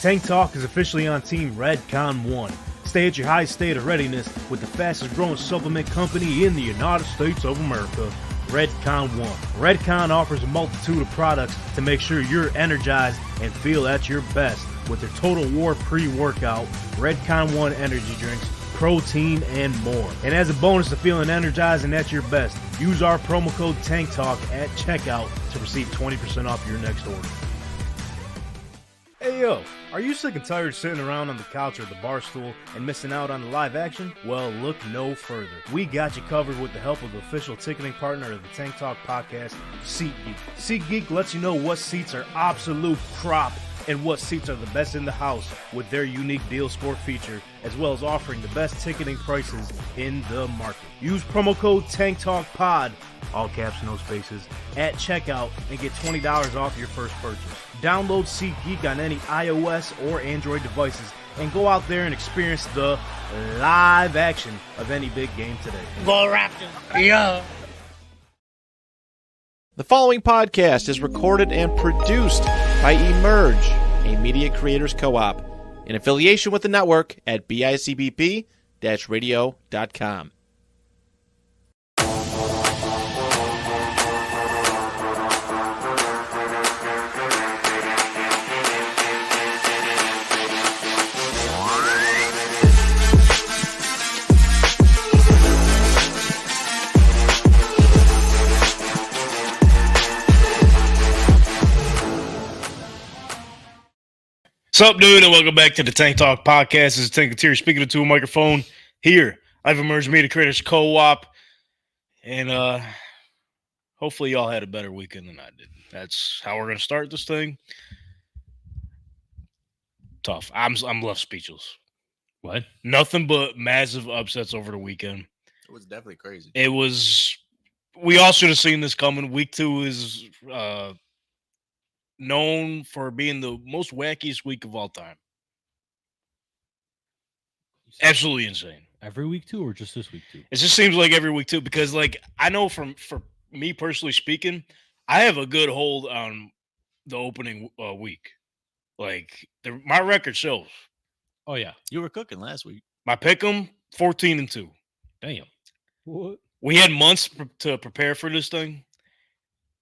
Tank Talk is officially on Team Redcon 1. Stay at your highest state of readiness with the fastest growing supplement company in the United States of America, Redcon 1. Redcon offers a multitude of products to make sure you're energized and feel at your best with their Total War pre-workout, Redcon 1 energy drinks, protein, and more. And as a bonus to feeling energized and at your best, use our promo code TANKTALK at checkout to receive 20% off your next order. Hey yo, are you sick and tired sitting around on the couch or the bar stool and missing out on the live action? Well, look no further. We got you covered with the help of the official ticketing partner of the Tank Talk podcast, SeatGeek. SeatGeek lets you know what seats are absolute crop and what seats are the best in the house with their unique deal score feature, as well as offering the best ticketing prices in the market. Use promo code TANKTALKPOD, all caps, no spaces, at checkout and get $20 off your first purchase. Download SeatGeek on any iOS or Android devices and go out there and experience the live action of any big game today. Go Raptors! Yeah! The following podcast is recorded and produced by Emerge, a media creators co-op, in affiliation with the network at bicbp-radio.com. What's up, dude, and welcome back to the Tank Talk podcast. This is Tank Interior speaking to a microphone here. I've Emerged Media Creators Co-op, and hopefully y'all had a better weekend than I did. That's how we're going to start this thing. Tough. I'm left speechless. What? Nothing but massive upsets over the weekend. It was definitely crazy. It was. We all should have seen this coming. Week 2 is known for being the most wackiest week of all time. Absolutely insane. Every week too, or just this week too? It just seems like every week too, because like I know for me personally speaking, I have a good hold on the opening week. Like my record shows. Oh yeah, You were cooking last week. My pick'em 14-2. damn. What? We had months to prepare for this thing.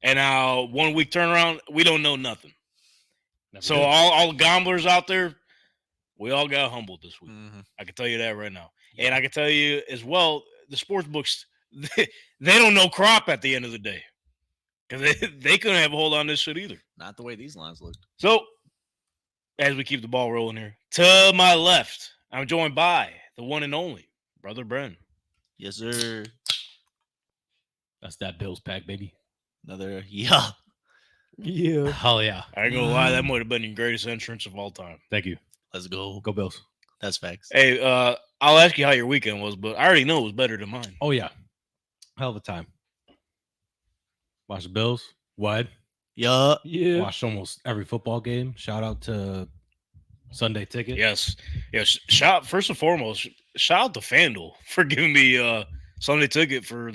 And now 1 week turnaround, we don't know nothing. So all the gamblers out there, we all got humbled this week. Mm-hmm. I can tell you that right now. And I can tell you as well, the sports books, they don't know crop at the end of the day. Because they couldn't have a hold on this shit either. Not the way these lines looked. So, as we keep the ball rolling here, to my left, I'm joined by the one and only, Brother Bren. Yes, sir. That's that Bills pack, baby. Another yeah. Hell yeah. I ain't gonna lie, that might have been your greatest entrance of all time. Thank you. Let's go. Go Bills. That's facts. Hey, I'll ask you how your weekend was, but I already know it was better than mine. Oh yeah. Hell of a time. Watch the Bills. Wide. Yeah. Watched almost every football game. Shout out to Sunday Ticket. Yes. First and foremost, shout out to FanDuel for giving me Sunday Ticket for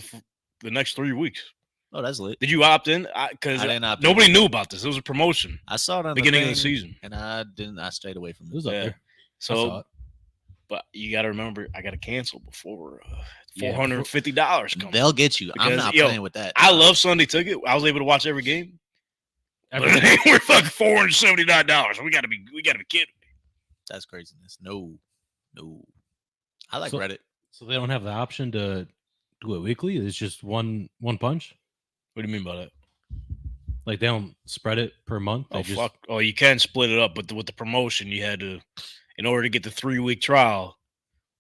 the next 3 weeks. Oh, that's lit. Did you opt in? Because I didn't opt in. nobody knew about this. It was a promotion. I saw it on beginning the of the season, and I didn't. I stayed away from It it. was up Yeah. there. I So, saw it. but you got to remember, I got to cancel before Yeah, $450 comes. They'll get you. I'm Because, not yo, playing with that. I love Sunday Ticket. I was able to watch every game. But Everything. we're fucking $479. We gotta be kidding me. That's craziness. No. I like So- Reddit. So they don't have the option to do it weekly. It's just one punch. What do you mean by that? Like they don't spread it per month. They Oh just, fuck! Oh, you can split it up, but with the promotion, you had to, in order to get the 3-week trial,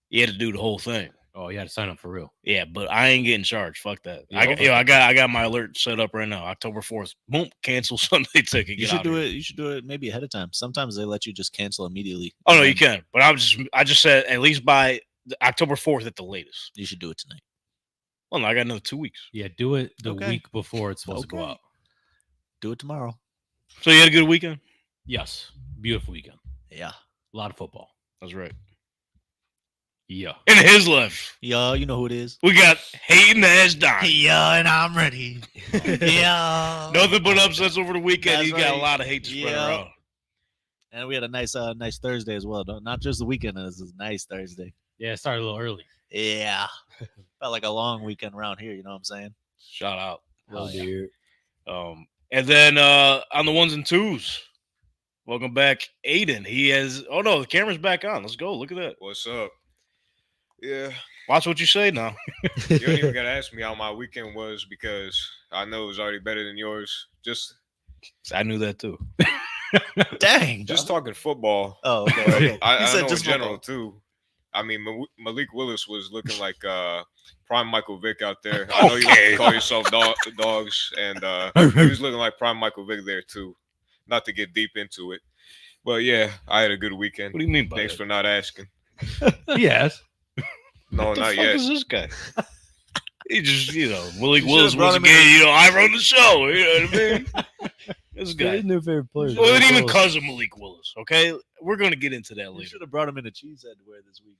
you had to do the whole thing. Oh, you had to sign up for real. Yeah, but I ain't getting charged. Fuck that. Yeah, I got my alert set up right now. October 4th. Boom, cancel Sunday Ticket. You Get should out do here. it. You should do it maybe ahead of time. Sometimes they let you just cancel immediately. Oh no, And you can. But I just said at least by October 4th at the latest. You should do it tonight. Well, no, I got another 2 weeks. Yeah, do it the Okay. week before it's supposed to go Okay. out. Do it tomorrow. So you had a good weekend. Yes, beautiful weekend. Yeah. A lot of football. That's right. Yeah. And his left, Yeah, you know who it is. we got Hayden as Don. Yeah, and I'm ready. Yeah. Nothing but upsets over the weekend. That's You got a right. lot of hate to spread Yeah. around. And we had a nice Thursday as well. Not just the weekend. It was a nice Thursday. Yeah, it started a little early. Yeah. Felt like a long weekend around here. You know what I'm saying? Shout out. Oh, yeah. And then on the ones and twos, welcome back, Aiden. He has. Oh no, the camera's back on. Let's go. Look at that. What's up? Yeah, Watch what you say now. you don't even gotta ask me how my weekend was because I know it was already better than yours. Just I knew that too. Dang. just talking football. Oh, okay. I said know just in general football. too. I mean, Malik Willis was looking like prime Michael Vick out there. I know you like to call yourself dogs, and he was looking like prime Michael Vick there too. Not to get deep into it, but yeah, I had a good weekend. What do you mean by Thanks that? for not asking. Yes. No, What the not fuck yet. is this guy? He just, Malik You Willis should've brought once him in. again, I run the show. You know what I mean? This guy. His new favorite player. Well, it even because of Malik Willis, okay? We're going to get into that You later. should have brought him in a cheesehead to wear this week.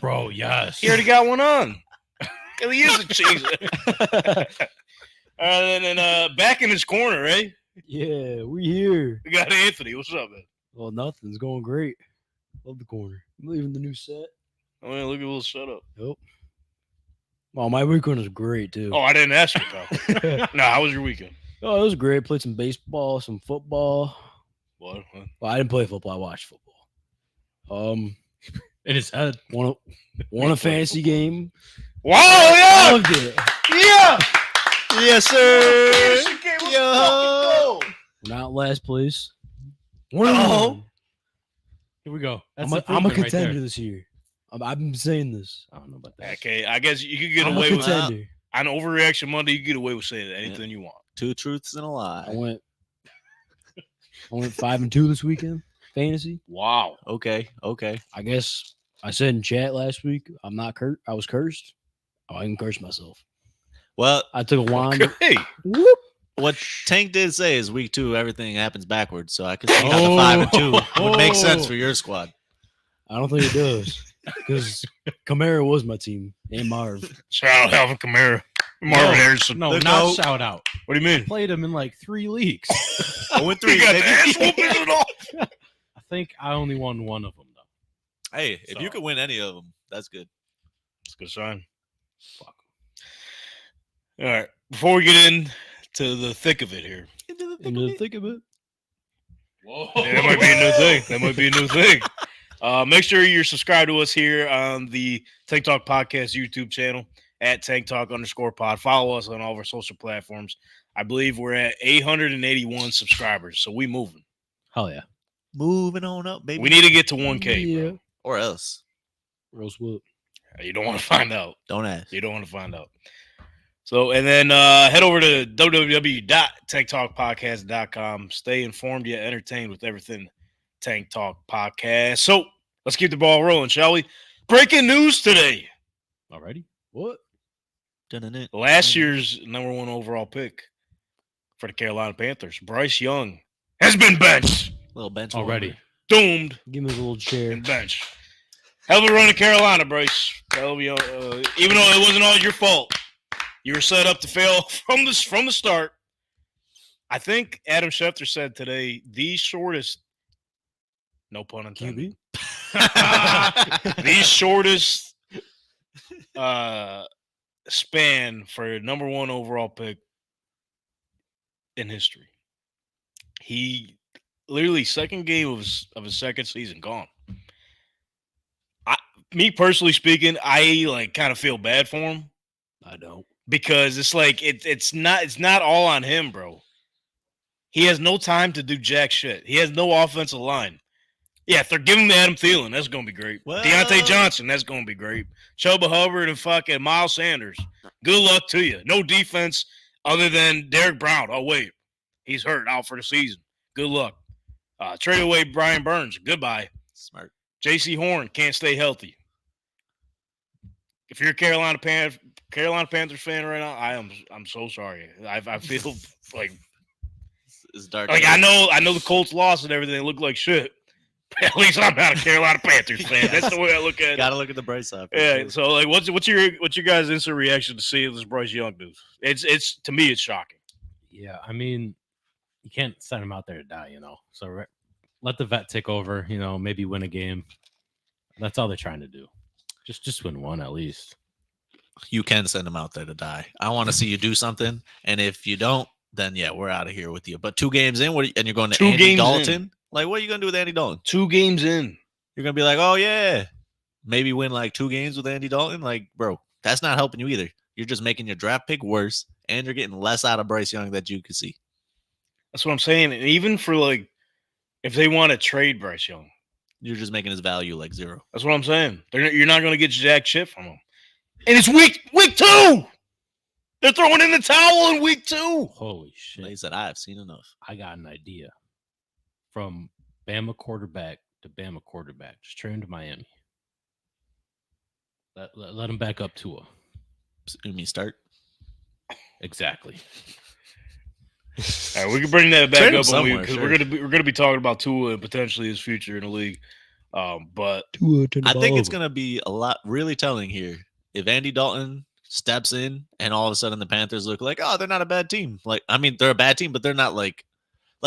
Bro, yes. He already got one on. He is a cheese. And then back in his corner, eh? Yeah, we here. We got Anthony. What's up, man? Well, nothing's going great. Love the corner. I'm leaving the new set. Oh, man, look at Will shut up. Yep. Well, my weekend was great too. Oh, I didn't ask you, pal. No, how was your weekend? Oh, it was great. Played some baseball, some football. What? Well, I didn't play football. I watched football. In his head. Won a fantasy game. Wow, yeah! Loved it. Yeah! Yes, sir. Yo! We're not last place. Oh. Here we go. I'm That's a right contender there. this year. I've been saying this. I don't know about that. Okay, I guess you could get I'm away a with contender. on Overreaction Monday. You can get away with saying anything you want. 2 truths and a I lie. went 5-2 this weekend. Fantasy. Wow. Okay. I guess I said in chat last week. I'm not cursed. I was cursed. I can curse myself. Well, I took a wand. Okay. Whoop. what Tank did say is week 2, everything happens backwards. So I could see how the 5 and 2 would make sense for your squad. I don't think it does because Kamara was my team and Marv. Shout out Alvin Kamara. Marvin Harrison. No, Look not out. shout out. What do you mean? Played him in like 3 leagues. 0-3, You got the baby. ass whoopings and all. I think I only won one of them, though. Hey, if you So- could win any of them, that's good. That's a good sign. Fuck. All right. Before we get into the thick of it here. Into the thick of it. Whoa. Yeah, that might be a new thing. Make sure you're subscribed to us here on the Tank Talk Podcast YouTube channel at Tank Talk _pod. Follow us on all of our social platforms. I believe we're at 881 subscribers, so we moving. Hell yeah. Moving on up, baby. We need to get to 1K, Yeah. bro. Or else. Roast whoop. You don't want to find out. Don't ask. You don't want to find out. So, and then head over to www.tanktalkpodcast.com. Stay informed yet entertained with everything Tank Talk Podcast. So, let's keep the ball rolling, shall we? Breaking news today. Already? What? Dun-dun-dun. Last year's number 1 overall pick for the Carolina Panthers, Bryce Young, has been benched. Little bench Already. Doomed Give me a little chair. and benched. Hell of a run in Carolina, Bryce. Hell of a, even though it wasn't all your fault. You were set up to fail from the start. I think Adam Schefter said today the shortest, no pun intended, the shortest span for number 1 overall pick in history. He literally second game of his second season gone. Me personally speaking, I like kind of feel bad for him. I don't. Because it's like it's not all on him, bro. He has no time to do jack shit. He has no offensive line. Yeah, if they're giving him to Adam Thielen, that's gonna be great. Well- Deontay Johnson, that's gonna be great. Chuba Hubbard and fucking Miles Sanders. Good luck to you. No defense other than Derek Brown. Oh wait, he's hurt, out for the season. Good luck. Trade away Brian Burns. Goodbye. Smart. J.C. Horn can't stay healthy. If you're a Carolina Panthers fan right now, I'm so sorry. I feel like It's dark. I know the Colts lost and everything looked like shit. At least I'm not a Carolina Panthers fan. That's the way I look at it. Gotta look at the bright side. for Yeah. sure. So like, what's your guys' instant reaction to seeing this Bryce Young news? It's to me it's shocking. Yeah, I mean, you can't send him out there to die, So let the vet take over. Maybe win a game. That's all they're trying to do. Just win one at least. You can send him out there to die. I want to see you do something, and if you don't, then yeah, we're out of here with you. But 2 games in, and you're going to 2 Andy games Dalton. in. Like, what are you gonna do with Andy Dalton? 2 games in. You're gonna be like, oh yeah, maybe win like 2 games with Andy Dalton. Like, bro, that's not helping you either. You're just making your draft pick worse, and you're getting less out of Bryce Young that you could see. That's what I'm saying. And even for like, if they want to trade Bryce Young, You're just making his value like 0. that's what I'm saying. You're not going to get jack shit from him. And it's week 2. They're throwing in the towel in week 2. Holy shit. They said, I've seen enough. I got an idea. From Bama quarterback to Bama quarterback. Just trade him to Miami. Let him back up Tua. You mean start? Exactly. All right, we can bring that back Trade him up somewhere, because sure. we're gonna be talking about Tua and potentially his future in the league. But I think it's going to be a lot really telling here. If Andy Dalton steps in and all of a sudden the Panthers look like, oh, they're not a bad team. Like, I mean, they're a bad team, but they're not like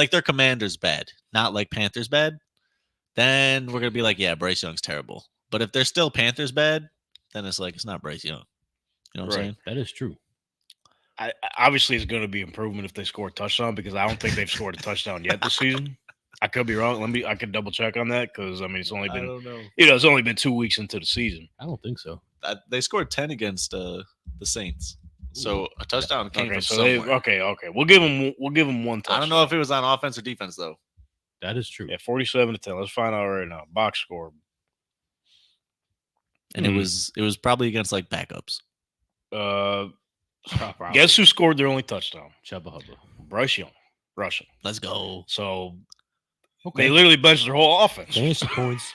their Commanders bad, not like Panthers bad. Then we're going to be like, yeah, Bryce Young's terrible. But if they're still Panthers bad, then it's like, it's not Bryce Young. You know what I'm saying? That is true. obviously it's going to be improvement if they score a touchdown because I don't think they've scored a touchdown yet this season. I could be wrong. I could double check on that because I mean it's only been I don't know. It's only been 2 weeks into the season. I don't think so. They scored 10 against the Saints, so a touchdown came Okay, from so somewhere. okay. We'll give them one touchdown. I don't know if it was on offense or defense though. That is true. Yeah, 47-10. Let's find out right now. Box score. And it was probably against like backups. Guess who scored their only touchdown? Chubba Hubba. Bryce Young, Russian. Let's go. So they literally benched their whole offense. Fantasy points.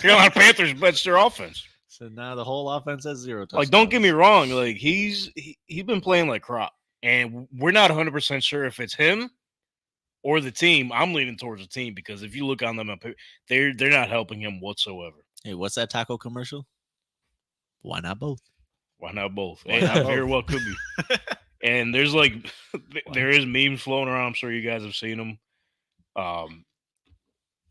Carolina Panthers benched their offense. So now the whole offense has 0 touchdowns. Like, don't get me wrong. Like he's been playing like crap, and we're not 100% sure if it's him or the team. I'm leaning towards the team because if you look on them, they're not helping him whatsoever. Hey, what's that taco commercial? Why not both? Why not both? Why And not I both? very well could be. And there's like there is memes floating around. I'm sure you guys have seen them.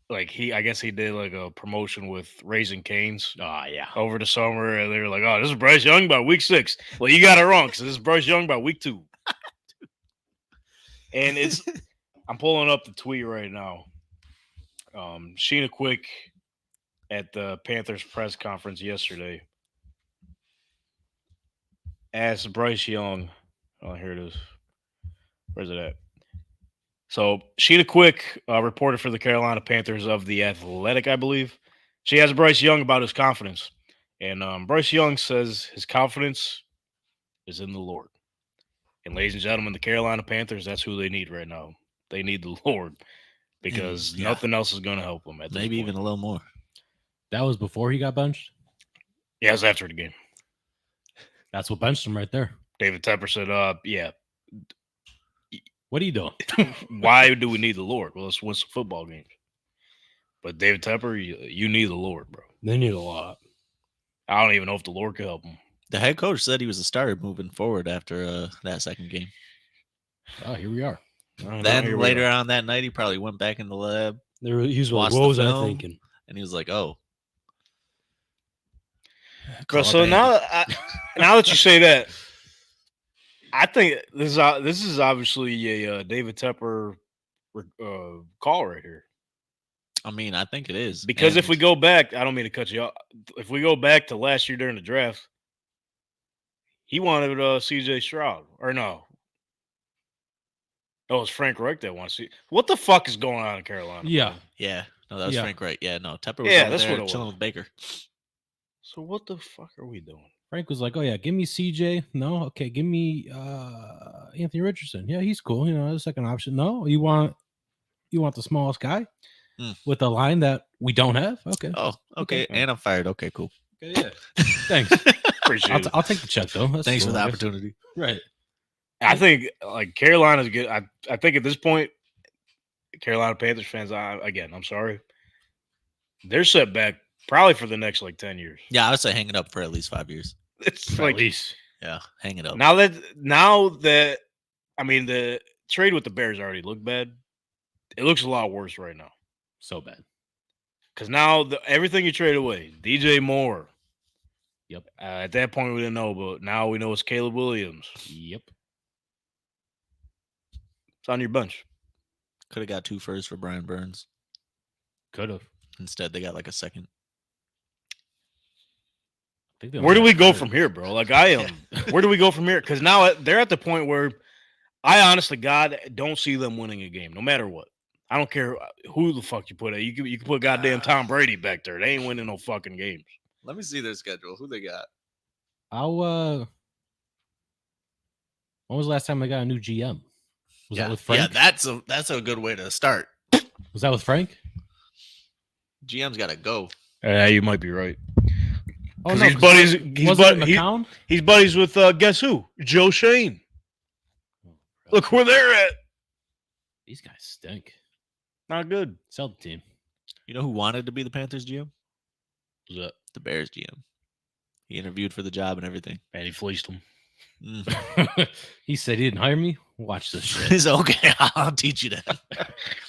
Like I guess he did like a promotion with Raising Cane's. Oh, yeah. Over the summer, and they were like, "Oh, this is Bryce Young by week 6." Well, you got it wrong because this is Bryce Young by week 2. And I'm pulling up the tweet right now. Sheena Quick at the Panthers press conference yesterday asked Bryce Young. Oh, here it is. Where's it at? So Sheena Quick reported for the Carolina Panthers of The Athletic, I believe. She asked Bryce Young about his confidence. And Bryce Young says his confidence is in the Lord. And ladies and gentlemen, the Carolina Panthers, that's who they need right now. They need the Lord because nothing else is going to help them. At this Maybe point. even a little more. That was before he got benched? Yeah, it was after the game. That's what benched him right there. David Tepper said, yeah, What are you doing? why do we need the Lord? Well, let's win some football games. But David Tepper, you need the Lord, bro. They need a lot. I don't even know if the Lord could help him. The head coach said he was a starter moving forward after that second game. Oh, here we are. Then later on that night, he probably went back in the lab He's like, Watch what the was I film. thinking? and he was like, "Oh, Bro, call so up now Andy." now that you say that, I think this is obviously a David Tepper call right here. I mean, I think it is Because if And we go back, I don't mean to cut you off. If we go back to last year during the draft, he wanted CJ Stroud. Or no. Oh, it was Frank Reich that wanted to see. What the fuck is going on in Carolina? Yeah. man? yeah, no, that was Yeah. Frank Wright. Yeah, no, Tepper was Yeah, over that's there what it chilling was. with Baker. So what the fuck are we doing? Frank was like, "Oh yeah, give me CJ. No, okay, give me Anthony Richardson. Yeah, he's cool. The second option. No, you want the smallest guy with a line that we don't have. Okay, Oh, okay, and I'm fired. Okay, cool. okay, yeah. Thanks. Appreciate it. I'll take the check though. That's Thanks for cool, the I guess. opportunity. Right. I think like Carolina's good. I think at this point, Carolina Panthers fans, I'm sorry, they're set back probably for the next like 10 years. Yeah, I would say hang it up for at least 5 years. It's At like least. Yeah, hang it up. now that I mean the trade with the Bears already looked bad. It looks a lot worse right now. So bad. Because now everything you trade away, DJ Moore. Yep. At that point, we didn't know, but now we know it's Caleb Williams. Yep. It's on your bench. Could have got 2 firsts for Brian Burns. Could have. Instead, they got like a second. Where do we go from here, bro? Like I am. Where do we go from here? Because now they're at the point where I honestly, God, don't see them winning a game, no matter what. I don't care who the fuck you put at. You can put goddamn Tom Brady back there. They ain't winning no fucking games. Let me see their schedule. Who they got? When was the last time they got a new GM? Was that with Frank? Yeah, that's a good way to start. Was that with Frank? GM's got to go. Yeah, you might be right. Oh, no, he's buddies with guess who? Joe Shane. Look where they're at. These guys stink. Not good. Sell the team. You know who wanted to be the Panthers GM? Who's that? The Bears GM. He interviewed for the job and everything. And he fleeced him. He said he didn't hire me. Watch this shit. He's okay. I'll teach you that.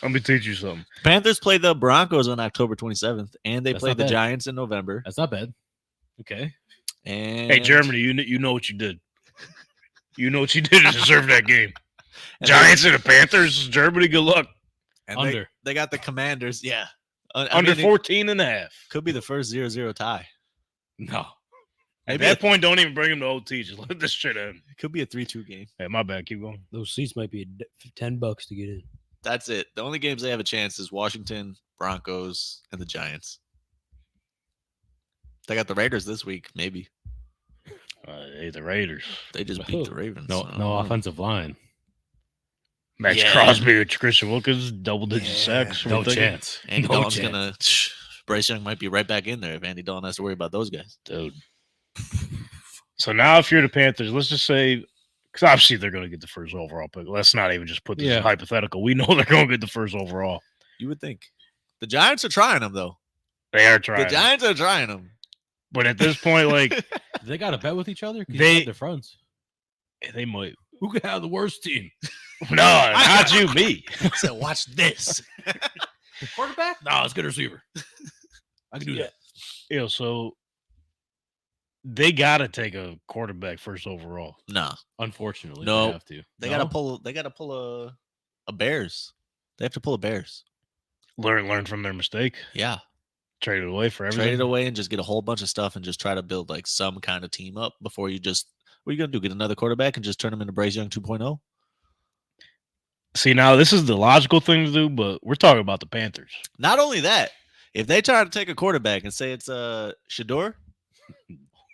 Let me teach you something. Panthers played the Broncos on October 27th, and they That's played not the bad. Giants in November. That's not bad. Okay. And Hey, Germany, you know what you did. You know what you did to deserve that game. Giants and the Panthers, Germany, good luck. and Under. They got the Commanders. Yeah. Under 14 and a half. Could be the first 0-0 tie. No. At that point, don't even bring him to OT. Just let this shit in. It could be a 3-2 game. Hey, my bad. Keep going. Those seats might be $10 to get in. That's it. The only games they have a chance is Washington, Broncos, and the Giants. They got the Raiders this week, maybe. Hey, the Raiders. They just beat the Ravens. No offensive line. Max Crosby or Christian Wilkins, double-digit sacks. No chance. Andy No Dalton's chance. Bryce Young might be right back in there if Andy Dalton has to worry about those guys. Dude. So now if you're the Panthers, let's just say, because obviously they're going to get the first overall pick. Let's not even just put this hypothetical. We know they're going to get the first overall. You would think. The Giants are trying them, though. They are trying. The Giants are trying them. But at this point, like, they got to bet with each other? They're friends. They might. Who could have the worst team? No, not you, me. I said, watch this. Quarterback? No, it's good receiver. I can do that. Yeah, so they got to take a quarterback first overall. No. Unfortunately, no. they have to. They got to pull. They got to pull a Bears. They have to pull a Bears. Learn from their mistake. Yeah. Trade it away for everything. Trade it away and just get a whole bunch of stuff and just try to build like some kind of team up before you just. What are you gonna do? Get another quarterback and just turn him into Bryce Young 2.0? See, now this is the logical thing to do, but we're talking about the Panthers. Not only that, if they try to take a quarterback and say it's Shador,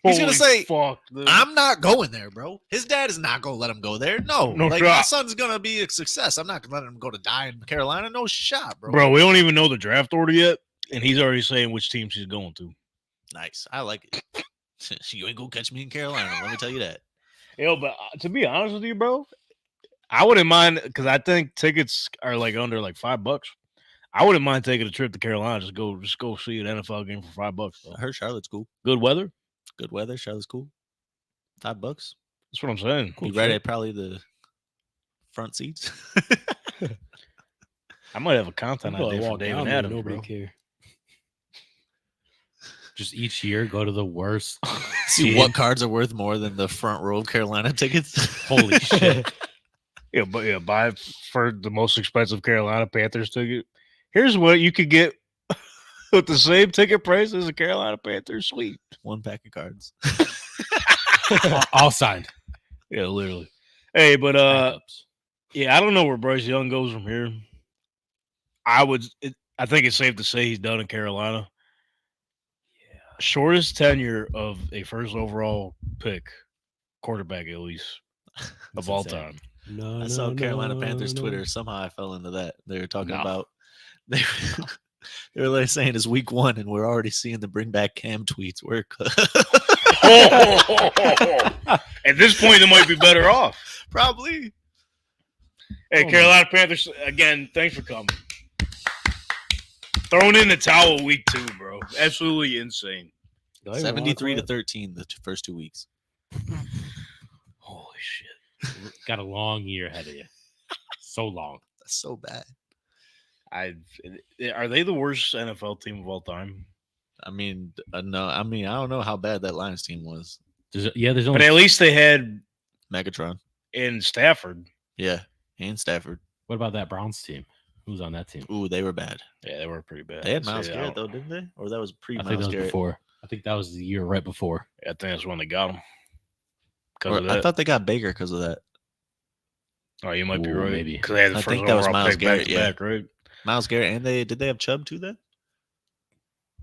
he's gonna say, "Fuck, dude. I'm not going there, bro." His dad is not gonna let him go there. No, like my son's gonna be a success. I'm not gonna let him go to die in Carolina. No shot, bro. Bro, we don't even know the draft order yet, and he's already saying which team she's going to. Nice, I like it. You ain't gonna catch me in Carolina. Let me tell you that. Yo, but to be honest with you, bro, I wouldn't mind because I think tickets are like under like $5. I wouldn't mind taking a trip to Carolina. Just go see an NFL game for $5. Bro. I heard Charlotte's cool. Good weather. Good weather. Charlotte's cool. $5. That's what I'm saying. Cool. Right at probably the front seats. I might have a content idea for David Adams. Nobody care. Just each year go to the worst. See what cards are worth more than the front row of Carolina tickets. Holy shit. Buy for the most expensive Carolina Panthers ticket. Here's what you could get with the same ticket price as a Carolina Panthers suite. 1 pack of cards. All signed. Yeah, literally. Hey, but yeah, I don't know where Bryce Young goes from here. I think it's safe to say he's done in Carolina. Shortest tenure of a first overall pick, quarterback at least, of all time. I saw Carolina Panthers Twitter. Somehow I fell into that. They were talking about they were like saying it's week 1 and we're already seeing the bring back Cam tweets work. At this point, they might be better off. Probably. Hey, Carolina Panthers, again, thanks for coming. Throwing in the towel week 2, bro. Absolutely insane. 73-13 the first 2 weeks. Holy shit. Got a long year ahead of you. So long. That's so bad. Are they the worst NFL team of all time? I mean, no. I mean, I don't know how bad that Lions team was. There's But only at least they had Megatron. in Stafford. Yeah, and Stafford. What about that Browns team? Who's on that team? Ooh, they were bad. Yeah, they were pretty bad. They had Miles So, Garrett though, didn't they? Or that was I think that pre-Miles was Garrett. before. I think that was the year right before. I think that's when they got him. Or I thought they got Baker because of that. Oh, you might be Ooh, right. maybe. Because they had the I first think that was overall Myles pick back Garrett, to yeah. back, right? Miles Garrett, and did they have Chubb too then?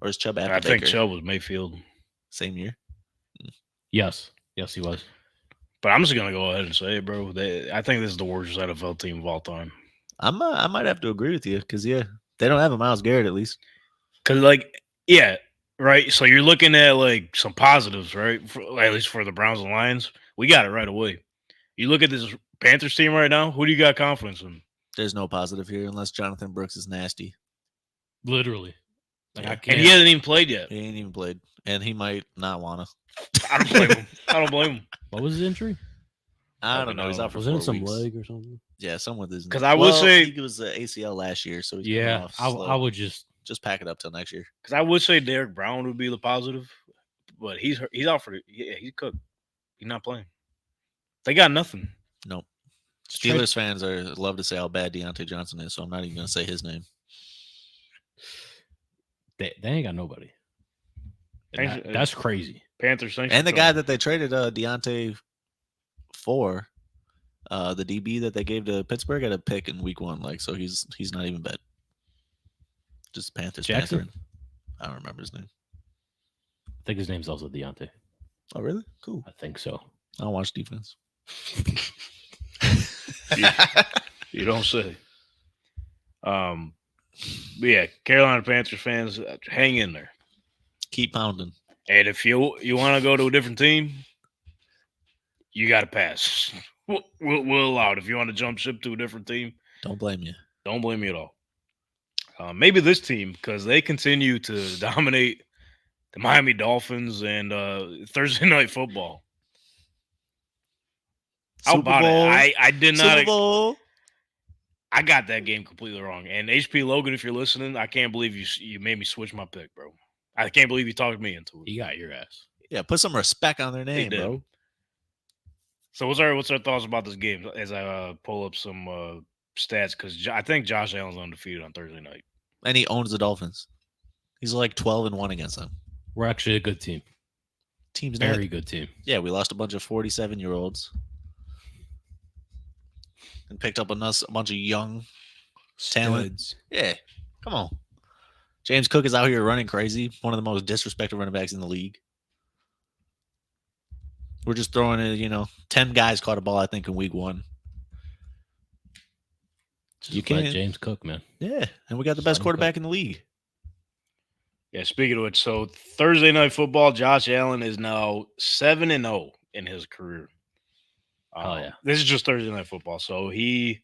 Or is Chubb after I think Baker? Chubb was Mayfield. Same year. Yes, he was. But I'm just gonna go ahead and say it, bro. I think this is the worst NFL team of all time. I might have to agree with you because they don't have a Miles Garrett at least. Because right. So you're looking at like some positives, right? At least for the Browns and Lions, we got it right away. You look at this Panthers team right now. Who do you got confidence in? There's no positive here unless Jonathan Brooks is nasty. Literally. Like, Yeah. I can't. And he hasn't even played yet. He ain't even played, and he might not wanna. I don't blame him. I don't blame him. What was his injury? I don't know. He's out for Was it 4 in some weeks. leg or something? Yeah, someone with his. 'Cause I would say- he was the ACL last year, so he's coming Yeah, off I slow. would just. Just pack it up till next year. Because I would say Derek Brown would be the positive, but he's out for he's cooked. He's not playing. They got nothing. Nope. Steelers fans love to say how bad Deontay Johnson is, so I'm not even gonna say his name. They ain't got nobody. And Thanks- that's crazy. Panthers. Thanks And for the guy coming. that they traded Deontay for, the DB that they gave to Pittsburgh at a pick in week 1, like so he's not even bad. Just Panthers. Jackson? Panther. I don't remember his name. I think his name's also Deontay. Oh really? Cool. I think so. I don't watch defense. You don't say. But yeah, Carolina Panthers fans, hang in there. Keep pounding. And if you want to go to a different team, you got to pass. We'll allow it. If you want to jump ship to a different team, Don't blame you. don't blame me at all. Maybe this team, because they continue to dominate the Miami Dolphins and Thursday Night Football. How Super about Bowl. it? I did not. Super Bowl. I got that game completely wrong. And HP Logan, if you're listening, I can't believe you made me switch my pick, bro. I can't believe you talked me into it. He got your ass. Yeah, put some respect on their name, did. bro. So what's our thoughts about this game as I pull up some stats? Because I think Josh Allen's undefeated on Thursday night. And he owns the Dolphins. He's like 12-1 against them. We're actually a good team. Team's Very not. good team. Yeah, we lost a bunch of 47-year-olds and picked up a bunch of young talent. Studs. Yeah, come on. James Cook is out here running crazy. One of the most disrespected running backs in the league. We're just throwing it, 10 guys caught a ball, I think, in week 1. You Just let can't. James Cook, man. Yeah, and we got the best Let him quarterback cook. in the league. Yeah, speaking of which, so Thursday Night Football, Josh Allen is now 7-0 in his career. Oh, yeah. This is just Thursday Night Football. So his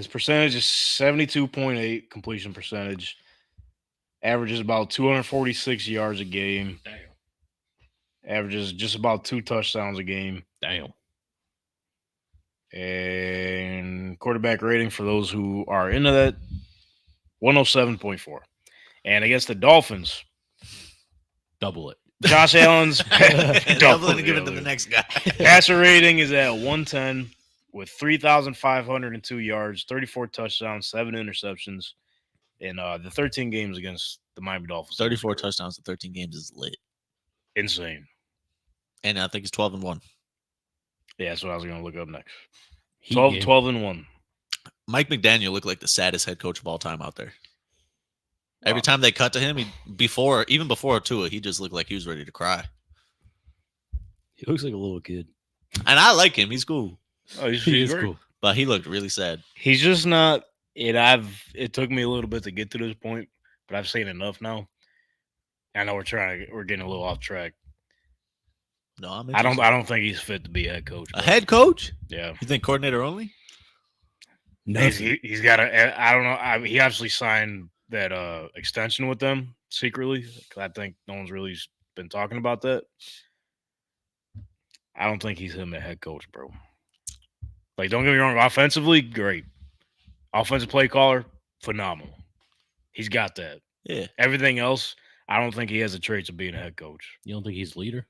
percentage is 72.8 completion percentage. Averages about 246 yards a game. Damn. Averages just about 2 touchdowns a game. Damn. And quarterback rating for those who are into that, 107.4. And against the Dolphins, Double it. Josh Allen's Double it and give it to the next guy. passer rating is at 110 with 3,502 yards, 34 touchdowns, 7 interceptions in the 13 games against the Miami Dolphins. 34 touchdowns in 13 games is lit. Insane. And I think he's 12-1. Yeah, that's what I was going to look up next. Heat 12 game. 12-1. Mike McDaniel looked like the saddest head coach of all time out there. Every Wow. time they cut to him, even before Tua, he just looked like he was ready to cry. He looks like a little kid. And I like him; he's cool, Oh, He is great. cool. but he looked really sad. He's just not it took me a little bit to get to this point, but I've seen enough now. I know we're getting a little off track. No, I'm I interested. don't think he's fit to be a head coach. A bro. head coach? Yeah. You think coordinator only? He's got a. I don't know. He actually signed that extension with them secretly. I think no one's really been talking about that. I don't think he's him a head coach, bro. Like, don't get me wrong, offensively, great. Offensive play caller, phenomenal. He's got that. Yeah. Everything else, I don't think he has the traits of being a head coach. You don't think he's leader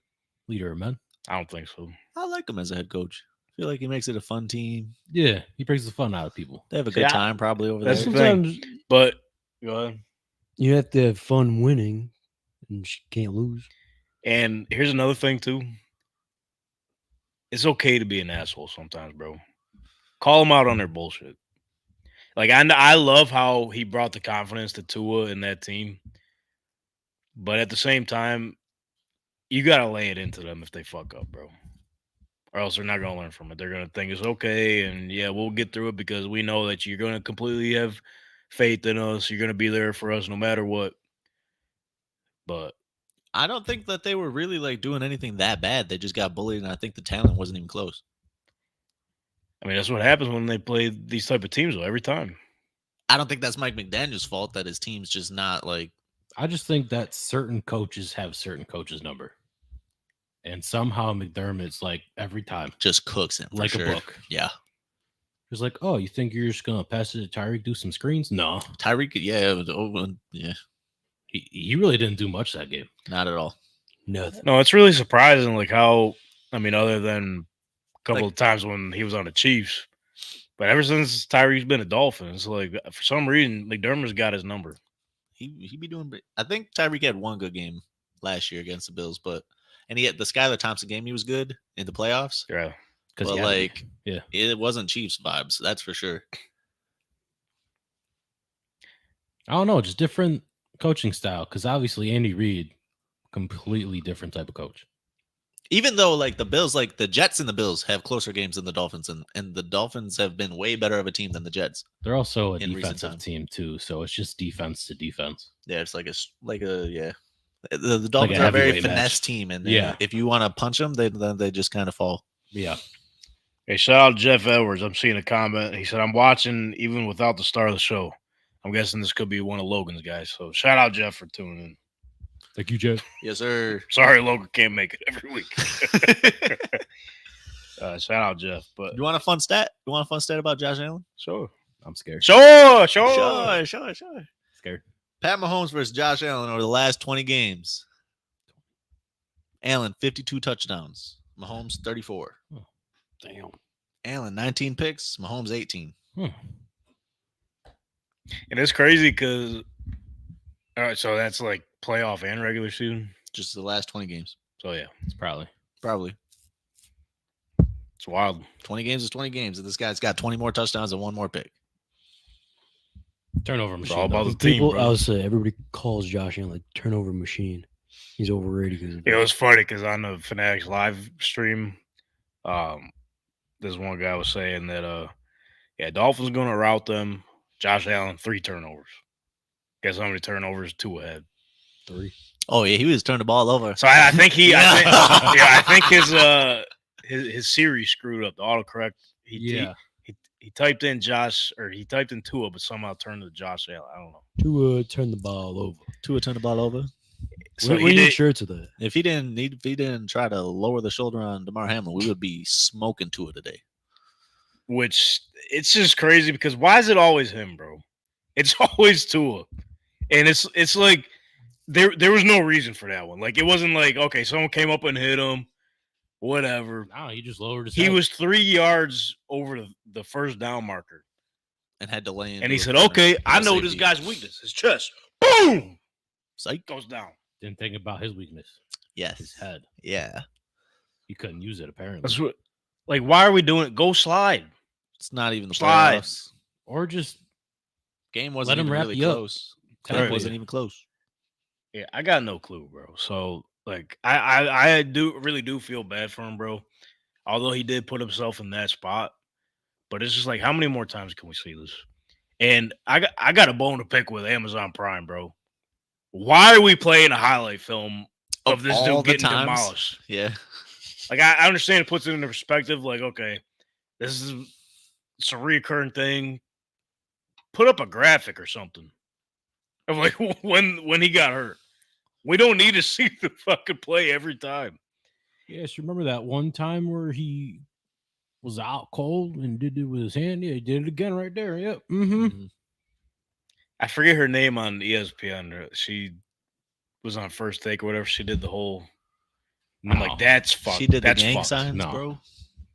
of men? I don't think so. I like him as a head coach. I feel like he makes it a fun team. Yeah, he brings the fun out of people. They have a good time probably over That's there. the thing. Sometimes But go ahead. you have to have fun winning, and you can't lose. And here's another thing too. It's okay to be an asshole sometimes, bro. Call them out on their bullshit. Like, I love how he brought the confidence to Tua and that team. But at the same time, you got to lay it into them if they fuck up, bro. Or else they're not going to learn from it. They're going to think it's okay. And, yeah, we'll get through it because we know that you're going to completely have faith in us. You're going to be there for us no matter what. But I don't think that they were really like doing anything that bad. They just got bullied, and I think the talent wasn't even close. I mean, that's what happens when they play these type of teams, though, every time. I don't think that's Mike McDaniel's fault that his team's just not like. I just think that certain coaches have certain coaches' number. And somehow McDermott's like every time. Just cooks him. Like for a sure. book. Yeah. It's like, oh, you think you're just going to pass it to Tyreek, do some screens? No. Tyreek, yeah. It was over, yeah. He really didn't do much that game. Not at all. Nothing. No, it's really surprising, like how, I mean, other than a couple of times when he was on the Chiefs, but ever since Tyreek's been a Dolphin, it's like for some reason McDermott's got his number. He be doing. I think Tyreek had one good game last year against the Bills, and he had the Skylar Thompson game. He was good in the playoffs. Yeah, But like, yeah, it wasn't Chiefs vibes. That's for sure. I don't know, just different coaching style. Because obviously Andy Reid, completely different type of coach. Even though like the Bills, like the Jets and the Bills have closer games than the Dolphins, and the Dolphins have been way better of a team than the Jets. They're also a in recent defensive times. team too, so it's just defense to defense. Yeah, it's like yeah. The Dolphins are a very heavyweight finesse match. team, and Yeah. if you want to punch them, they just kind of fall. Yeah. Hey, shout out Jeff Edwards. I'm seeing a comment. He said, I'm watching even without the star of the show. I'm guessing this could be one of Logan's guys. So shout out Jeff for tuning in. Thank you, Jeff. Yes, sir. Sorry, Logan can't make it every week. Shout out Jeff. But You want a fun stat? You want a fun stat about Josh Allen? sure. I'm scared. Sure. Scared. Pat Mahomes versus Josh Allen over the last 20 games. Allen, 52 touchdowns. Mahomes, 34. Oh, damn. Allen, 19 picks. Mahomes, 18. And it's crazy because, all right, so that's like playoff and regular season. Just the last 20 games. So, yeah, It's probably. it's wild. 20 games is 20 games. And this guy's got 20 more touchdowns and one more pick. Turnover It's machine. all about though. the team, People, bro. I was everybody calls Josh Allen like turnover machine. He's overrated because It was funny because on the Fanatics live stream, this one guy was saying that, Dolphins going to route them. Josh Allen, 3 turnovers. Guess how many turnovers? 2 ahead. 3. Oh, yeah. He was turning the ball over. So I think Yeah. I think his series screwed up. The autocorrect. Yeah. He typed in Josh or he typed in Tua, but somehow turned to Josh Allen. I don't know. To turn the ball over. Tua turned the ball over. So we need did- shirts of that. If he didn't try to lower the shoulder on DeMar Hamlin, we would be smoking Tua today. which it's just crazy because why is it always him, bro? It's always Tua, and it's like there was no reason for that one. Like it wasn't like okay, someone came up and hit him, whatever. No, he just lowered his He head. was 3 yards over the first down marker, And had to lay in. and he said, "Okay, I know this guy's weakness. His chest. Boom, Psych. goes down." Didn't think about his weakness. Yes. His head. Yeah. He couldn't use it apparently. That's what. Like, why are we doing it? Go slide. It's not even the Slide. playoffs. Or just Game wasn't him even wrap really you up. close. Right. It wasn't even close. Yeah, I got no clue, bro. So like I do feel bad for him, bro. Although he did put himself in that spot. But it's just like how many more times can we see this? And I got a bone to pick with Amazon Prime, bro. Why are we playing a highlight film of this all dude the getting times? demolished? Yeah. Like I understand it puts it into perspective, like, okay, it's a reoccurring thing. Put up a graphic or something. Of like when he got hurt. We don't need to see the fucking play every time. yes, you remember that one time where he was out cold and did it with his hand. Yeah, he did it again right there. Yep. Mm-hmm. I forget her name on ESPN. She was on First Take or whatever. She did the whole. I'm like, that's fucked. She did the that's gang fucked. signs, No. bro.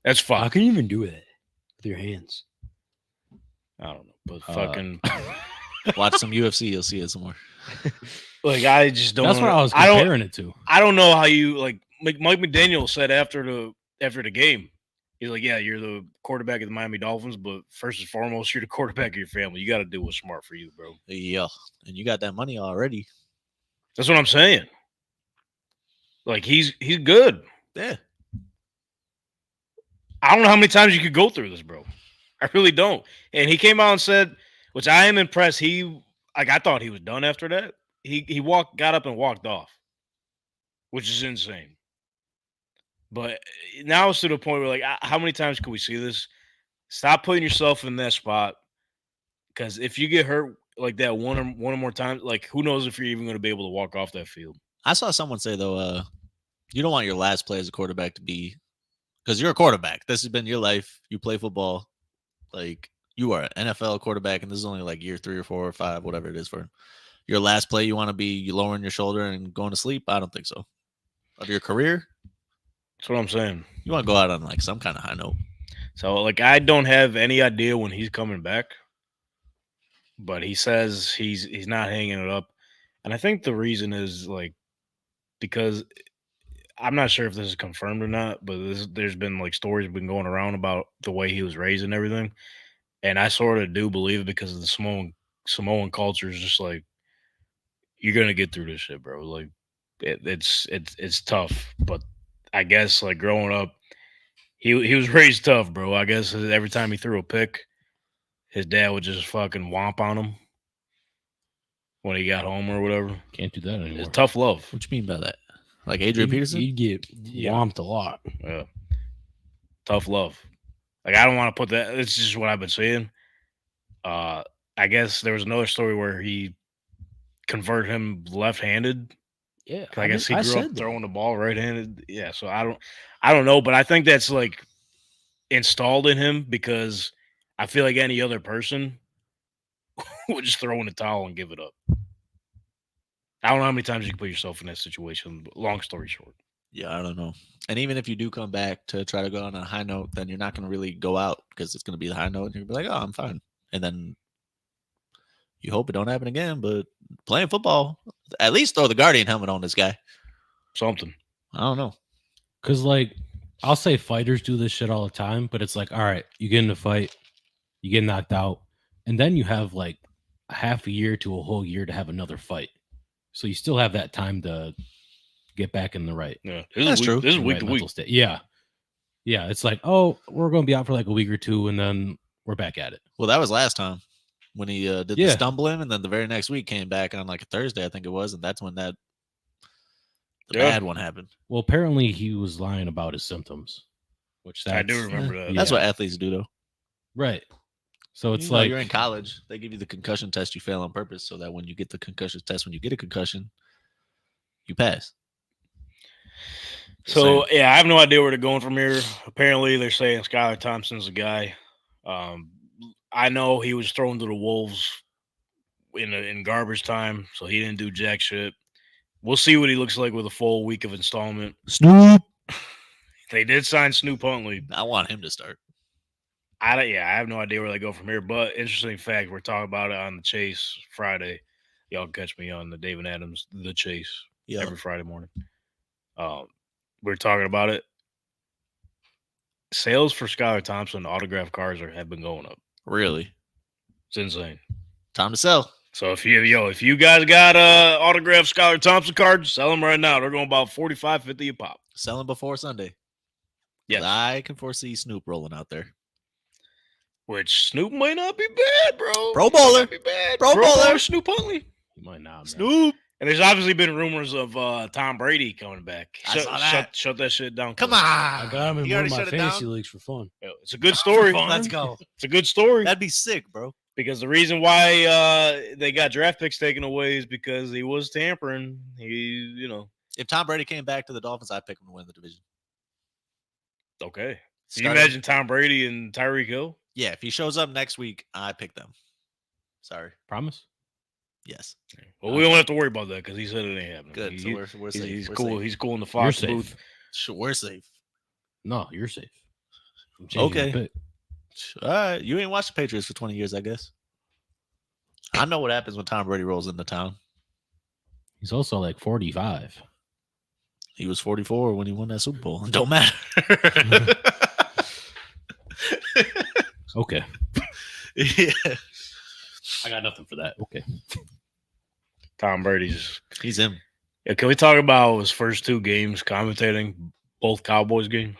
That's How fucked. can you even do that with your hands? I don't know, but fucking Watch some UFC, you'll see it some more. like I just don't. That's what I was I don't. comparing it to. I don't know how you like. Mike McDaniel said after the game, he's like, yeah, you're the quarterback of the Miami Dolphins, but first and foremost, you're the quarterback of your family. You got to do what's smart for you, bro. Yeah, and you got that money already. That's what I'm saying. Like he's good. Yeah. I don't know how many times you could go through this, bro. I really don't. And he came out and said, which I am impressed. I thought he was done after that. He got up and walked off, which is insane. But now it's to the point where, like, how many times can we see this? Stop putting yourself in that spot, because if you get hurt like that one or more times, like, who knows if you're even going to be able to walk off that field. I saw someone say, though, you don't want your last play as a quarterback to be, because you're a quarterback. This has been your life. You play football. Like, you are an NFL quarterback, and this is only like year 3 or 4 or 5, whatever it is for him. Your last play, you want to be you lowering your shoulder and going to sleep? I don't think so. Of your career, That's what I'm saying. you want to go out on like some kind of high note. So, like, I don't have any idea when he's coming back, but he says he's not hanging it up, and I think the reason is like because I'm not sure if this is confirmed or not, but there's been like stories been going around about the way he was raised and everything, and I sort of do believe it because of the Samoan culture is just like, you're gonna get through this shit, bro. Like it's tough, but I guess like growing up, he was raised tough, bro. I guess every time he threw a pick, his dad would just fucking whomp on him when he got home or whatever. Can't do that anymore. It's tough love. What you mean by that? Like Adrian Peterson? You'd get whomped a lot. Yeah. Tough love. Like, I don't want to put that. It's just what I've been saying. I guess there was another story where he converted him left-handed. Yeah, I guess he grew up throwing the ball right-handed. Yeah, so I don't know, but I think that's like installed in him because I feel like any other person would just throw in the towel and give it up. I don't know how many times you can put yourself in that situation. Long story short. Yeah, I don't know. And even if you do come back to try to go on a high note, then you're not going to really go out because it's going to be the high note. And you're going to be like, oh, I'm fine. And then you hope it don't happen again. But playing football, at least throw the Guardian helmet on this guy. Something. I don't know. Because, like, I'll say fighters do this shit all the time, but it's like, all right, you get in a fight, you get knocked out, and then you have like a half a year to a whole year to have another fight. So you still have that time to get back in the right. Yeah, That's true. This is the week right to mental week. state. Yeah. Yeah. It's like, oh, we're going to be out for like a week or two, and then we're back at it. Well, that was last time when he did the Yeah. stumbling, and then the very next week came back on like a Thursday, I think it was, and that's when the Yeah. bad one happened. Well, apparently he was lying about his symptoms, which I do that's- remember that. That's Yeah. what athletes do, though. Right. So it's You know, like you're in college. They give you the concussion test. You fail on purpose so that when you get the concussion test, when you get a concussion, you pass. So, yeah, I have no idea where they're going from here. Apparently, they're saying Skylar Thompson's a guy. I know he was thrown to the Wolves in garbage time, so he didn't do jack shit. We'll see what he looks like with a full week of installment. Snoop. They did sign Snoop Huntley. I want him to start. I have no idea where they go from here. But interesting fact, we're talking about it on the Chase Friday. Y'all can catch me on the David Adams The Chase every Friday morning. We're talking about it. Sales for Skylar Thompson autograph cards have been going up. Really? It's insane. Time to sell. So if you guys got autographed Skylar Thompson cards, sell them right now. They're going about $45-$50 a pop. Sell them before Sunday. Yes. I can foresee Snoop rolling out there. Which Snoop might not be bad, bro. Pro bowler. Might not be bad. Pro bowler. Snoop Huntley. he might not. Man. Snoop. And there's obviously been rumors of Tom Brady coming back. I saw that. Shut that shit down. Come on. I got him in You one of already my shut it fantasy down? leagues for fun. It's a good story. Let's go. It's a good story. That'd be sick, bro. Because the reason why they got draft picks taken away is because he was tampering. If Tom Brady came back to the Dolphins, I'd pick him to win the division. Okay. Can you imagine Tom Brady and Tyreek Hill? Yeah, if he shows up next week, I pick them. Sorry. Promise? Yes. Well, we don't have to worry about that because he said it ain't happening. Good. So we're safe. He's We're cool. safe. He's cool in the You're Fox safe. booth. Sure, we're safe. No, you're safe. I'm changing the Okay. pick. All right. You ain't watched the Patriots for 20 years, I guess. I know what happens when Tom Brady rolls into town. He's also like 45. He was 44 when he won that Super Bowl. It don't matter. Okay. Yeah. I got nothing for that. Okay. Tom Brady's. He's him. Yeah, can we talk about his first 2 games commentating both Cowboys games?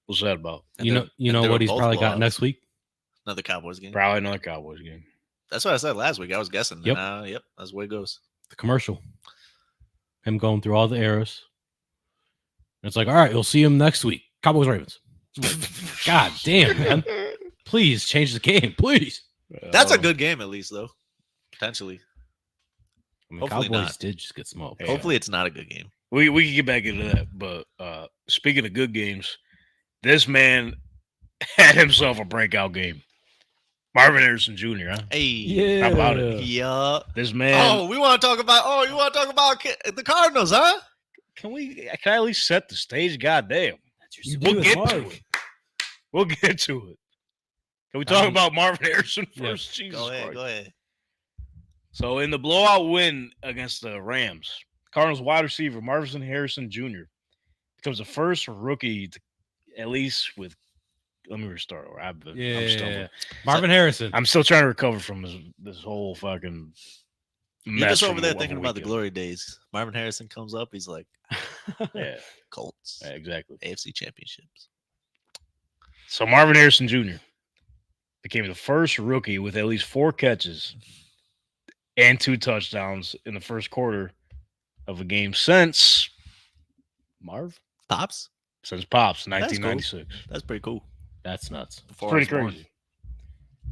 What's that about? And You they know were what he's both probably got blowouts. next week? Another Cowboys game. Probably another Cowboys game. That's what I said last week. I was guessing. Yep. Yep. That's the way it goes. The commercial. Him going through all the eras. And it's like, all right, you'll see him next week. Cowboys Ravens. God damn, man. Please change the game. Please. That's a good game, at least, though. Potentially. I mean, Hopefully Cowboys not. did just get smoked. Yeah. Hopefully, it's not a good game. We can get back into that, but speaking of good games, this man had himself a breakout game. Marvin Harrison Jr. Huh? Hey. Yeah. How about it? Yeah. This man. Oh, you want to talk about the Cardinals, huh? Can I at least set the stage? Goddamn. You We'll do get it to hard. it. We'll get to it. Can we talk about Marvin Harrison Yeah. first? Jesus Go ahead. Christ. Go ahead. So in the blowout win against the Rams, Cardinals wide receiver Marvin Harrison Jr. becomes the first rookie to, at least with. Let me restart. I'm stumbling. Marvin Harrison. I'm still trying to recover from this whole fucking mess. You're just over from there the thinking about the weekend. glory days. Marvin Harrison comes up. He's like, Yeah, Colts, exactly. AFC championships. So Marvin Harrison Jr. became the first rookie with at least 4 catches and 2 touchdowns in the first quarter of a game since Marv? Pops? Pops cool. 1996. That's pretty cool. That's nuts. Before Pretty I was born. crazy.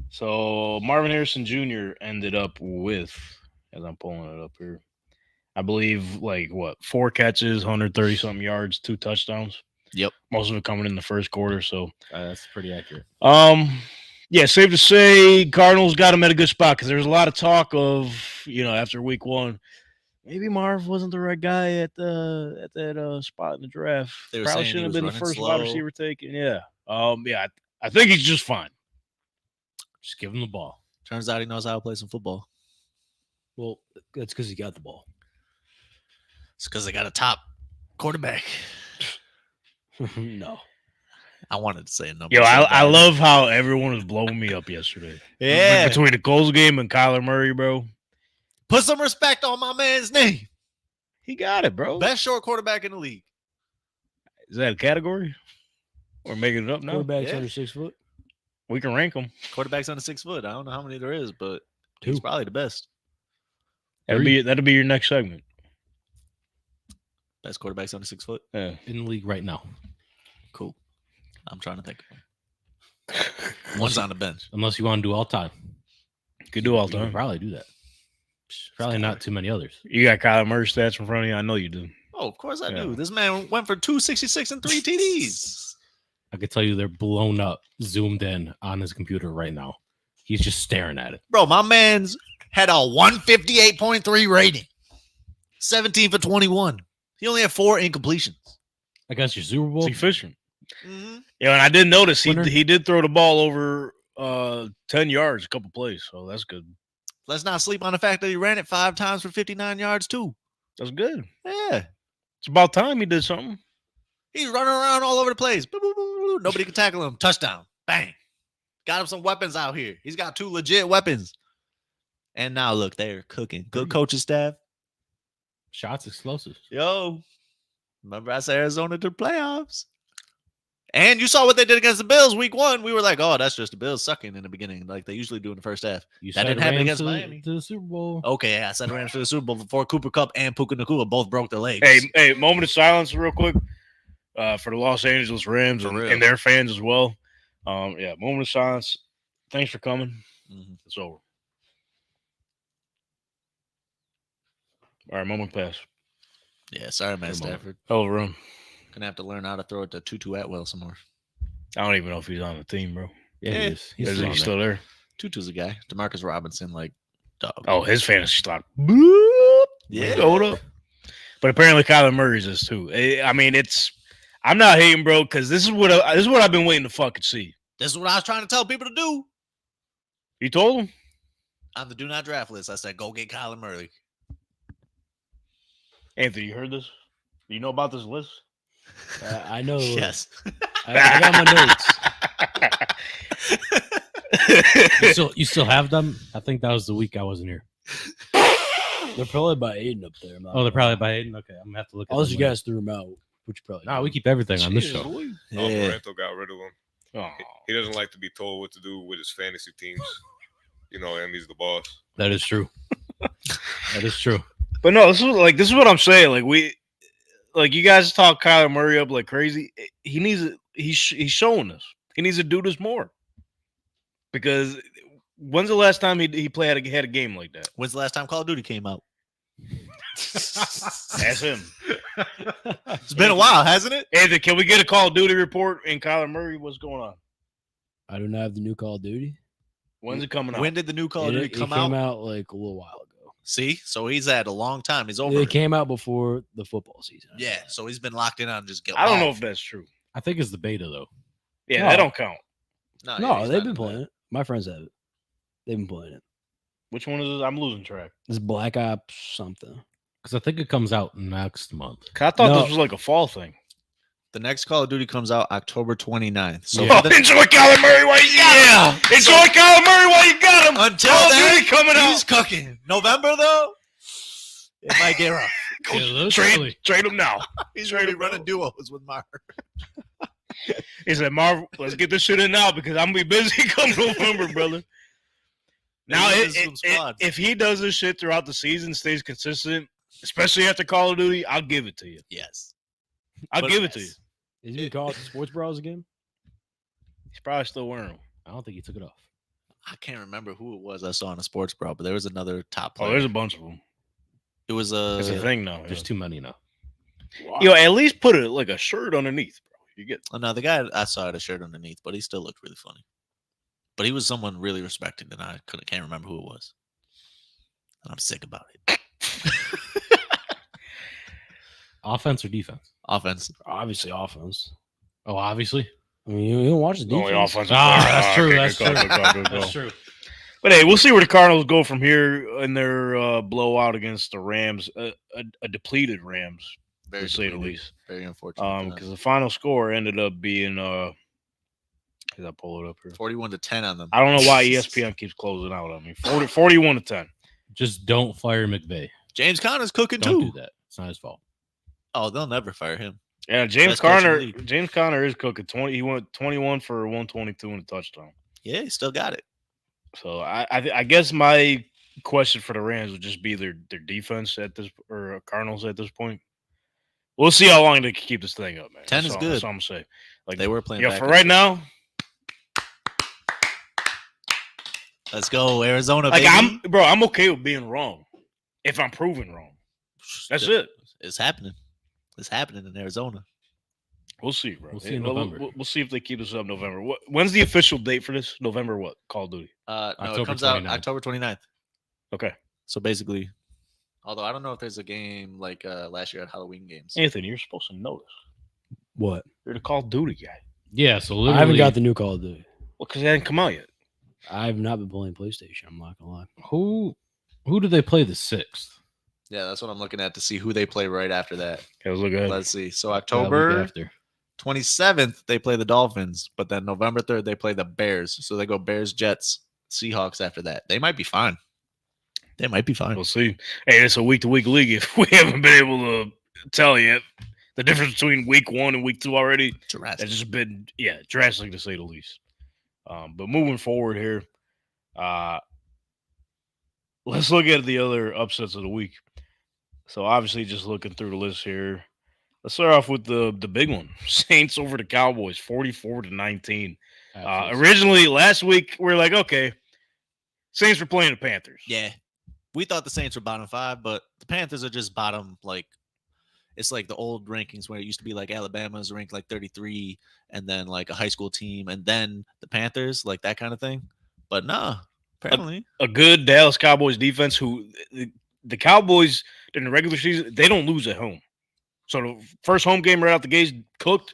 So Marvin Harrison Jr. ended up with, as I'm pulling it up here, I believe 4 catches, 130 something yards, 2 touchdowns. Yep. Most of it coming in the first quarter. So That's pretty accurate. yeah, safe to say Cardinals got him at a good spot because there's a lot of talk of, after week 1, maybe Marv wasn't the right guy at that spot in the draft. They were Probably saying he shouldn't have was been the running first slow. wide receiver taken. Yeah. Yeah, I think he's just fine. Just give him the ball. Turns out he knows how to play some football. Well, that's because he got the ball. It's because they got a top quarterback. No. I wanted to say a number. Yo, so I bad. love how everyone was blowing me up yesterday. Yeah. Between the Colts game and Kyler Murray, bro. Put some respect on my man's name. He got it, bro. Best short quarterback in the league. Is that a category? We're making it up now. Quarterback's Yeah. under 6 foot. We can rank them. Quarterback's under 6 foot. I don't know how many there is, but 2. he's probably the best. That'll be your next segment. Best quarterbacks under 6 foot. Yeah. In the league right now. Cool. I'm trying to think of them. One's on the bench. Unless you want to do all time. Could do all You could time. probably do that. Probably not too many others. You got Kyler Murray stats in front of you. I know you do. Oh, of course I Yeah. do. This man went for 266 and 3 TDs. I could tell you they're blown up, zoomed in on his computer right now. He's just staring at it. Bro, my man's had a 158.3 rating. 17 for 21. He only had 4 incompletions. Against your Super It's Bowl. efficient. Mm-hmm. Yeah, and I did notice Winner. he did throw the ball over 10 yards a couple plays, so that's good. Let's not sleep on the fact that he ran it 5 times for 59 yards, too. That's good. Yeah. It's about time he did something. He's running around all over the place. Boo, boo, boo, boo. Nobody can tackle him. Touchdown. Bang. Got him some weapons out here. He's got 2 legit weapons. And now, look, they're cooking. Good coaching staff. Shots explosive. Yo. Remember I said Arizona to the playoffs. And you saw what they did against the Bills week 1. We were like, oh, that's just the Bills sucking in the beginning, like they usually do in the first half. You That said didn't happen Rams against to, Miami. to the Super Bowl. Okay, yeah, I said Rams to the Super Bowl before Cooper Kupp and Puka Nacua both broke their legs. Hey, moment of silence real quick for the Los Angeles Rams For and, real. and their fans as well. Yeah, moment of silence. Thanks for coming. Mhm. It's over. All right, moment pass. Yeah, sorry, Matt Good moment. Stafford. Hell of a run. Gonna have to learn how to throw it to Tutu Atwell some more. I don't even know if he's on the team, bro. Yeah, he is. He's Is still he on still there? Tutu's a guy. Demarcus Robinson, like, dog. Oh, his fantasy stock. Boop, Yeah. showed up. But apparently Kyler Murray's is too. I mean, I'm not hating, bro, because this is what I've been waiting to fucking see. This is what I was trying to tell people to do. You told him? On the do not draft list, I said, go get Kyler Murray. Anthony, you heard this? Do you know about this list? I know. Yes. I got my notes. You still have them? I think that was the week I wasn't here. They're probably by Aiden up there. Oh, they're probably by Aiden? Okay, I'm going to have to look at Unless them you later. guys threw them out, which you probably No, we keep everything on this show. Yeah. Barreto got rid of him. Oh. He doesn't like to be told what to do with his fantasy teams. You know, and he's the boss. That is true. That is true. But no, this is what I'm saying. Like you guys talk Kyler Murray up like crazy. He's showing us. He needs to do this more. Because when's the last time he had a game like that? When's the last time Call of Duty came out? Ask him. It's been a while, hasn't it? Anthony, can we get a Call of Duty report and Kyler Murray? What's going on? I do not have the new Call of Duty. When's it coming out? When did the new Call of Duty It come came out? out like a little while ago. See? So he's had a long time. He's over. It came out before the football season. Yeah, so he's been locked in on just get I don't know off. if that's true. I think it's the beta, though. Yeah, No. that don't count. No, No, he's they've not been in playing that. it. My friends have it. They've been playing it. Which one is it? I'm losing track. It's Black Ops something. Because I think it comes out next month. 'Cause I thought No. this was like a fall thing. The next Call of Duty comes out October 29th. So Yeah. for the- Enjoy Kyler Murray while you got him. Enjoy Kyler Murray while you got him. until Call of then, Duty coming out. he's cooking. November, though, it might get rough. Yeah, literally. Trade him now. He's Straight really up, running duos with Marv. He said, Marv, let's get this shit in now because I'm going to be busy come November, brother. Now, Maybe this is some squads. if he does this shit throughout the season, stays consistent, especially after Call of Duty, I'll give it to you. Yes. I'll But give it to you. yes. Is he called Sports Bros again? He's probably still wearing them. I don't think he took it off. I can't remember who it was I saw on a sports bro, but there was another top Oh, player. there's a bunch of them. It was It's a thing now. There's too many now. At least put a shirt underneath, bro. You get Oh, no, the guy I saw had a shirt underneath, but he still looked really funny. But he was someone really respected, and I can't remember who it was. And I'm sick about it. Offense or defense? Offense. Obviously, offense. Oh, obviously. I mean, you don't watch the only defense. offensive. That's true. Okay, That's good true. call, good call. That's true. But hey, we'll see where the Cardinals go from here in their blowout against the Rams, a depleted Rams, Very to say the depleted. least. Very unfortunate. Because the final score ended up being, did I pull it up here? 41-10 on them. I don't know why ESPN keeps closing out on me. 41-10. Just don't fire McVay. James Conner's cooking Don't too. do that. It's not his fault. Oh, they'll never fire him. Yeah, James Best coach in the Conner. league. James Conner is cooking. He went 21 for 122 and a touchdown. Yeah, he still got it. So I guess my question for the Rams would just be their defense at this or Cardinals at this point. We'll see how long they can keep this thing up, man. 10 is That's all- good. That's all I'm saying. Like They were playing. yeah, back for and right forth. now, Let's go Arizona, like baby. I'm okay with being wrong if I'm proven wrong. That's it. It's happening. It's happening in Arizona. We'll see, bro. We'll see in We'll- November. We'll see if they keep this up November. When's the official date for this? November what? Call of Duty. No, it October comes out 29th. October 29th. Okay. So basically, although I don't know if there's a game like last year at Halloween games. Anthony, you're supposed to know this. What? You're the Call of Duty guy. Yeah, so literally. I haven't got the new Call of Duty. Well, because it hasn't come out yet. I have not been playing PlayStation. I'm not gonna lie. Who do they play the 6th? Yeah, that's what I'm looking at to see who they play right after that. Okay, let's look ahead. Let's see. So That week October after. 27th, they play the Dolphins, but then November 3rd, they play the Bears. So they go Bears, Jets, Seahawks after that. They might be fine. They might be fine. We'll see. Hey, it's a week-to-week league. If we haven't been able to tell yet, the difference between week 1 and week 2 already Jurassic. has just been, drastic to say the least. But moving forward here, let's look at the other upsets of the week. So obviously, just looking through the list here, let's start off with the big one: Saints over the Cowboys, 44-19. Absolutely. Originally, last week we were like, okay, Saints were playing the Panthers. Yeah. We thought the Saints were bottom 5, but the Panthers are just bottom, like, it's like the old rankings where it used to be like Alabama's ranked like 33, and then like a high school team, and then the Panthers, like that kind of thing. But nah, apparently a good Dallas Cowboys defense. Who the Cowboys in the regular season, they don't lose at home. So the first home game right out the gate, cooked.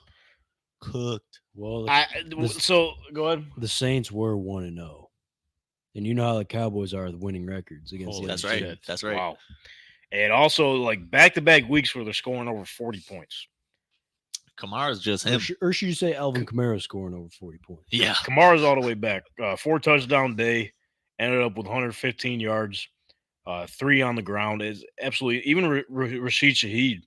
Well, So go ahead. the Saints were 1-0, and you know how the Cowboys are with winning records against. Holy the that's other right. team. That's right. Wow. And also like back-to-back weeks where they're scoring over 40 points. Kamara's just him. Or should you say Alvin Kamara scoring over 40 points? Yeah. Kamara's all the way back. 4 touchdown day, ended up with 115 yards, 3 on the ground. Is absolutely even Rashid Shaheed,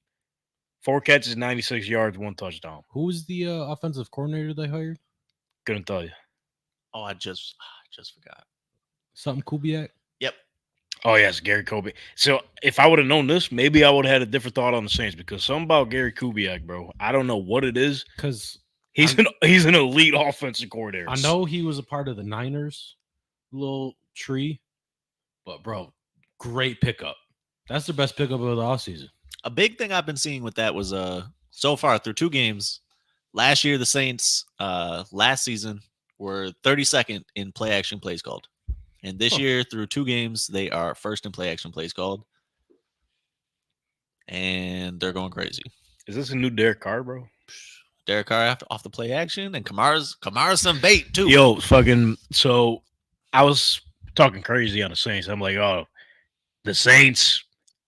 4 catches, 96 yards, 1 touchdown. Who was the offensive coordinator they hired? Couldn't tell you. Oh, I just forgot. Something Kubiak? Yep. Oh yes, Gary Kobe. So if I would have known this, maybe I would have had a different thought on the Saints because something about Gary Kubiak, bro. I don't know what it is. Because He's an elite offensive coordinator. I know he was a part of the Niners little tree, but bro, great pickup. That's the best pickup of the offseason. A big thing I've been seeing with that was so far through 2 games. Last year, the Saints last season were 32nd in play action plays called. And this year, through 2 games, they are first in play action plays called. And they're going crazy. Is this a new Derek Carr, bro? Derek Carr off the play action, and Kamara's some bait too. Yo, fucking. So I was talking crazy on the Saints. I'm like, oh, the Saints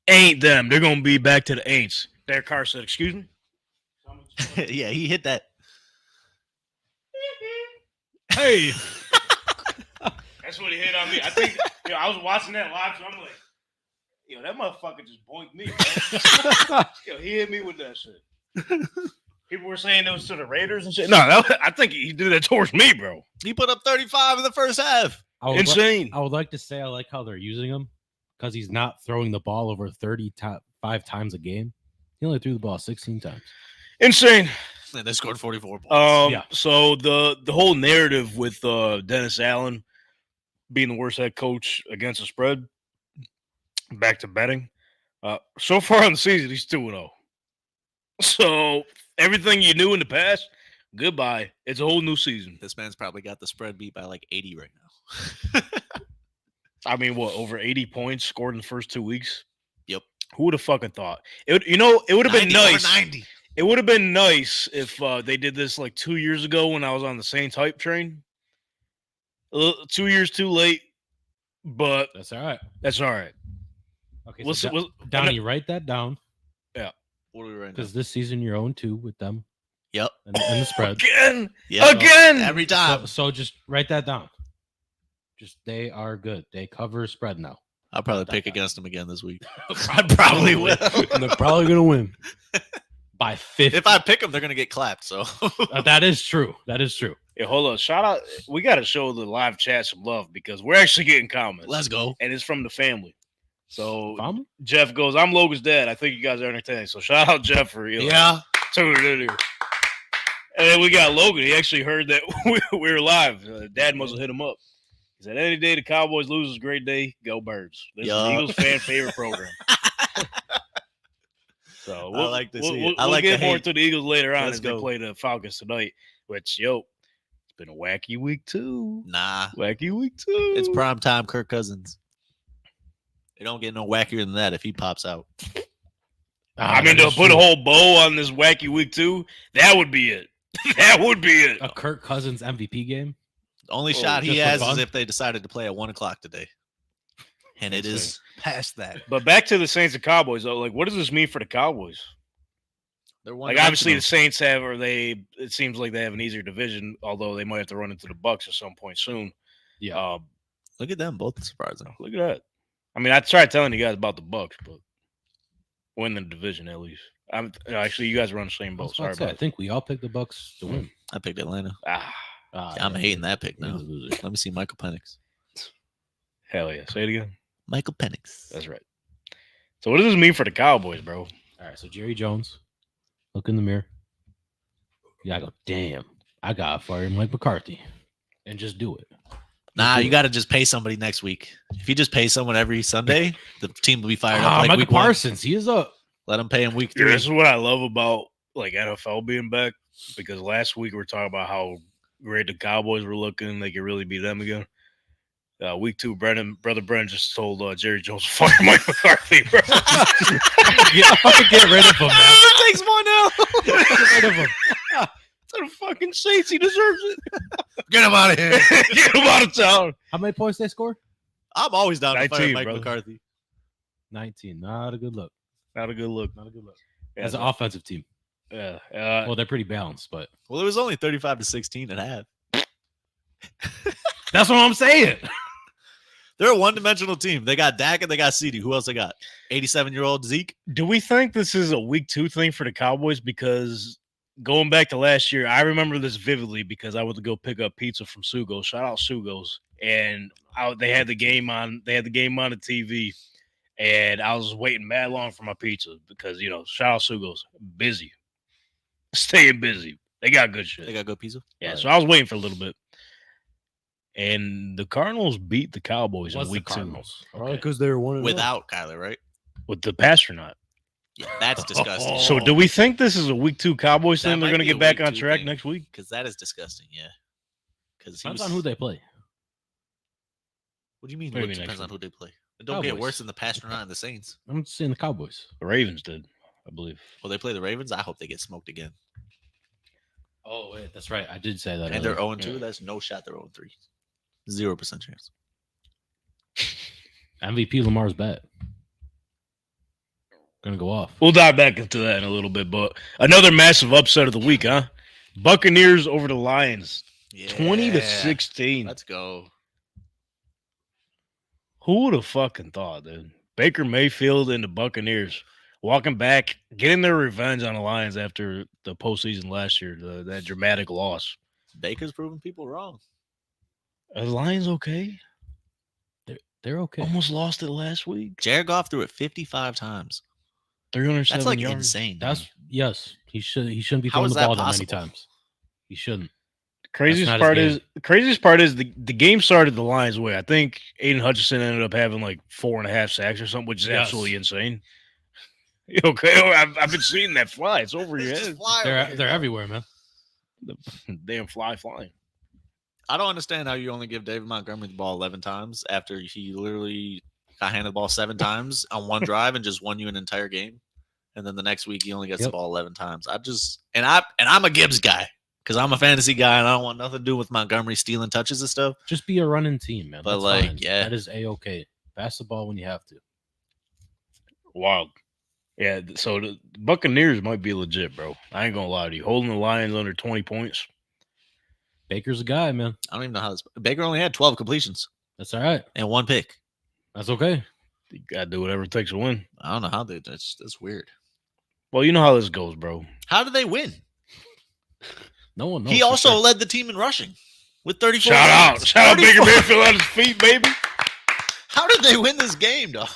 ain't them. They're gonna be back to the Aints. Derek Carr said, "Excuse me." Yeah, he hit that. Hey, That's what he hit on me. I think I was watching that live, so I'm like, yo, that motherfucker just boinked me, bro. Yo, he hit me with that shit. People were saying it was to the Raiders and shit. No, I think he did that towards me, bro. He put up 35 in the first half. Insane. I would like to say I like how they're using him because he's not throwing the ball over 35 times a game. He only threw the ball 16 times. Insane. And they scored 44 points. Yeah. So the whole narrative with Dennis Allen being the worst head coach against the spread, back to betting. So far on the season, he's 2-0. So everything you knew in the past, goodbye. It's a whole new season. This man's probably got the spread beat by like 80 right now. I mean, what, over 80 points scored in the first 2 weeks? Yep. Who would have fucking thought? It would have been 90 over nice. 90. It would have been nice if they did this like 2 years ago when I was on the Saints hype train. 2 years too late, but That's all right. that's all right. Okay, We'll so see- we'll- Donnie, write that down What are we right now? because this season you're 0-2 with them Yep. and the spread. Again, Yep. again. Every time. So just write that down. Just they are good. They cover spread now. I'll probably pick against him again this week. I probably will. And they're probably going to win. By 50. If I pick them, they're going to get clapped. So That is true. That is true. Yeah, hold on. Shout out. We got to show the live chat some love because we're actually getting comments. let's go. And it's from the family. So Family? Jeff goes, I'm Logan's dad. I think you guys are entertaining. So shout out Jeff for tuning in here. And then we got Logan. He actually heard that we were live. Dad must have hit him up. He said, any day the Cowboys lose is a great day. Go Birds. This is the Yup. Eagles fan favorite program. So I like to see it. I we'll like get the more hate. to the Eagles later on Let's as go. they play the Falcons tonight. Which, it's been a wacky week too. Nah. Wacky week too. It's prime time Kirk Cousins. It don't get no wackier than that if he pops out. I mean, to put a whole bow on this wacky week too, that would be it. That would be it. a Kirk Cousins MVP game. The only Oh, shot he just for has is fun? if they decided to play at 1:00 today. And it is past that. But back to the Saints and Cowboys, though. Like, what does this mean for the Cowboys? They're Like, obviously, the Saints have, it seems like they have an easier division, although they might have to run into the Bucks at some point soon. Yeah. Look at them, both surprising. Look at that. I mean, I tried telling you guys about the Bucks, but win the division at least. Actually, you guys are on the same boat. Sorry I about think we all picked the Bucks to win. I picked Atlanta. that. I'm hating that pick now. He's a loser. Let me see Michael Penix. Hell yeah. Say it again. Michael Penix. That's right. So what does this mean for the Cowboys, bro? All right, so Jerry Jones, look in the mirror. Yeah, I go, damn, I got to fire Mike McCarthy and just do it. Nah, you got to just pay somebody next week. If you just pay someone every Sunday, the team will be fired up. Like Michael week 1. Parsons, he is up. Let them pay him week Yeah, 3. this is what I love about like NFL being back, because last week we were talking about how great the Cowboys were looking. They could really beat them again. Week 2, brother Brennan just told Jerry Jones to fire Mike McCarthy, bro. Get rid of him, man. Thanks, Mono. Get rid of him. To the fucking Saints, he deserves it. Get him out of here. Get him out of town. How many points they score? I'm always down to fire 19, Mike brother. McCarthy. 19. Not a good look. Not a good look. Not a good look. Yeah, As an offensive team. Yeah. Well, they're pretty balanced, but Well, it was only 35-16 at half. that's what I'm saying. They're a one-dimensional team. They got Dak and they got CeeDee. Who else they got? 87-year-old Zeke. Do we think this is a week 2 thing for the Cowboys? Because going back to last year, I remember this vividly because I went to go pick up pizza from Sugo's. Shout out Sugo's. And they had the game on. They had the game on the TV, and I was waiting mad long for my pizza because shout out Sugo's. Busy, staying busy. They got good shit. They got good pizza. Yeah, so I was waiting for a little bit. And the Cardinals beat the Cowboys in week 2. Probably because they were 1-0. Without Kyler, right? With the pastronaut. Yeah, that's disgusting. So do we think this is a week 2 Cowboys That thing? They're might going to be a get back week on 2 track thing. next week? Because that is disgusting, yeah. Because Depends on who they play. What do you mean? What do you It mean depends next on who they play. It don't get Cowboys. worse than the Pastrana and the Saints. I'm just saying the Cowboys. The Ravens did, I believe. Well, they play the Ravens. I hope they get smoked again. Oh, wait. That's right. I did say that. And they're earlier. 0-2. That's no shot they're 0-3. 0% chance. MVP Lamar's bet. Gonna go off. We'll dive back into that in a little bit, but another massive upset of the week, huh? Buccaneers over the Lions, Yeah. 20-16. Let's go. Who would have fucking thought, dude? Baker Mayfield and the Buccaneers walking back, getting their revenge on the Lions after the postseason last year, that dramatic loss. Baker's proving people wrong. Are the Lions okay? They're okay. Almost lost it last week. Jared Goff threw it 55 times. 307 That's like yards. insane. That's yes. He shouldn't be How throwing is the that ball that many possible? times. He shouldn't. Craziest not part his is the game started the Lions' way. I think Aiden Hutchinson ended up having like 4.5 sacks or something, which is Yes. absolutely insane. You okay? I've been seeing that fly. It's over your head. They're everywhere, man. The damn fly flying. I don't understand how you only give David Montgomery the ball 11 times after he literally got handed the ball 7 times on one drive and just won you an entire game. And then the next week he only gets the ball 11 times. I'm a Gibbs guy because I'm a fantasy guy and I don't want nothing to do with Montgomery stealing touches and stuff. Just be a running team, man. But, That's like, fine. yeah. that is a-okay. Pass the ball when you have to. Wild. Yeah, so the Buccaneers might be legit, bro. I ain't gonna lie to you. Holding the Lions under 20 points. Baker's a guy, man. I don't even know how this. Baker only had 12 completions That's all right. and 1 pick. That's okay. You gotta do whatever it takes to win. I don't know how they. That's weird. Well, you know how this goes, bro. How did they win? No one knows. He for also sure. led the team in rushing with 34. Shout out yards. Baker 34. Mayfield on his feet, baby. How did they win this game, dog?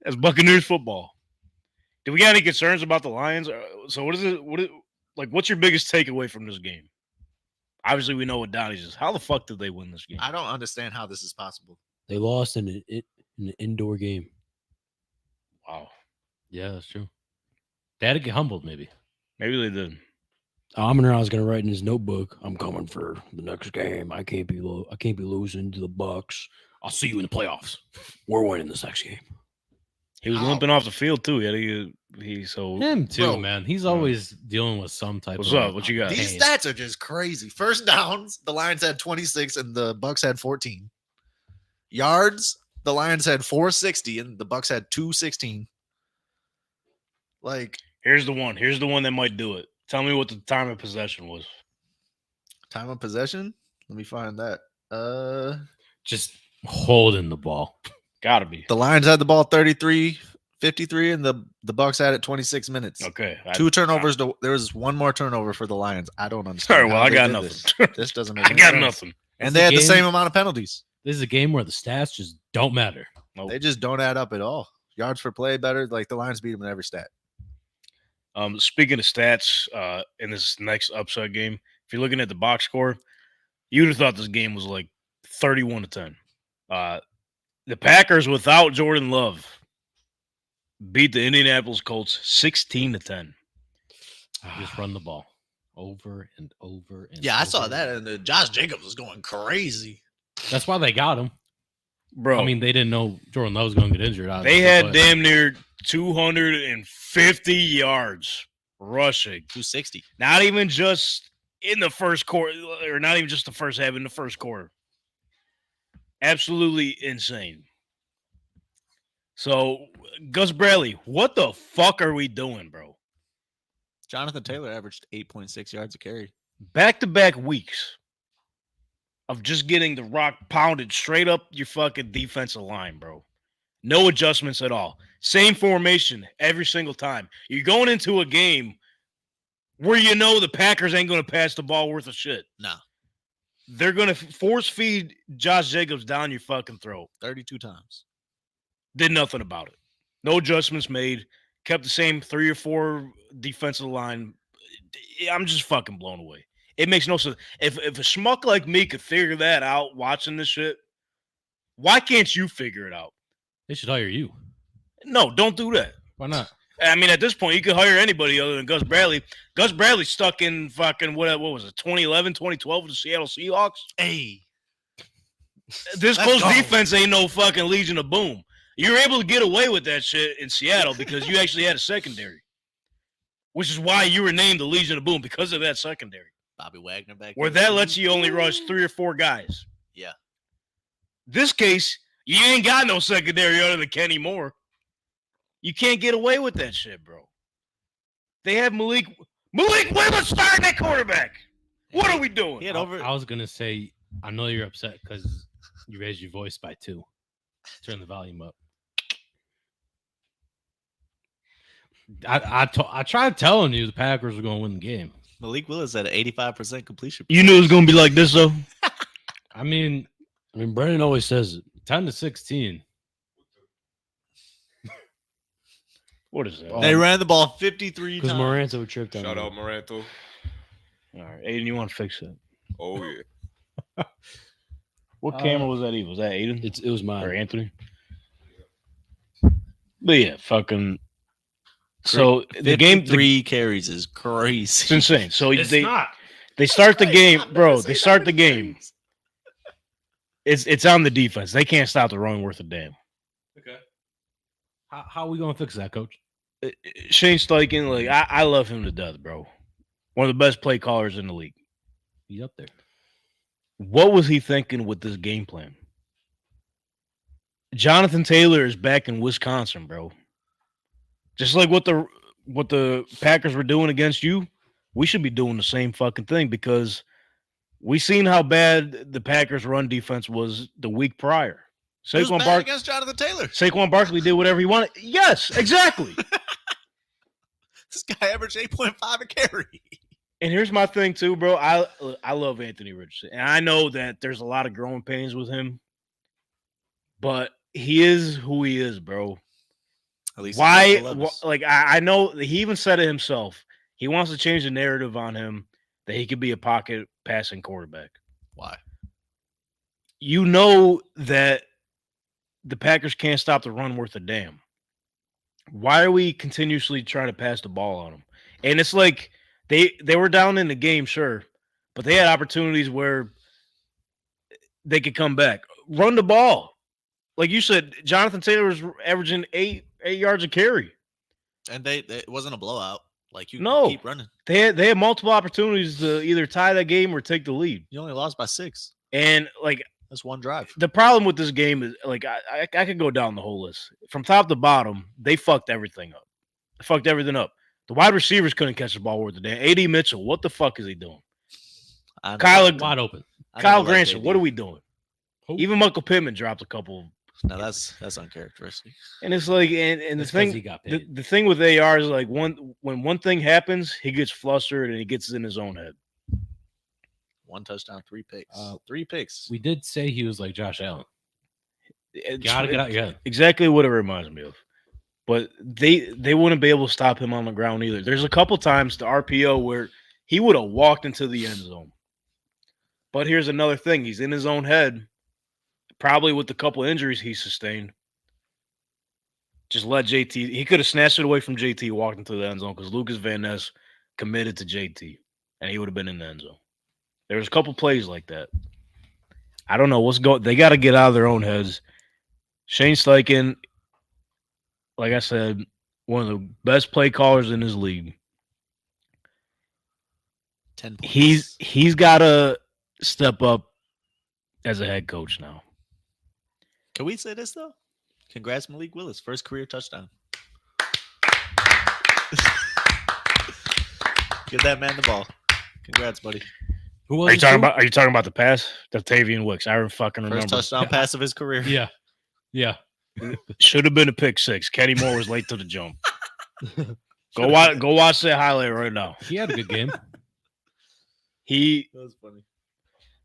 That's Buccaneers football. Do we got any concerns about the Lions? So what's your biggest takeaway from this game? Obviously, we know what Donnie's is. How the fuck did they win this game? I don't understand how this is possible. They lost in an indoor game. Wow. Yeah, that's true. They had to get humbled, maybe. Maybe they did. Amon-Ra is going to write in his notebook, "I'm coming for the next game. I can't be losing to the Bucks. I'll see you in the playoffs. We're winning this next game." He was How? limping off the field too. So Him too, Bro. man. He's always dealing with some type What's of up? What you got? These pain. stats are just crazy. First downs, the Lions had 26 and the Bucks had 14. Yards, the Lions had 460 and the Bucks had 216. Like, Here's the one that might do it. Tell me what the time of possession was. time of possession. Let me find that. Just holding the ball. Gotta be. The Lions had the ball 33-53 and the Bucks had it 26 minutes. Okay. 2 turnovers. There was 1 more turnover for the Lions. I don't understand. Sorry, well, how I they got did nothing. This doesn't make I any got sense. nothing. And It's they a had the game- same amount of penalties. This is a game where the stats just don't matter. Nope. They just don't add up at all. Yards per play better. Like the Lions beat them in every stat. Speaking of stats, in this next upset game, if you're looking at the box score, you'd have thought this game was like 31-10. The Packers without Jordan Love beat the Indianapolis Colts 16-10. Just run the ball over and over and Yeah, I saw over. that, and Josh Jacobs was going crazy. That's why they got him. Bro, I mean, they didn't know Jordan Love was going to get injured. they obviously, had but damn near 250 yards rushing. 260. Not even just in the first quarter, or not even just the first half, in the first quarter. Absolutely insane. So, Gus Bradley, what the fuck are we doing, bro? Jonathan Taylor averaged 8.6 yards a carry. Back-to-back weeks of just getting the rock pounded straight up your fucking defensive line, bro. No adjustments at all. Same formation every single time. You're going into a game where you know the Packers ain't going to pass the ball worth of shit. No, They're going to force feed Josh Jacobs down your fucking throat. 32 times. Did nothing about it. No adjustments made. Kept the same 3 or 4 defensive line. I'm just fucking blown away. It makes no sense. If a schmuck like me could figure that out watching this shit, why can't you figure it out? they should hire you. No, don't do that. Why not? I mean, at this point, you could hire anybody other than Gus Bradley. Gus Bradley stuck in fucking, what was it, 2011, 2012 with the Seattle Seahawks? Hey, This Let's close go. defense ain't no fucking Legion of Boom. You're able to get away with that shit in Seattle because you actually had a secondary, which is why you were named the Legion of Boom, because of that secondary, Bobby Wagner back where there. that lets you only rush 3 or 4 guys. Yeah. This case, you ain't got no secondary other than Kenny Moore. You can't get away with that shit, bro. They have Malik Willis starting at quarterback. What are we doing? He had I was going to say, I know you're upset because you raised your voice by 2. Turn the volume up. I tried telling you the Packers were going to win the game. Malik Willis had an 85% completion. You knew it was going to be like this, though? I mean, Brandon always says it. 10-16. What is that? They ran the ball 53 Because times. Moranto tripped on Shout him. out Moranto. All right, Aiden, you want to fix it? Oh yeah. What camera was that even? Was that Aiden? It was Or mine. Anthony? But yeah, fucking. So the game, 3 carries is crazy. it's insane. So not. they start the game, bro. They start the game. It's on the defense. They can't stop the run worth a damn. Okay. How are we going to fix that, Coach? Shane Steichen, like I love him to death, bro. One of the best play callers in the league. He's up there. What was he thinking with this game plan? Jonathan Taylor is back in Wisconsin, bro. Just like what the Packers were doing against you, we should be doing the same fucking thing because we seen how bad the Packers' run defense was the week prior. Who's bad against Jonathan Taylor? Saquon Barkley did whatever he wanted. Yes, exactly. This guy averaged 8.5 a carry. And here's my thing too, bro. I love Anthony Richardson, and I know that there's a lot of growing pains with him, but he is who he is, bro. At least Why? Like I know that he even said it himself. He wants to change the narrative on him that he could be a pocket passing quarterback. Why? You know that the Packers can't stop the run worth a damn. Why are we continuously trying to pass the ball on them? And it's like they were down in the game, sure, but they had opportunities where they could come back. Run the ball. Like you said, Jonathan Taylor was averaging 8 yards a carry. And it wasn't a blowout. Like you No. keep running. They had multiple opportunities to either tie that game or take the lead. You only lost by 6. And like That's one drive. the problem with this game is like I could go down the whole list. From top to bottom, they fucked everything up. They fucked everything up. The wide receivers couldn't catch the ball worth the damn. A.D. Mitchell, what the fuck is he doing? Kyle Wide open. Kyle Granson, what are we doing? Even Michael Pittman dropped a couple. No, that's uncharacteristic. And it's like, and the That's 'cause he thing, got paid. the thing with AR is like when one thing happens, he gets flustered and he gets in his own head. 1 touchdown, 3 picks. 3 picks. We did say he was like Josh Allen. It's Gotta get out your head. exactly what it reminds me of. But they wouldn't be able to stop him on the ground either. There's a couple times the RPO where he would have walked into the end zone. But here's another thing: he's in his own head, probably with a couple injuries he sustained. Just let JT. He could have snatched it away from JT, walked into the end zone because Lucas Van Ness committed to JT, and he would have been in the end zone. There was a couple plays like that. I don't know what's going. They got to get out of their own heads. Shane Steichen, like I said, one of the best play callers in his league. 10 points. He's got to step up as a head coach now. Can we say this though? Congrats, Malik Willis, first career touchdown. Give that man the ball. Congrats, buddy. Who Are was you talking about? Are you talking about the pass? Tavian Wicks. I fucking remember. First touchdown pass of his career. Yeah. Yeah. Should have been a pick six. Kenny Moore was late to the jump. Go watch that highlight right now. He had a good game. That was funny.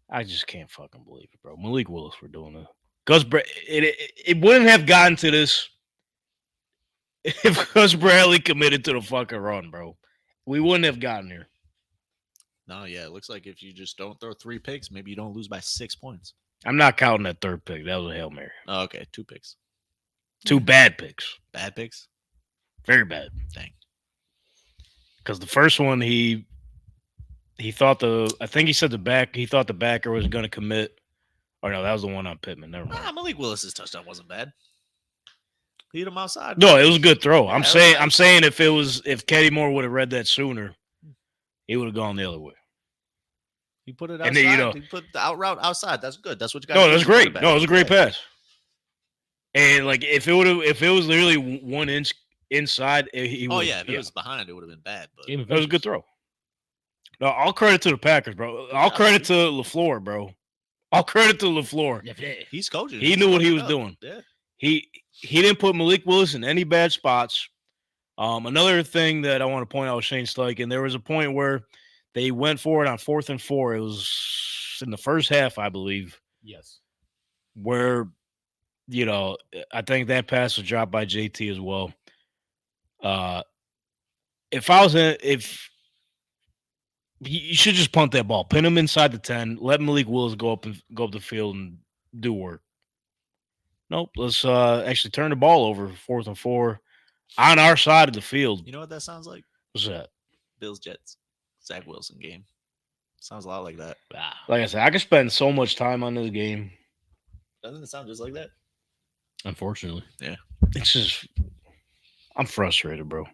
I just can't fucking believe it, bro. Malik Willis for doing that. It wouldn't have gotten to this if Gus Bradley committed to the fucking run, bro. We wouldn't have gotten here. No, yeah, it looks like if you just don't throw 3 picks, maybe you don't lose by 6 points. I'm not counting that third pick. That was a Hail Mary. Oh, okay, 2 picks. 2 bad picks. Bad picks? Very bad. Dang. Because the first one, he thought I think he said he thought the backer was going to commit. Or no, that was the one on Pittman. Never mind. Malik Willis's touchdown wasn't bad. Lead him outside. No, it was a good throw. Yeah, I'm saying if Kenny Moore would have read that sooner, he would have gone the other way. He put it outside. And then, he put the out route outside. That's good. That's what you got. No, that's great. No, it was a great pass. And like if it was literally 1 inch inside, if it was behind, it would have been bad. But it was a good throw. No, all credit to the Packers, bro. All credit to LaFleur, bro. All credit to LaFleur. He's coaching. He knew what he was doing. Yeah. He didn't put Malik Willis in any bad spots. Another thing that I want to point out with Shane Steichen, there was a point where they went for it on 4th and 4. It was in the first half, I believe. Yes. Where, I think that pass was dropped by JT as well. If you should just punt that ball, pin him inside the 10, let Malik Willis go up the field and do work. Nope, let's actually turn the ball over 4th and 4 on our side of the field. You know what that sounds like? What's that? Bills Jets. Zach Wilson game. Sounds a lot like that. Like I said, I could spend so much time on this game. Doesn't it sound just like that? Unfortunately. Yeah. It's just, I'm frustrated, bro.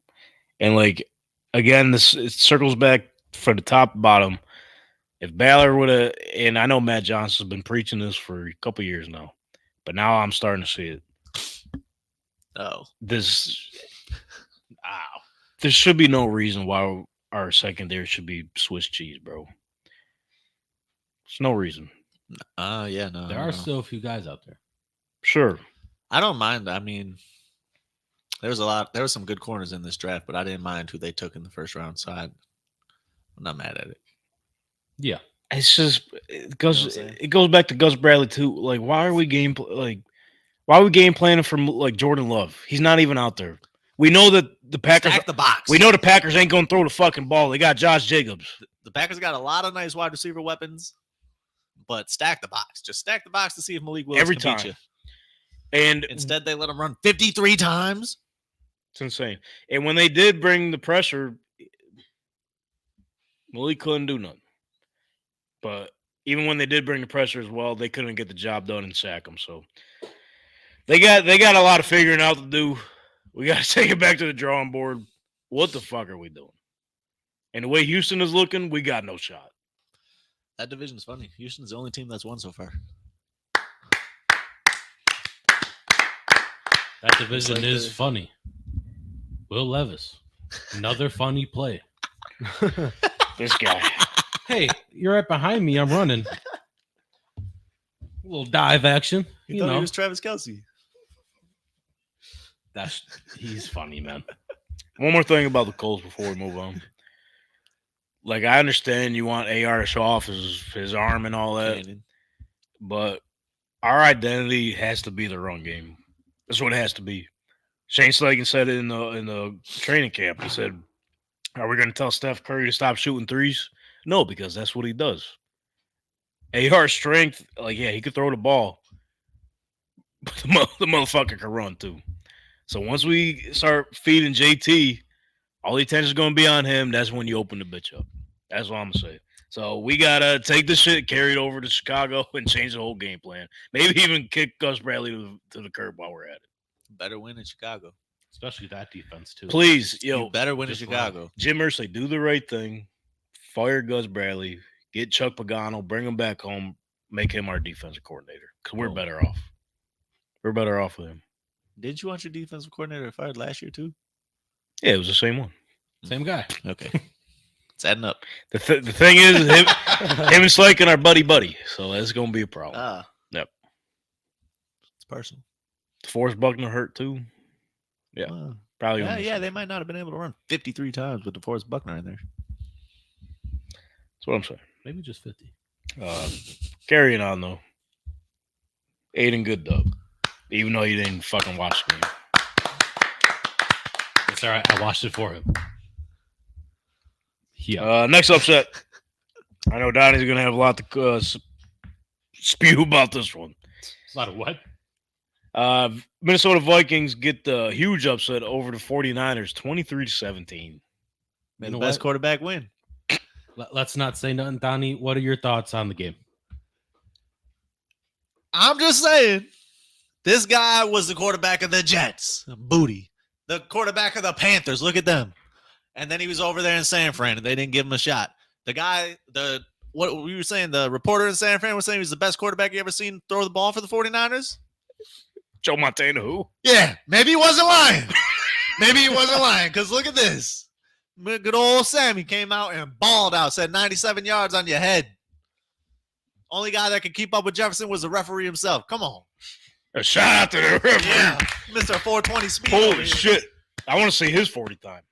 And like, again, it circles back from the top to bottom. If Ballard would have, and I know Matt Johnson's been preaching this for a couple years now, but now I'm starting to see it. Oh. There should be no reason why our secondary should be Swiss cheese, bro. There's no reason. Yeah, no. There are still a few guys out there. Sure. I don't mind. I mean, there was some good corners in this draft, but I didn't mind who they took in the first round, so I'm not mad at it. Yeah. It's just it goes back to Gus Bradley too. Like, why are we game planning for like Jordan Love? He's not even out there. We know that the Packers stack the box. We know the Packers ain't gonna throw the fucking ball. They got Josh Jacobs. The Packers got a lot of nice wide receiver weapons, but stack the box. Just stack the box to see if Malik Willis every can time. beat you. And instead, they let him run 53 times. It's insane. And when they did bring the pressure, Malik couldn't do nothing. But even when they did bring the pressure as well, they couldn't get the job done and sack them. So they got a lot of figuring out to do. We got to take it back to the drawing board. What the fuck are we doing? And the way Houston is looking, we got no shot. That division's funny. Houston's the only team that's won so far. That division is funny. Will Levis, another funny play. This guy. Hey, you're right behind me. I'm running. A little dive action. You thought he was Travis Kelce. He's funny, man. One more thing about the Colts before we move on. Like, I understand you want AR to show off his arm and all that, but our identity has to be the run game. That's what it has to be. Shane Steichen said it in the training camp. He said, "Are we going to tell Steph Curry to stop shooting threes?" No, because that's what he does. AR's strength, like, yeah, he could throw the ball, but the motherfucker can run too. So once we start feeding JT, all the attention is going to be on him. That's when you open the bitch up. That's what I'm going to say. So we got to take this shit, carry it over to Chicago, and change the whole game plan. Maybe even kick Gus Bradley to the curb while we're at it. Better win in Chicago. Especially that defense, too. Please, You better win in Chicago. Jim Irsay, do the right thing. Fire Gus Bradley. Get Chuck Pagano. Bring him back home. Make him our defensive coordinator. Because we're better off. We're better off with him. Did you want your defensive coordinator fired last year, too? Yeah, it was the same one. Same guy. Okay. It's adding up. The thing is, him and Slaken are buddy. So that's going to be a problem. Yep. It's personal. Forrest Buckner hurt, too. Yeah. Probably. Yeah, they might not have been able to run 53 times with DeForest Buckner in there. That's what I'm saying. Maybe just 50. Carrying on, though. Aiden Good Dog. Even though you didn't fucking watch the game. It's all right. I watched it for him. Yeah. Next upset. I know Donnie's going to have a lot to spew about this one. A lot of what? Minnesota Vikings get the huge upset over the 49ers, 23-17. May the best quarterback win. Let's not say nothing, Donnie. What are your thoughts on the game? I'm just saying, this guy was the quarterback of the Jets. Booty. The quarterback of the Panthers. Look at them. And then he was over there in San Fran, and they didn't give him a shot. The guy, what we were saying, the reporter in San Fran was saying he was the best quarterback you ever seen throw the ball for the 49ers. Joe Montana, who? Yeah, maybe he wasn't lying. Maybe he wasn't lying, because look at this. Good old Sammy came out and balled out, said 97 yards on your head. Only guy that could keep up with Jefferson was the referee himself. Come on. A shout out to the referee. Yeah, Mr. 420 speed. Holy shit. I want to see his 40 time.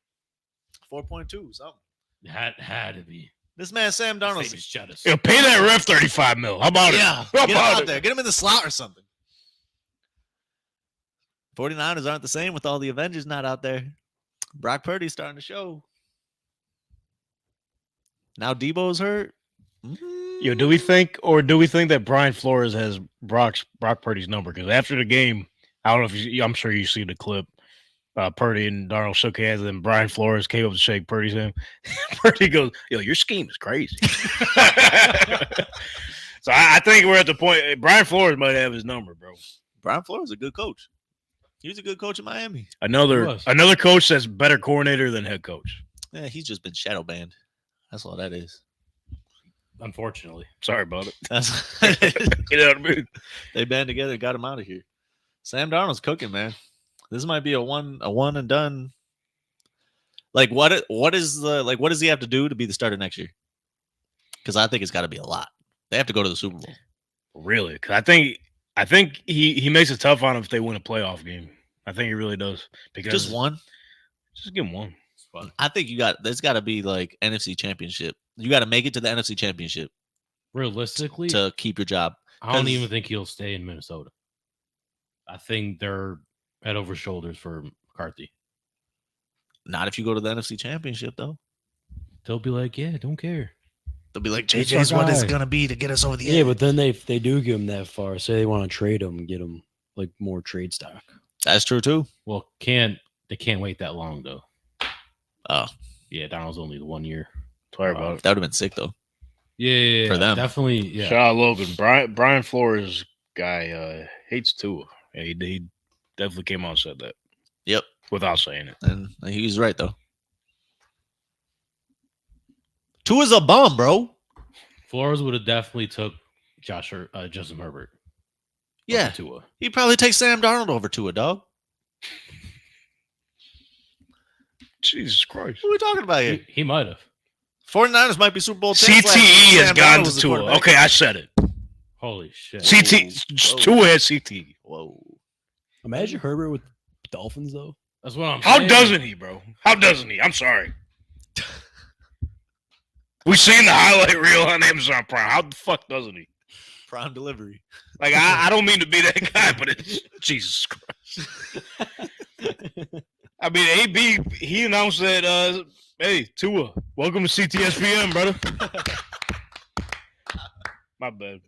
4.2, something. Had to be. This man, Sam Darnold. Yeah, pay that ref $35 million. How about it? Yeah, How get him about out it? there. Get him in the slot or something. 49ers aren't the same with all the Avengers not out there. Brock Purdy's starting to show. Now Debo's hurt. Yo, do we think that Brian Flores has Brock Purdy's number? Because after the game, I don't know if I'm sure you see the clip. Purdy and Darnold shook hands, and Brian Flores came up to shake Purdy's hand. Purdy goes, "Yo, your scheme is crazy." So I think we're at the point. Brian Flores might have his number, bro. Brian Flores is a good coach. He was a good coach in Miami. Another coach that's better coordinator than head coach. Yeah, he's just been shadow banned. That's all that is. Unfortunately. Sorry about it. That's You know what I mean? They band together and got him out of here. Sam Darnold's cooking, man. This might be a one and done. Like what does he have to do to be the starter next year? Because I think it's got to be a lot. They have to go to the Super Bowl. Really? Because I think he makes it tough on them if they win a playoff game. I think he really does. Because Just one. Just give him one. I think there's got to be like NFC Championship. You got to make it to the NFC Championship Realistically, to keep your job. I don't even think he'll stay in Minnesota. I think they're head over shoulders for McCarthy. Not if you go to the NFC Championship, though. They'll be like, yeah, don't care. They'll be like, He's JJ's our what it's guy. going to be to get us over the Yeah, edge. but then if they do give him that far, say they want to trade him and get him like more trade stock. That's true, too. Well, they can't wait that long, though. Oh. Yeah, Donald's only the 1 year. Sorry about it. That would have been sick, though. Yeah, For them. definitely. Yeah. Shout out Logan. Brian Flores guy hates Tua. Yeah, he definitely came out and said that. Yep. Without saying it. And he's right, though. Tua's a bum, bro. Flores would have definitely took Justin Herbert. Yeah. over Tua. He'd probably take Sam Darnold over Tua, dog. Jesus Christ. What are we talking about here? He might have. 49ers might be Super Bowl champs. CTE has Sam gone Darnold was to the Tua. quarterback. Okay, I said it. Holy shit. CT. Whoa. Tua has CTE. Whoa. Imagine Herbert with Dolphins though. That's what I'm How saying. doesn't he, bro? How doesn't he? I'm sorry. We've seen the highlight reel on Amazon Prime. How the fuck doesn't he? Prime delivery. Like, I don't mean to be that guy, but it's Jesus Christ. I mean, AB, he announced that, hey, Tua, welcome to CTSPM, brother. My bad.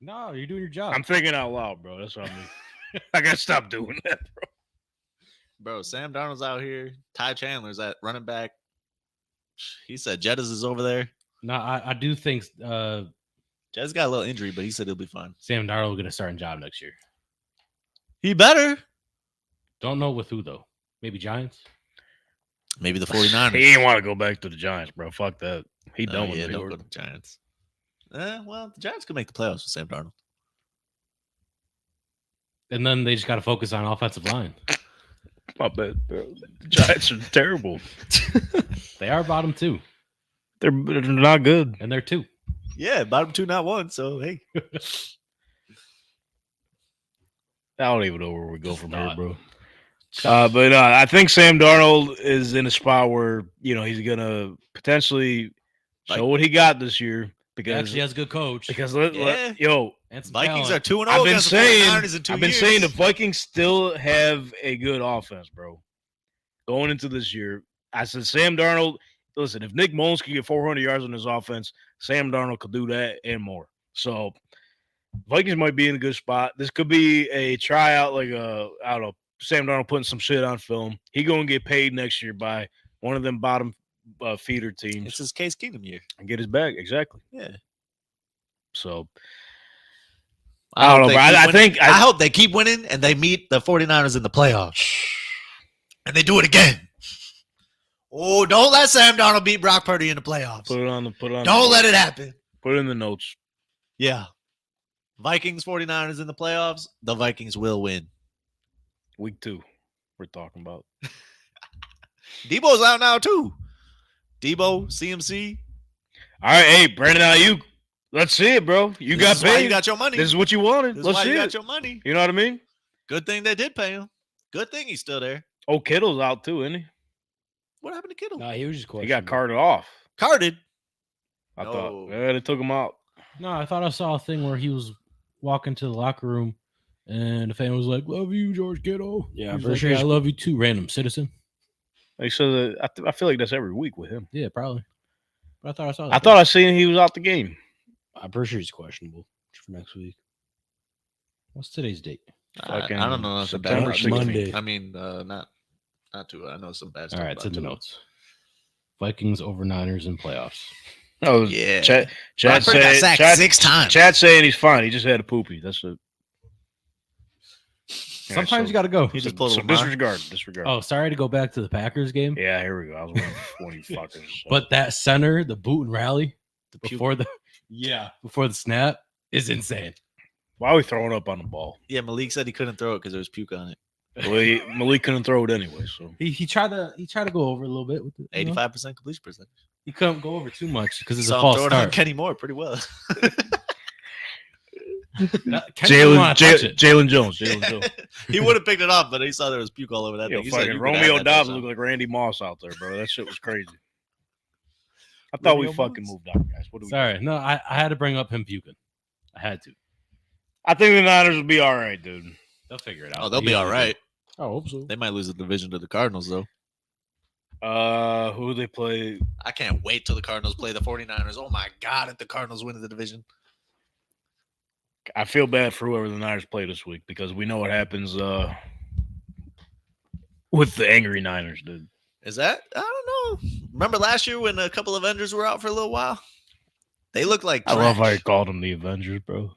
No, you're doing your job. I'm thinking out loud, bro. That's what I mean. I gotta stop doing that, bro. Bro, Sam Darnold's out here. Ty Chandler's at running back. He said Jettas is over there. No, I do think Jettas got a little injury, but he said he'll be fine. Sam Darnold will get a starting job next year. He better. Don't know with who though. Maybe Giants. Maybe the 49ers. He ain't want to go back to the Giants, bro. Fuck that. He done with yeah, New don't York. go to the Giants. Well, the Giants could make the playoffs with Sam Darnold. And then they just got to focus on offensive line. My bad, bro. The Giants are terrible. They are bottom 2, They're not good. and they're 2. Yeah, bottom 2, not 1. So, hey. I don't even know where we go from here, not. bro. But I think Sam Darnold is in a spot where, he's going to potentially show what he got this year. He Because, actually has a good coach. because and some Vikings talent. are 2-0 I've been against the saying, 49ers in 2 I've been years. saying the Vikings still have a good offense, bro. Going into this year, I said Sam Darnold. Listen, if Nick Mullins can get 400 yards on his offense, Sam Darnold could do that and more. So, Vikings might be in a good spot. This could be a tryout, like I don't know, Sam Darnold putting some shit on film. He gonna get paid next year by one of them bottom feeder teams It's his Case Keenum year. and get his bag. Exactly. Yeah. So I don't know, they bro. keep I winning. think I hope they keep winning and they meet the 49ers in the playoffs. And they do it again. Oh, don't let Sam Darnold beat Brock Purdy in the playoffs. Don't let it happen. Put it in the notes. Yeah. Vikings, 49ers in the playoffs. The Vikings will win. Week 2, we're talking about. Debo's out now, too. Debo, CMC. All right, hey, Brandon Ayuk. Let's see it, bro. You got This is why paid. you got your money. This is what you wanted. This is Let's why see you got it. your money. You know what I mean? Good thing they did pay him. Good thing he's still there. Oh, Kittle's out too, isn't he? What happened to Kittle? Nah, he was just He got questionable. carted off. Carded. I No. thought. Yeah, they took him out. No, I thought I saw a thing where he was walking to the locker room, and the fan was like, "Love you, George Kittle." Yeah, He I'm was pretty like, sure "Yeah, I he's- love you too, random citizen." They said that. I feel like that's every week with him. Yeah, probably. But I thought I saw that. I thought I seen he was out the game. I'm pretty sure he's questionable for next week. What's today's date? I don't know. Nothing bad September about 16th. Monday. I mean, not too. I know some bad stuff. All right, it's in about the Tua. notes. Vikings over Niners in playoffs. Oh, Yeah. Chad Brock Purdy got said. sacked 6 times. Chad saying he's fine. He just had a poopy. That's it. Sometimes you got to go. He just pulled So a Lamar. disregard. Oh, sorry to go back to the Packers game, Yeah, here we go. I was waiting for 20 fuckers. So. but that center, the boot and rally puke. before the snap is insane. why are we throwing up on the ball? Yeah, Malik said he couldn't throw it because there was puke on it. Well, Malik couldn't throw it anyway. So He tried to go over a little bit with the 85% completion percentage. He couldn't go over too much because it's a Saw him false throw it on start. Kenny Moore pretty well. Jalen Jones. He would have picked it up, but he saw there was puke all over that Yo, thing. He said, fucking "You could have Romeo that Dobbs touchdown." looked like Randy Moss out there, bro. That shit was crazy. I thought we Romeo fucking Moss? moved on, guys. What do we? Sorry, no, I had to bring up him puking. I had to. I think the Niners will be all right, dude. They'll figure it out. Oh, they'll be all right. I hope so. They might lose the division to the Cardinals, though. Who they play? I can't wait till the Cardinals play the 49ers. Oh, my God, if the Cardinals win the division. I feel bad for whoever the Niners play this week because we know what happens with the angry Niners, dude. Is that? I don't know. Remember last year when a couple Avengers were out for a little while? They looked like I love how trash. you called them the Avengers, bro.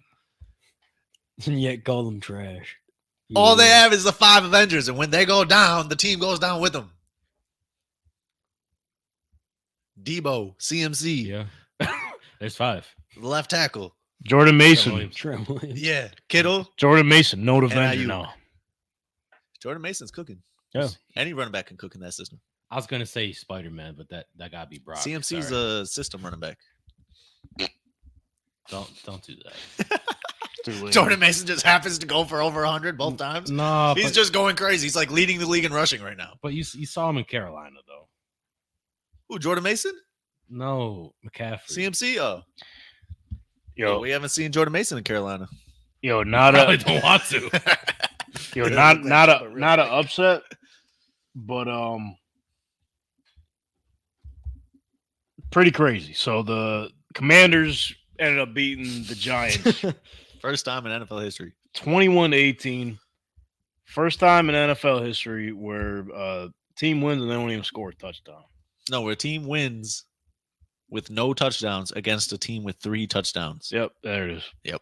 And yet call them trash. All they have is the 5 Avengers, and when they go down, the team goes down with them. Debo, CMC, Yeah. There's 5. the left tackle. Jordan Mason. Williams. Trent Williams. Yeah, Kittle. Jordan Mason, no And Avenger Ayuk. now. Jordan Mason's cooking. Yeah. Any running back can cook in that system. I was gonna say Spider-Man, but that gotta be Brock. CMC's Sorry. a system running back. Don't do that. Jordan Mason just happens to go for over 100 both times. No, He's just going crazy. He's like leading the league in rushing right now. But you saw him in Carolina though. Who, Jordan Mason? No, McCaffrey. CMC? Oh. Yo, We haven't seen Jordan Mason in Carolina. yo, not Probably a don't want to. yo, not a upset, but pretty crazy. So the Commanders ended up beating the Giants First time in NFL history. 21-18. First time in NFL history where team wins and they don't even score a touchdown. No, where a team wins with no touchdowns against a team with 3 touchdowns. Yep, there it is. Yep.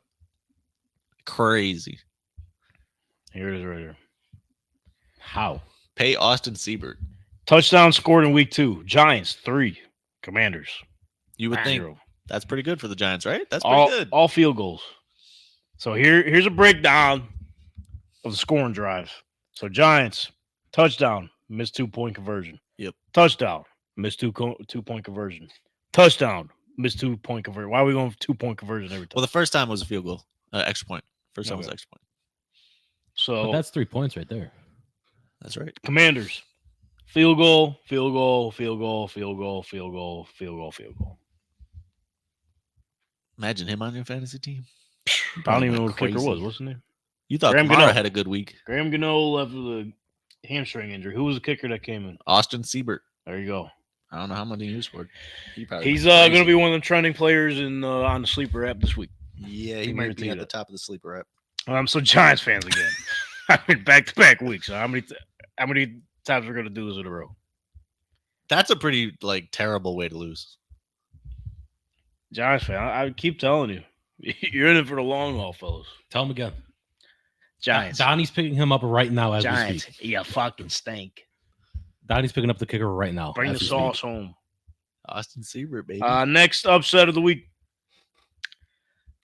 Crazy. Here it is right here. How? Pay Austin Siebert. Touchdown scored in week 2. Giants 3. Commanders. You would think 0. that's pretty good for the Giants, right? That's pretty good. All field goals. So here's a breakdown of the scoring drives. So Giants, touchdown, missed 2-point conversion. Yep. Touchdown, missed 2-point conversion. Touchdown, missed 2-point conversion. Why are we going for 2-point conversion every time? Well, the first time was a field goal, extra point. First time was extra point. So But that's 3 points right there. That's right. Commanders, field goal, field goal, field goal, field goal, field goal, field goal, field goal. Imagine him on your fantasy team. I don't even know what the kicker was. What's his name? You thought Graham Kamara Gano. had a good week. Graham Gano left with a hamstring injury. Who was the kicker that came in? Austin Siebert. There you go. I don't know how much he used for it. He's going to be one of the trending players in on the sleeper app this week. Yeah, he he might might be be at at the the top of the sleeper app. So Giants fans again. I mean, back-to-back weeks. So how many times we're going to do this in a row? That's a pretty terrible way to lose. Giants fan, I keep telling you, you're in it for the long haul, fellas. Tell him again. Giants. Donnie's picking him up right now as we Giants. speak. You fucking stink. Donnie's picking up the kicker right now. Bring as the we sauce speak. home. Austin Siebert, baby. Next upset of the week.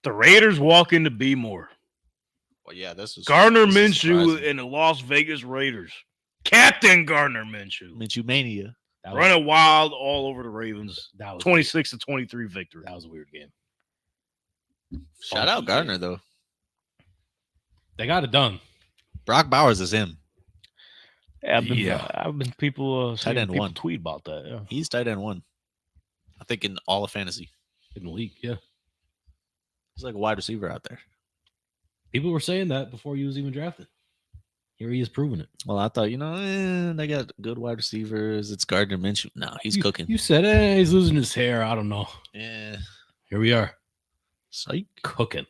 The Raiders walk into B-More. Well, yeah, this is Gardner this is Minshew surprising. and the Las Vegas Raiders. Captain Gardner Minshew. Minshew mania. That was, Running wild all over the Ravens. that was 26-23 victory. That was a weird game. Shout out Gardner though. They got it done. Brock Bowers is him. Yeah, Yeah. I've been people Tight seeing end people one. tweet about that. Yeah. He's tight end 1. I think in all of fantasy. In the league, yeah. He's like a wide receiver out there. People were saying that before he was even drafted. Here he is proving it. Well, I thought, they got good wide receivers. It's Gardner Minshew. No, he's cooking. You said, hey, he's losing his hair. I don't know. Yeah. Here we are. Psych. Cooking.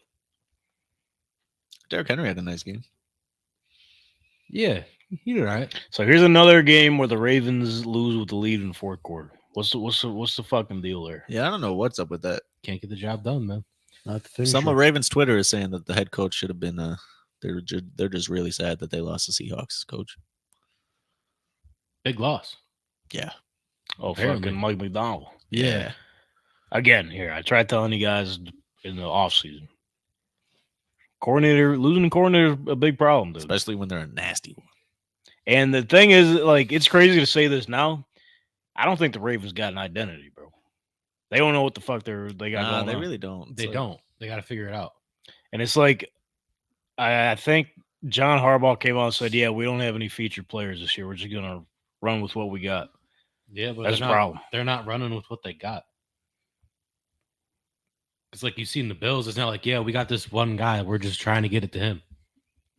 Derrick Henry had a nice game. Yeah, he did all right. So here's another game where the Ravens lose with the lead in the fourth quarter. What's the fucking deal there? Yeah, I don't know what's up with that. Can't get the job done, man. Not the finisher. Some of Ravens Twitter is saying that the head coach should have been. They're just really sad that they lost the Seahawks coach. Big loss. Yeah. Oh, Apparently. fucking Mike McDonald. Yeah. Again, here, I tried telling you guys in the offseason. Losing the coordinator is a big problem, dude. Especially when they're a nasty one. And the thing is, it's crazy to say this now. I don't think the Ravens got an identity, bro. They don't know what the fuck they got going They on. really don't. They don't. They got to figure it out. And it's like, I think John Harbaugh came out and said, yeah, we don't have any featured players this year. We're just going to run with what we got. Yeah, but That's they're a problem. They're not running with what they got. It's like you've seen the Bills. It's not like, yeah, we got this one guy. We're just trying to get it to him.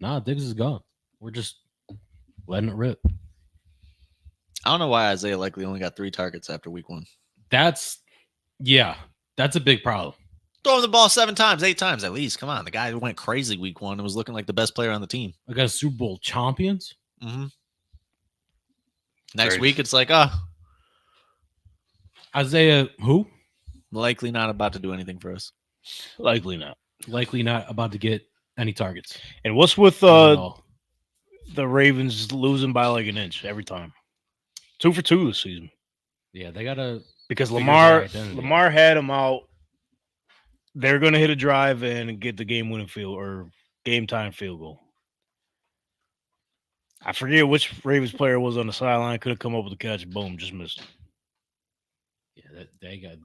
Nah, Diggs is gone. We're just letting it rip. I don't know why Isaiah Likely only got 3 targets after week 1. That's a big problem. Throw him the ball 7 times, 8 times at least. Come on. The guy went crazy week 1 and was looking like the best player on the team. Against Super Bowl champions. Mm-hmm. Next Crazy. week, it's like, Isaiah, who? likely not about to do anything for us. Likely not. Likely not about to get any targets. And what's with Not at all. the Ravens losing by like an inch every time? 2 for 2 this season. Yeah, they got to. Because Figure Lamar their identity out. Lamar had him out. They're going to hit a drive and get the game-winning field or game-time field goal. I forget which Ravens player was on the sideline. Could have come up with a catch. Boom, just missed it. Yeah, they got.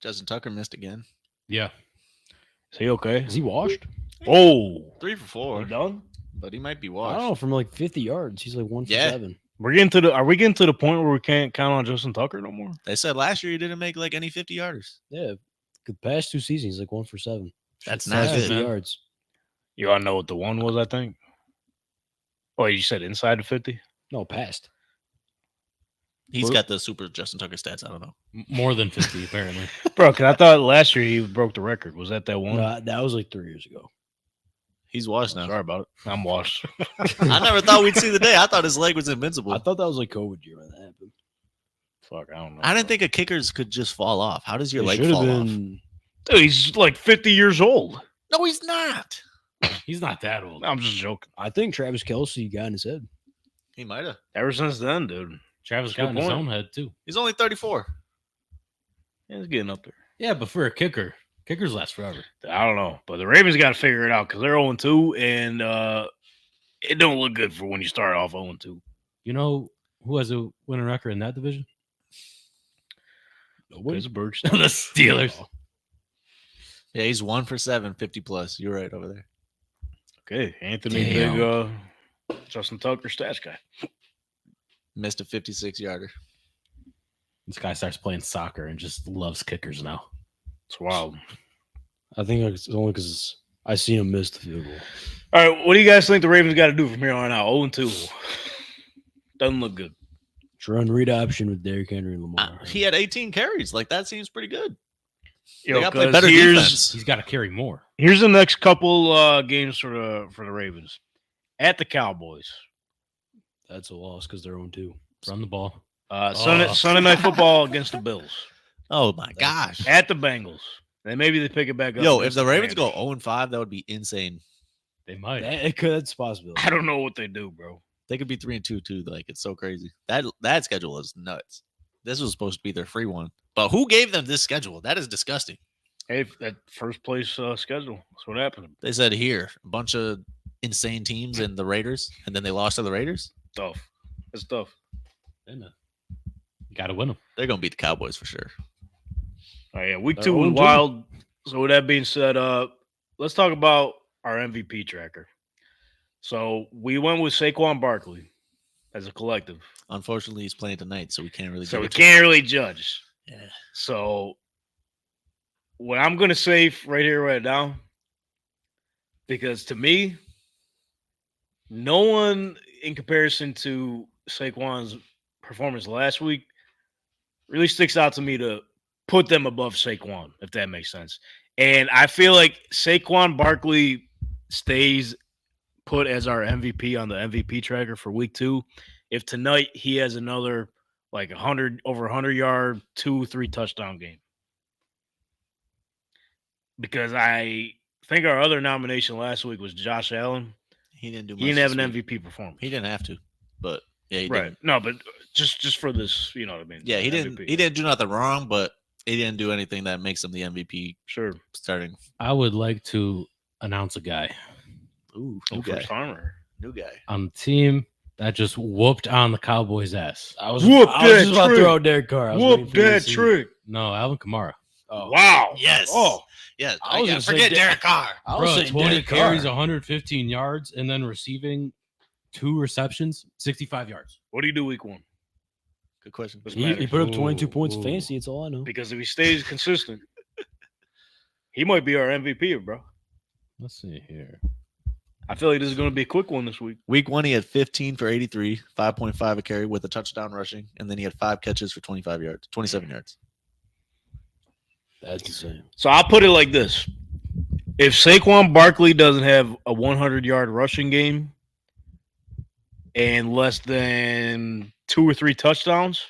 Justin Tucker missed again. Yeah. Is he okay? Is he washed? Oh, 3 for 4. we done? But he might be I washed. don't know. From like 50 yards, he's like 1 for Yeah. 7. Are we getting to the point where we can't count on Justin Tucker no more? They said last year he didn't make like any 50-yarders. Yeah, the past 2 seasons, he's like 1 for 7. That's Past not 50 good. yards. You all know what the one was, I think. Oh, you said inside the 50? No, past. He's Well- got the super Justin Tucker stats. I don't know. More than 50, apparently. Bro, because I thought last year he broke the record. Was that one? No, that was like 3 years ago. He's washed now. Sorry about it. I'm washed. I never thought we'd see the day. I thought his leg was invincible. I thought that was like COVID year when that happened. Fuck, I don't know. I didn't think a kickers could just fall off. How does your It leg should have fall off? been. Dude, he's like 50 years old. No, he's not. He's not that old. I'm just joking. I think Travis Kelce got in his head. He might have. Ever since then, dude. Travis That's a got good in his point. own head too. He's only 34. Yeah, he's getting up there. Yeah, but for a kicker, kickers last forever. I don't know. But the Ravens got to figure it out because they're 0-2, and it don't look good for when you start off 0-2. You know who has a winning record in that division? Pittsburgh. the Steelers. Yeah, he's 1 for 7, 50 plus. You're right over there. Okay, Anthony, Damn. big Justin Tucker stats guy. Missed a 56-yarder. This guy starts playing soccer and just loves kickers now. It's wild. I think it's only because I seen him miss the field goal. All right, what do you guys think the Ravens got to do from here on out? 0-2. Doesn't look good. Run read option with Derrick Henry and Lamar. He had 18 carries. Like, that seems pretty good. You They know, got to play 'cause better here's defense. He's got to carry more. the next couple games for the Ravens. At the Cowboys. That's a loss because they're 0-2. Run the ball. Sunday Night Football against the Bills. Oh, my gosh. At the Bengals. And maybe they pick it back up. Yo, if against the Ravens go Panthers. 0-5, that would be insane. They might. That's a possibility. I don't know what they do, bro. They could be 3-2 too. Like, it's so crazy. That schedule is nuts. This was supposed to be their free one, but who gave them this schedule? That is disgusting. Hey, that first place schedule. That's what happened. They said here a bunch of insane teams and the Raiders, and then they lost to the Raiders. Tough. It's tough. You got to win them. They're gonna beat the Cowboys for sure. Oh yeah, week They're 2 was 0-2. wild. So with that being said, let's talk about our MVP tracker. So we went with Saquon Barkley as a collective. Unfortunately, he's playing tonight, so we can't really. So give we it to can't really judge. him. Yeah. So what I'm gonna say right here, right now, because to me, no one in comparison to Saquon's performance last week really sticks out to me to put them above Saquon, if that makes sense. And I feel like Saquon Barkley stays put as our MVP on the MVP tracker for week 2. If tonight he has another like 100 yard, 2-3 touchdown game. Because I think our other nomination last week was Josh Allen. He didn't do. Much He didn't have this an week. MVP performance. He didn't have to, but yeah, he Right. didn't. No, but just for this, you know what I mean? Yeah, he didn't. MVP. He didn't do nothing wrong, but he didn't do anything that makes him the MVP Sure. starting. I would like to announce a guy Ooh, Oh, new guy. first timer. New guy. on the team that just whooped on the Cowboys' ass. I was Whoop I was that just about to trick. throw out Derek Carr. I was Whoop waiting for you to that see it. trick. No, Alvin Kamara. Oh. Wow. Yes. Oh, Yes. I was Yeah, gonna say forget Da- Derek Carr. I was Bro, saying 20 Derek carries, Carr. 115 yards, and then receiving 2 receptions, 65 yards. what do you do week 1? Good question. Doesn't He matter. put up 22 Ooh, points ooh. fantasy. It's all I know. Because if he stays consistent, he might be our MVP, bro. Let's see here. I feel like this is going to be a quick one this week. Week 1, he had 15 for 83, 5.5 a carry with a touchdown rushing, and then he had 5 catches for 27 yards. That's insane. So I'll put it like this. If Saquon Barkley doesn't have a 100-yard rushing game and less than 2 or 3 touchdowns,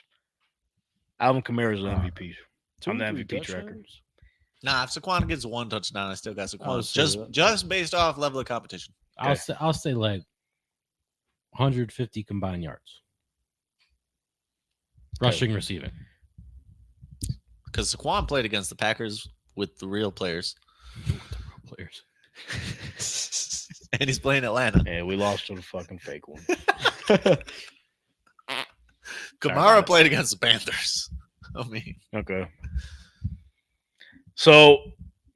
Alvin Kamara is the MVP. On the MVP tracker. Nah, if Saquon gets 1 touchdown, I still got I would Saquon. say that. Just based off level of competition. I'll say like 150 combined yards. Rushing, receiving. Because Saquon played against the Packers with the real players. Players. And he's playing Atlanta. Yeah, we lost to the fucking fake one. Kamara played against the Panthers. I mean, Okay. So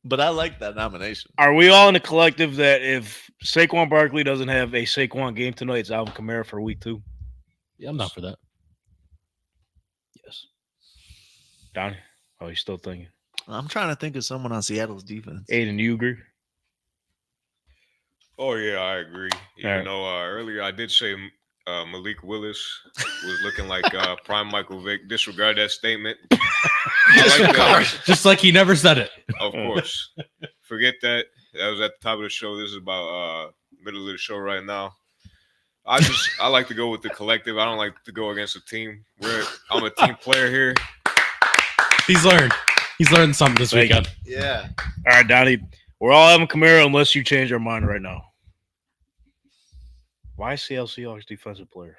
but I like that nomination. are we all in the collective that if Saquon Barkley doesn't have a Saquon game tonight, it's Alvin Kamara for week 2? Yeah, I'm not for that. Yes. Donnie? Oh, he's still thinking. I'm trying to think of someone on Seattle's defense. Aiden, you agree? Oh yeah, I agree. Even Alright. though earlier I did say Malik Willis was looking like prime Michael Vick. Disregard that statement. I like that. Just like he never said it. Of course. Forget that. That was at the top of the show. This is about middle of the show right now. I like to go with the collective. I don't like to go against a team. I'm a team player here. He's learned. He's learned something this weekend. Yeah. All right, Donnie. We're all having Kamara unless you change our mind right now. Why Seattle Seahawks defensive player?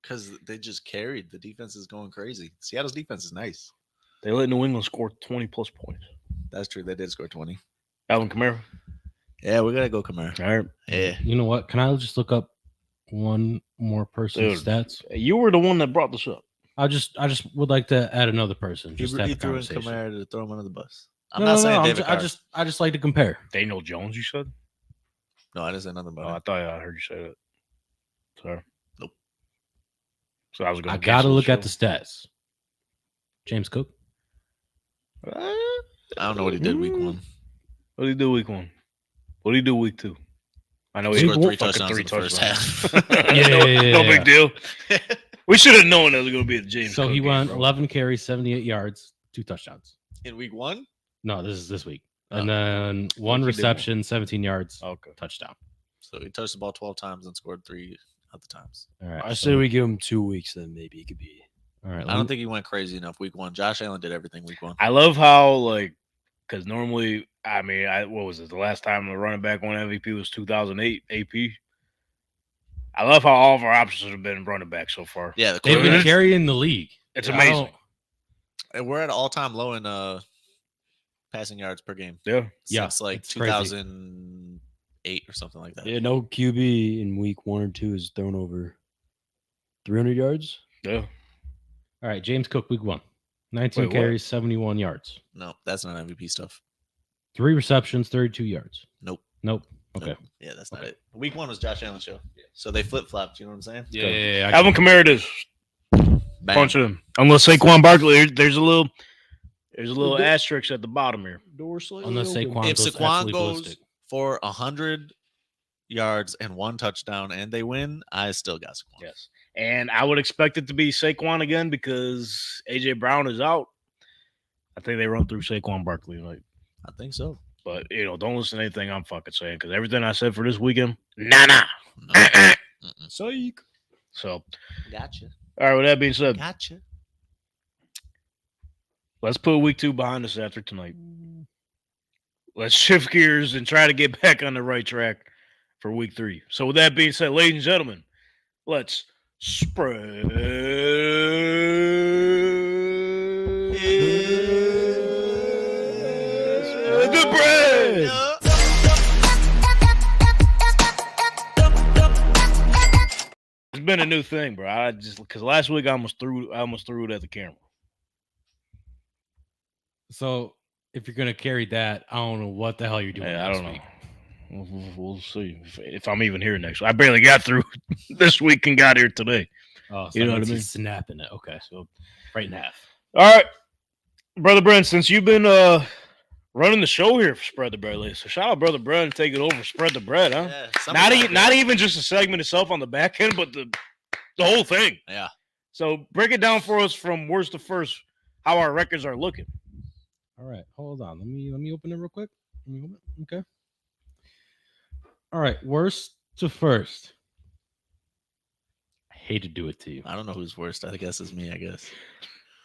Because they just carried. The defense is going crazy. Seattle's defense is nice. They let New England score 20-plus points. That's true. They did score 20. Alvin Kamara. Yeah, we got to go Kamara. All right. Yeah. You know what? Can I just look up one more person's Dude. stats? You were the one that brought this up. I just would like to add another person. He Just to have threw the in conversation. Kamara to throw him under the bus. I'm No, not saying no, David Carr. I just like to compare. Daniel Jones, you said? No, I didn't say nothing Oh, about I it. thought I heard you say that. Sorry. Nope. So I was going I got to look at the stats. James Cook. I don't know what he did week 1. What did he do week 1? What did he do week 2? I know He he scored 3 fucking touchdowns in the first half. No big deal. We should have known that was going to be a James So Cook he game, went bro. 11 carries, 78 yards, 2 touchdowns. In week 1? No, this is this week. Oh. And then 1 he did reception, 17 yards, Okay. touchdown. So he touched the ball 12 times and scored 3 other times. All right. I say we give him 2 weeks, then maybe it could be. All right. I don't think he went crazy enough week 1. Josh Allen did everything week 1. I love how, because normally, what was it? The last time the running back won MVP was 2008 AP. I love how all of our options have been running back so far. Yeah, the they've been quarterback. carrying the league. It's I amazing. don't- And we're at an all-time low in passing yards per game. Yeah. Yeah, Since like it's crazy. 2008 or something like that. Yeah, no QB in week 1 or 2 has thrown over 300 yards. Yeah. All right. James Cook, week 1. 19 Wait, what? carries, 71 yards. No, that's not MVP stuff. 3 receptions, 32 yards. Nope. Nope. Okay. Nope. Yeah, that's not Okay. it. Week 1 was Josh Allen's show. So they flip-flopped, you know what I'm saying? Yeah. Alvin Kamara it is. Bam. Punch him. Unless Saquon Barkley, there's a little asterisk at the bottom here. Door slightly Unless open. Saquon If goes Saquon absolutely goes ballistic. for 100 yards and 1 touchdown and they win, I still got Saquon. Yes. And I would expect it to be Saquon again because A.J. Brown is out. I think they run through Saquon Barkley. I think so. But, don't listen to anything I'm fucking saying because everything I said for this weekend, nah. No. Mm-mm. Psych. So, Gotcha. all right, with that being said, Gotcha. let's put week 2 behind us after tonight. Let's shift gears and try to get back on the right track for week 3. So with that being said, ladies and gentlemen, let's spread the bread. It's been a new thing, bro. I just because last week I almost threw it at the camera. So if you're gonna carry that, I don't know what the hell you're doing. Yeah, I this don't know. week. We'll see if I'm even here next week. I barely got through this week and got here today. Oh, so You know that what I means mean? he's snapping it. Okay, so right in half. All right, Brother Brent, since you've been running the show here for Spread the Bread lately, so shout out Brother Brent taking over Spread the Bread, huh? Yeah, Not even just a segment itself on the back end, but the whole thing. Yeah. So break it down for us from worst to first, how our records are looking. All right, hold on. Let me open it real quick. Let me open it. Okay. All right, worst to first. I hate to do it to you. I don't know who's worst. I guess it's me, I guess.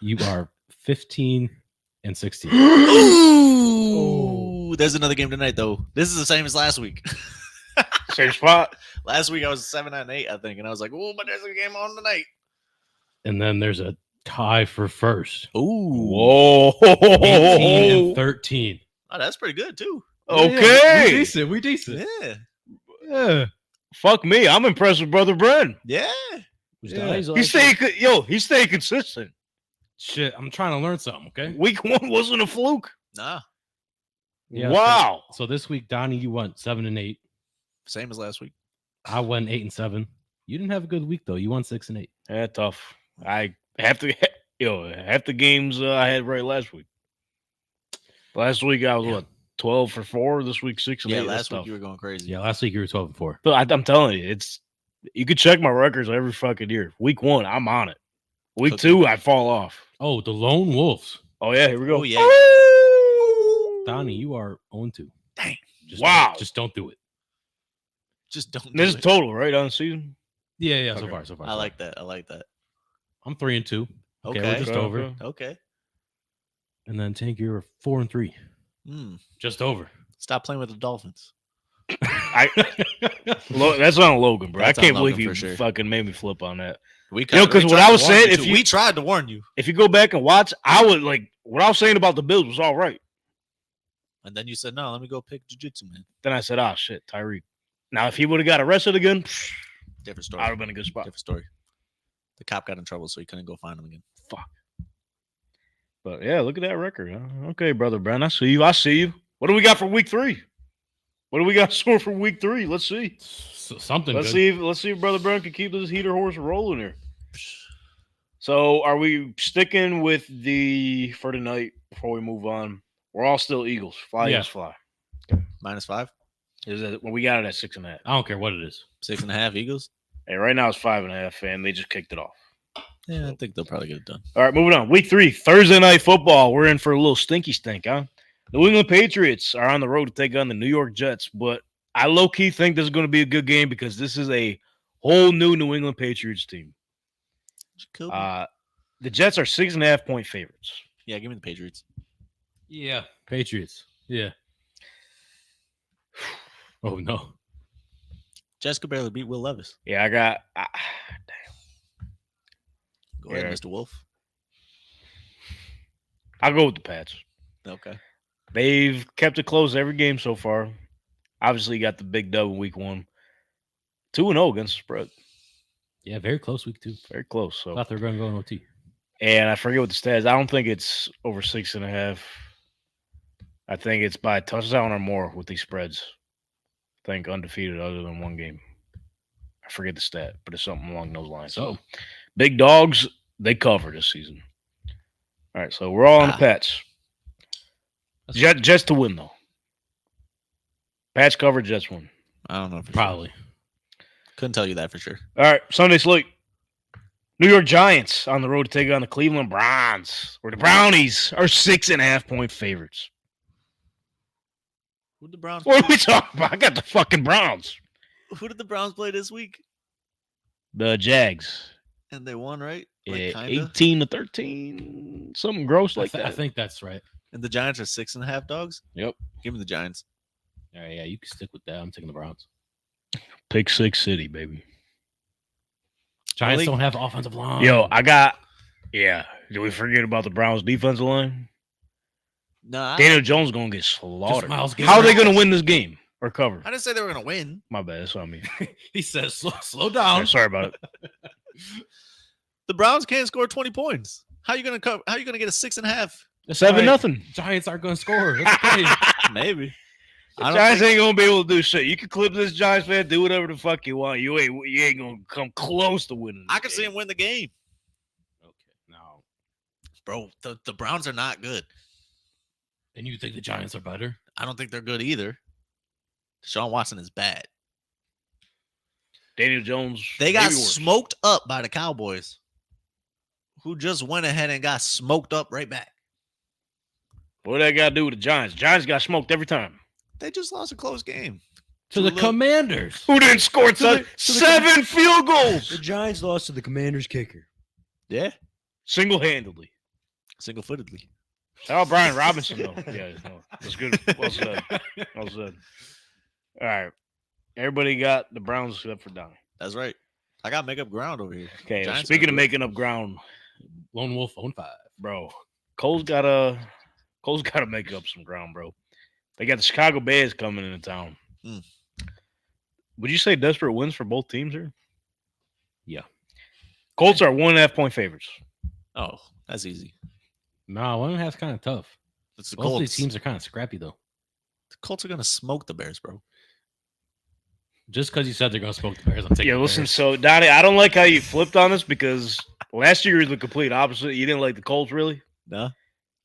You are 15 and 16. Ooh, there's another game tonight, though. This is the same as last week. Same spot. Last week I was 7-8, I think, and I was like, "Oh, but there's a game on tonight." And then there's a tie for first. Ooh, Whoa. 18 and 13. oh, that's pretty good too. Okay. We decent. Yeah, Yeah. Fuck me. I'm impressed with Brother Brent. yeah. Yeah. He's staying consistent. Shit, I'm trying to learn something, okay? Week 1 wasn't a fluke. Nah, Yeah, Wow. So this week, Donnie, you went 7 and 8. same as last week. I went 8 and 7. You didn't have a good week though. You won 6 and 8. Yeah, tough. I have to, half the games I had right last week. Last week I was what 12 for 4. This week 6 and Yeah, 8. That's last week tough. you were going crazy. Yeah, last week you were 12 and 4. But I'm telling you, you could check my records every fucking year. Week 1, I'm on it. Week Cookie. 2, I fall off. Oh, the Lone Wolves. Oh yeah, here we go. Oh yeah. Donnie, you are 0 2. Wow. Just don't do it. Just don't. This do is it. total, right, on the season? Yeah. So Okay. far. I like that. I like that. I'm 3-2. Okay, we're Okay. just Okay, over. okay. Okay. And then Tank, you're 4-3. Just over. Stop playing with the Dolphins. That's on Logan, bro. That's I on can't believe Logan you for sure. fucking made me flip on that. We Yo, 'cause we what tried I to was warn saying, you, if too. you- we tried to warn you, If you go back and watch, I would like what I was saying about the Bills was all right. and then you said no. Let me go pick jiu-jitsu, man. Then I said, "Oh shit, Tyreek." Now, if he would have got arrested again, Different story. I would have been in a good spot. Different story. The cop got in trouble, so he couldn't go find him again. But yeah, look at that record. Huh? Okay, brother Brent, I see you. I see you. What do we got for week 3? What do we got score for week 3? Let's see. Something Let's good. see if brother Brent can keep this heater horse rolling here. So, are we sticking with for tonight before we move on? We're all still Eagles. Fly, Yeah. Eagles, fly. -5, Is that well? We got it at 6.5. I don't care what it is. 6.5 Eagles. Hey, right now it's 5.5, and they just kicked it off. Yeah, I think they'll probably get it done. All right, moving on. Week 3, Thursday night football. We're in for a little stinky stink, huh? New England Patriots are on the road to take on the New York Jets, but I low-key think this is going to be a good game because this is a whole new New England Patriots team. Cool. The Jets are 6.5-point favorites. Yeah, give me the Patriots. Yeah. Patriots. Yeah. Oh, no. Jets could barely beat Will Levis. Yeah, I got Go ahead, Yeah. Mr. Wolf. I'll go with the Pats. Okay. They've kept it close every game so far. Obviously, got the big dub in week 1. 2-0 against the spread. Yeah, very close week 2. Very close. So, Thought they were going to go in OT. and I forget what the stats. I don't think it's over 6.5. I think it's by a touchdown or more with these spreads. I think undefeated other than one game. I forget the stat, but it's something along those lines. So, big dogs, they cover this season. All right, so we're all on the Pats. Jets to win, though. Pats cover, Jets win. I don't know. For Probably. Sure. Couldn't tell you that for sure. All right, Sunday slate. New York Giants on the road to take on the Cleveland Browns, where the Brownies are 6.5-point favorites. Who did the Browns? What are we talking about? I got the fucking Browns. Who did the Browns play this week? The Jags. And they won, right? Yeah, Kinda. 18-13, something gross like that. I think that's right. And the Giants are 6.5 dogs. Yep. Give me the Giants. All right, yeah, you can stick with that. I'm taking the Browns. Pick 6 City, baby. Giants don't have offensive line. Yo, did we forget about the Browns defensive line? Nah, Daniel Jones going to get slaughtered. Miles How are they Garrett. going to win this game or cover? I didn't say they were gonna win. My bad. That's on me. He says, slow down. Sorry about it. The Browns can't score 20 points. How you gonna cover? How you gonna get a 6.5? 7-0. Giants aren't going to score. That's okay. Maybe. The Giants ain't gonna be able to do shit. You can clip this Giants fan, do whatever the fuck you want. You ain't gonna come close to winning. I can see him win the game, Okay, now. bro. The Browns are not good. And you think the Giants are better? I don't think they're good either. Deshaun Watson is bad. Daniel Jones. They got maybe worse. smoked up by the Cowboys, who just went ahead and got smoked up right back. What that got to do with the Giants? Giants got smoked every time. They just lost a close game. To the Commanders. Who didn't score the 7 field The goals Giants lost to the Commanders kicker. Yeah, single-handedly? single-footedly. Shout out Brian Robinson though. Yeah, no, that's good. Well said. Well said. All right, everybody got the Browns except for Donnie. That's right. I got to make up ground over here. Okay, Giants speaking are of good. making up ground, Lone Wolf 0-5. bro, Cole's gotta make up some ground, bro. They got the Chicago Bears coming into town. Would you say desperate wins for both teams here? Yeah. Colts are 1.5-point favorites. Oh, that's easy. No, 1.5's kind of tough. It's the Both of Colts. these teams are kind of scrappy, though. The Colts are gonna smoke the Bears, bro. Just because you said they're going to smoke the Bears, I'm taking Yeah, the listen, Bears. so Donnie, I don't like how you flipped on this because last year you were the complete opposite. You didn't like the Colts, really. No,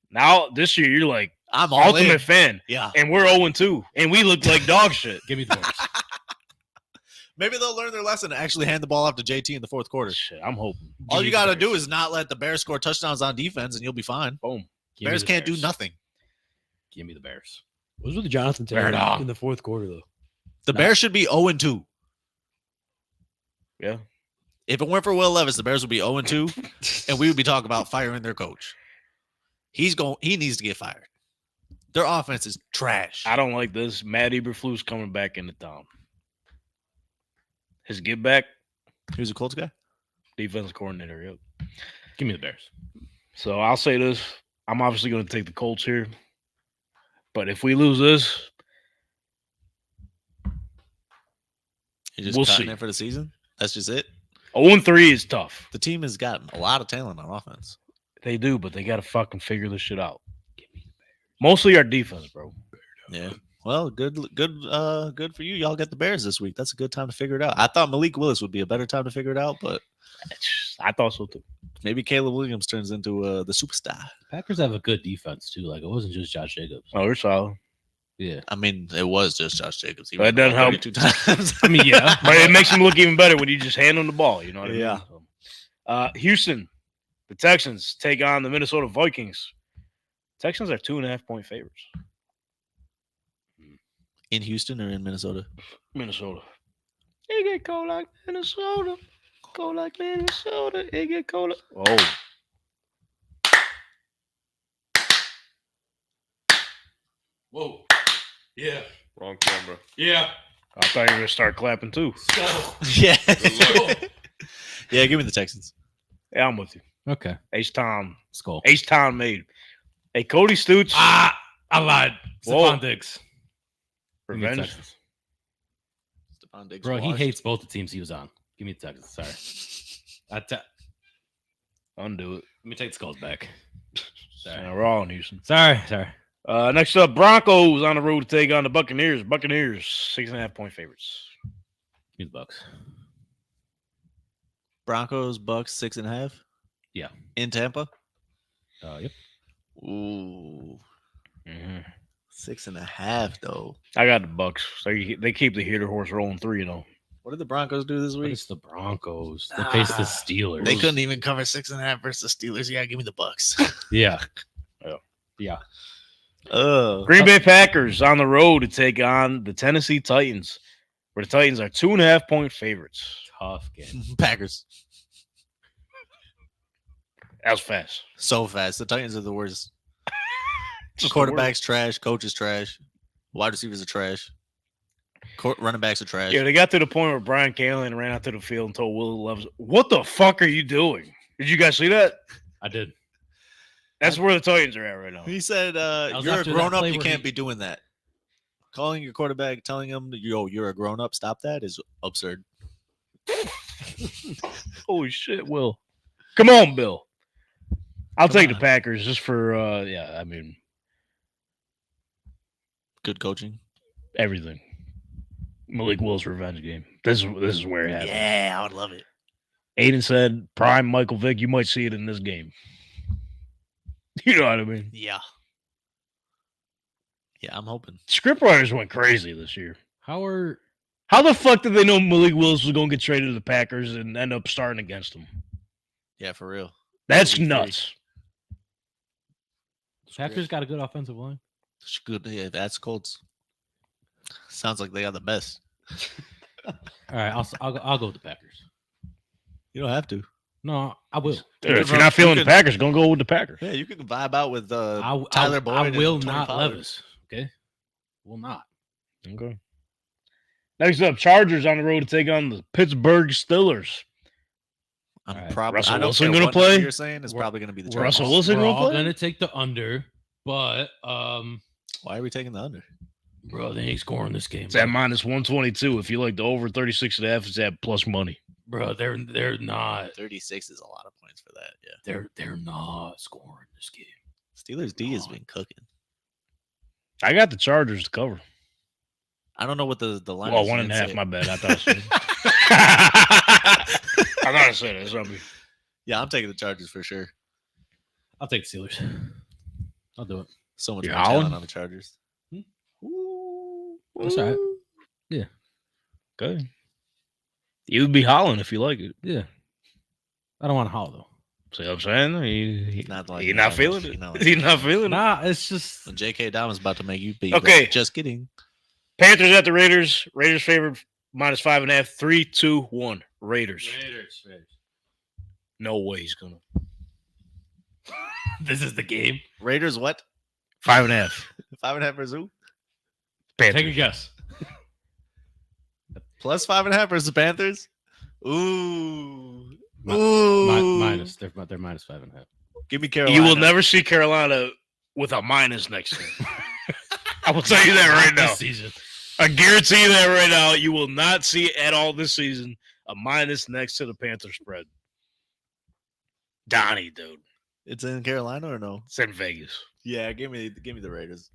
Now, this year, you're like I'm all ultimate in. fan. Yeah, And we're 0-2. And we look like dog shit. Give me the Bears. maybe they'll learn their lesson and actually hand the ball off to JT in the fourth quarter. Shit, I'm hoping. All me you the got to Bears. do is not let the Bears score touchdowns on defense, and you'll be fine. Boom. Give me Bears the can't do Bears. nothing. Give me the Bears. What was with Jonathan Fair Taylor enough. in the fourth quarter, though? The Bears should be 0-2. Yeah. If it weren't for Will Levis, the Bears would be 0-2, and we would be talking about firing their coach. He needs to get fired. Their offense is trash. I don't like this. Matt Eberflus coming back into town. His get back, Who's a Colts guy? defensive coordinator. Yep. Give me the Bears. So I'll say this. I'm obviously going to take the Colts here. But if we lose this, You're just We'll cutting see. it for the season? That's just it? 0-3 is tough. The team has gotten a lot of talent on offense. They do, but they got to fucking figure this shit out. Mostly our defense, bro. Yeah. Well, good for you. Y'all get the Bears this week. That's a good time to figure it out. I thought Malik Willis would be a better time to figure it out, but I thought so too. maybe Caleb Williams turns into the superstar. Packers have a good defense too. Like it wasn't just Josh Jacobs. Oh, they're solid. Yeah. I mean, it was just Josh Jacobs. He But it ran doesn't help. 32 times. I mean, yeah. But it makes him look even better when you just hand him the ball. You know what I mean? Yeah. So, Houston, the Texans take on the Minnesota Vikings. Texans are 2.5-point favorites. In Houston or in Minnesota? Minnesota. It get cold like Minnesota. Cold like Minnesota. It get cold. Oh. Whoa. Yeah. Wrong camera. Yeah. I thought you were going to start clapping too. Yeah. Good Yeah, give me the Texans. Yeah, I'm with you. Okay. H-Town. Skull. H-Town made. Hey, Cody Stoots. I lied. Whoa. Stephon Diggs. Give me the Revenge. Texans. Stephon Diggs Bro, he washed. hates both the teams he was on. Give me the Texans. Sorry. Undo it. Let me take the Skulls back. Sorry. We're all in Houston. Sorry. Next up, Broncos on the road to take on the Buccaneers. Buccaneers, 6.5-point favorites. Give me the Bucks. Broncos, Bucks, 6.5. Yeah. In Tampa? Yep. Ooh. Mm-hmm. 6.5, though. I got the Bucks. They keep the hitter horse rolling 3-0. What did the Broncos do this But week? it's the Broncos. They face the Steelers. They couldn't even cover 6.5 versus the Steelers. Yeah, give me the Bucks. Yeah. Yeah. Yeah. Oh. Green Bay Packers on the road to take on the Tennessee Titans, where the Titans are 2.5-point favorites. Tough game. Packers. That was fast. So fast. The Titans are the worst. Just Quarterback's trash. Coach is trash. Wide receivers are trash. Running backs are trash. Yeah, they got to the point where Brian Callahan ran out to the field and told Will Levis, "What the fuck are you doing?" Did you guys see that? I did. That's where the Titans are at right now. He said, was you're a after that grown up. play You where can't he- be doing that. Calling your quarterback, telling him, you're a grown up, stop that is absurd. Holy shit, Will. Come on, Bill. I'll take the Packers just for, I mean, Good coaching. everything. Malik Will's revenge game. This is where it happened. Yeah, I would love it. Aiden said, prime Michael Vick, you might see it in this game. You know what I mean? Yeah. Yeah, I'm hoping. Scriptwriters went crazy this year. How the fuck did they know Malik Willis was going to get traded to the Packers and end up starting against them? Yeah, for real. That's That'd be nuts. Packers got a good offensive line? It's good. Yeah, that's Colts. Sounds like they got the best. All right, I'll go with the Packers. You don't have to. No, I will. Dude, if you're not feeling the Packers, go with the Packers. Yeah, you can vibe out with I Tyler Boyd. I and will Tony not Pollard. Levis. Okay, will not. Okay. Next up, Chargers on the road to take on the Pittsburgh Steelers. I'm All right. probably. Russell I don't Wilson care gonna what number play? You're saying it's probably going to be the Russell Chargers. Wilson We're gonna all play? gonna take the under, but Why are we taking the under? bro, they ain't scoring this game. It's at minus 122. If you like the over 36.5, it's at plus money. Bro, they're not. 36 is a lot of points for that. Yeah. They're not scoring this game. Steelers D has been cooking. I got the Chargers to cover. I don't know what the line Well, is. 1.5. My bad. I thought I said I thought I said it. Something. Yeah, I'm taking the Chargers for sure. I'll take the Steelers. I'll do it. So much You're more talent howling? on the Chargers. That's all right. Okay. You would be hollering if you like it. Yeah. I don't want to holler though. See what I'm saying? He's Not not, like he that. not feeling He's it. not like He's that. not feeling it. Nah, it's just When J.K. Dobbins about to make you beat. Okay. Just kidding. Panthers at the Raiders. Raiders favored -5.5. 3, 2, 1. Raiders. No way he's gonna. this is the game. Raiders what? 5.5. 5.5 versus who? Panthers. Take a guess. Plus 5.5 versus the Panthers? Ooh. Mi- Ooh. minus. They're -5.5. Give me Carolina. You will never see Carolina with a minus next to him. I will tell you that right now. This season. I guarantee you that right now. You will not see at all this season a minus next to the Panther spread. Donnie, dude. It's in Carolina or no? It's in Vegas. Yeah, give me the Raiders.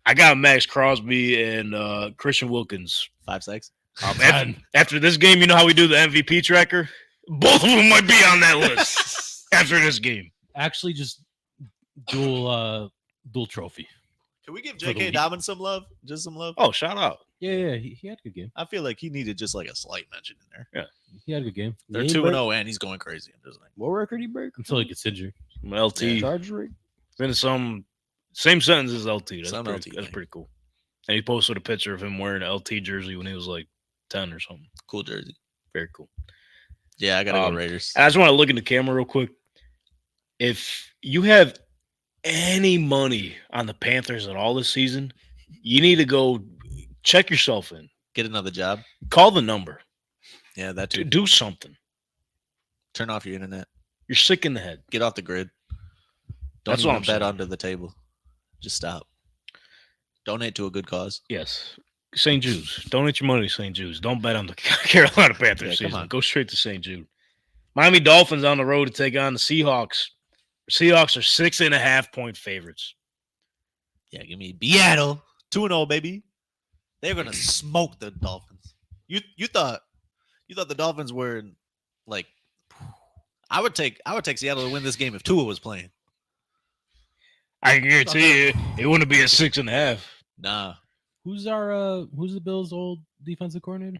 I got Max Crosby and Christian Wilkins. 5-6. After this game, you know how we do the MVP tracker? Both of them might be on that list after this game. Actually, just dual trophy. Can we give For the J.K. week. Dobbins some love? Just some love? Oh, shout out. Yeah, he had a good game. I feel like he needed just like a slight mention in there. He had a good game They're He ain't 2-0 and he's going crazy. I'm just like, What record he break? until he gets injured. LT. Charge rate? Been some same sentence as LT. That's Some pretty, LT that's thing. pretty cool. And he posted a picture of him wearing an LT jersey when he was like 10 or something. cool jersey. Very cool. Yeah, I gotta go Raiders. I just want to look in the camera real quick. If you have any money on the Panthers at all this season, you need to go check yourself in. Get another job. Call the number. Yeah, that too. Do something. Turn off your internet. You're sick in the head. Get off the grid. Don't That's what even I'm bet saying. under the table. Just stop. Donate to a good cause. Yes. St. Jude's. Donate your money to St. Jude's. Don't bet on the Carolina Panthers Yeah, come season. on. Go straight to St. Jude. Miami Dolphins on the road to take on the Seahawks. Seahawks are 6.5-point favorites. Yeah, give me Seattle. 2-0, baby. They're gonna smoke the Dolphins. You thought the Dolphins were like I would take Seattle to win this game if Tua was playing. I can guarantee you it wouldn't be a 6.5. Nah. Who's the Bills' old defensive coordinator?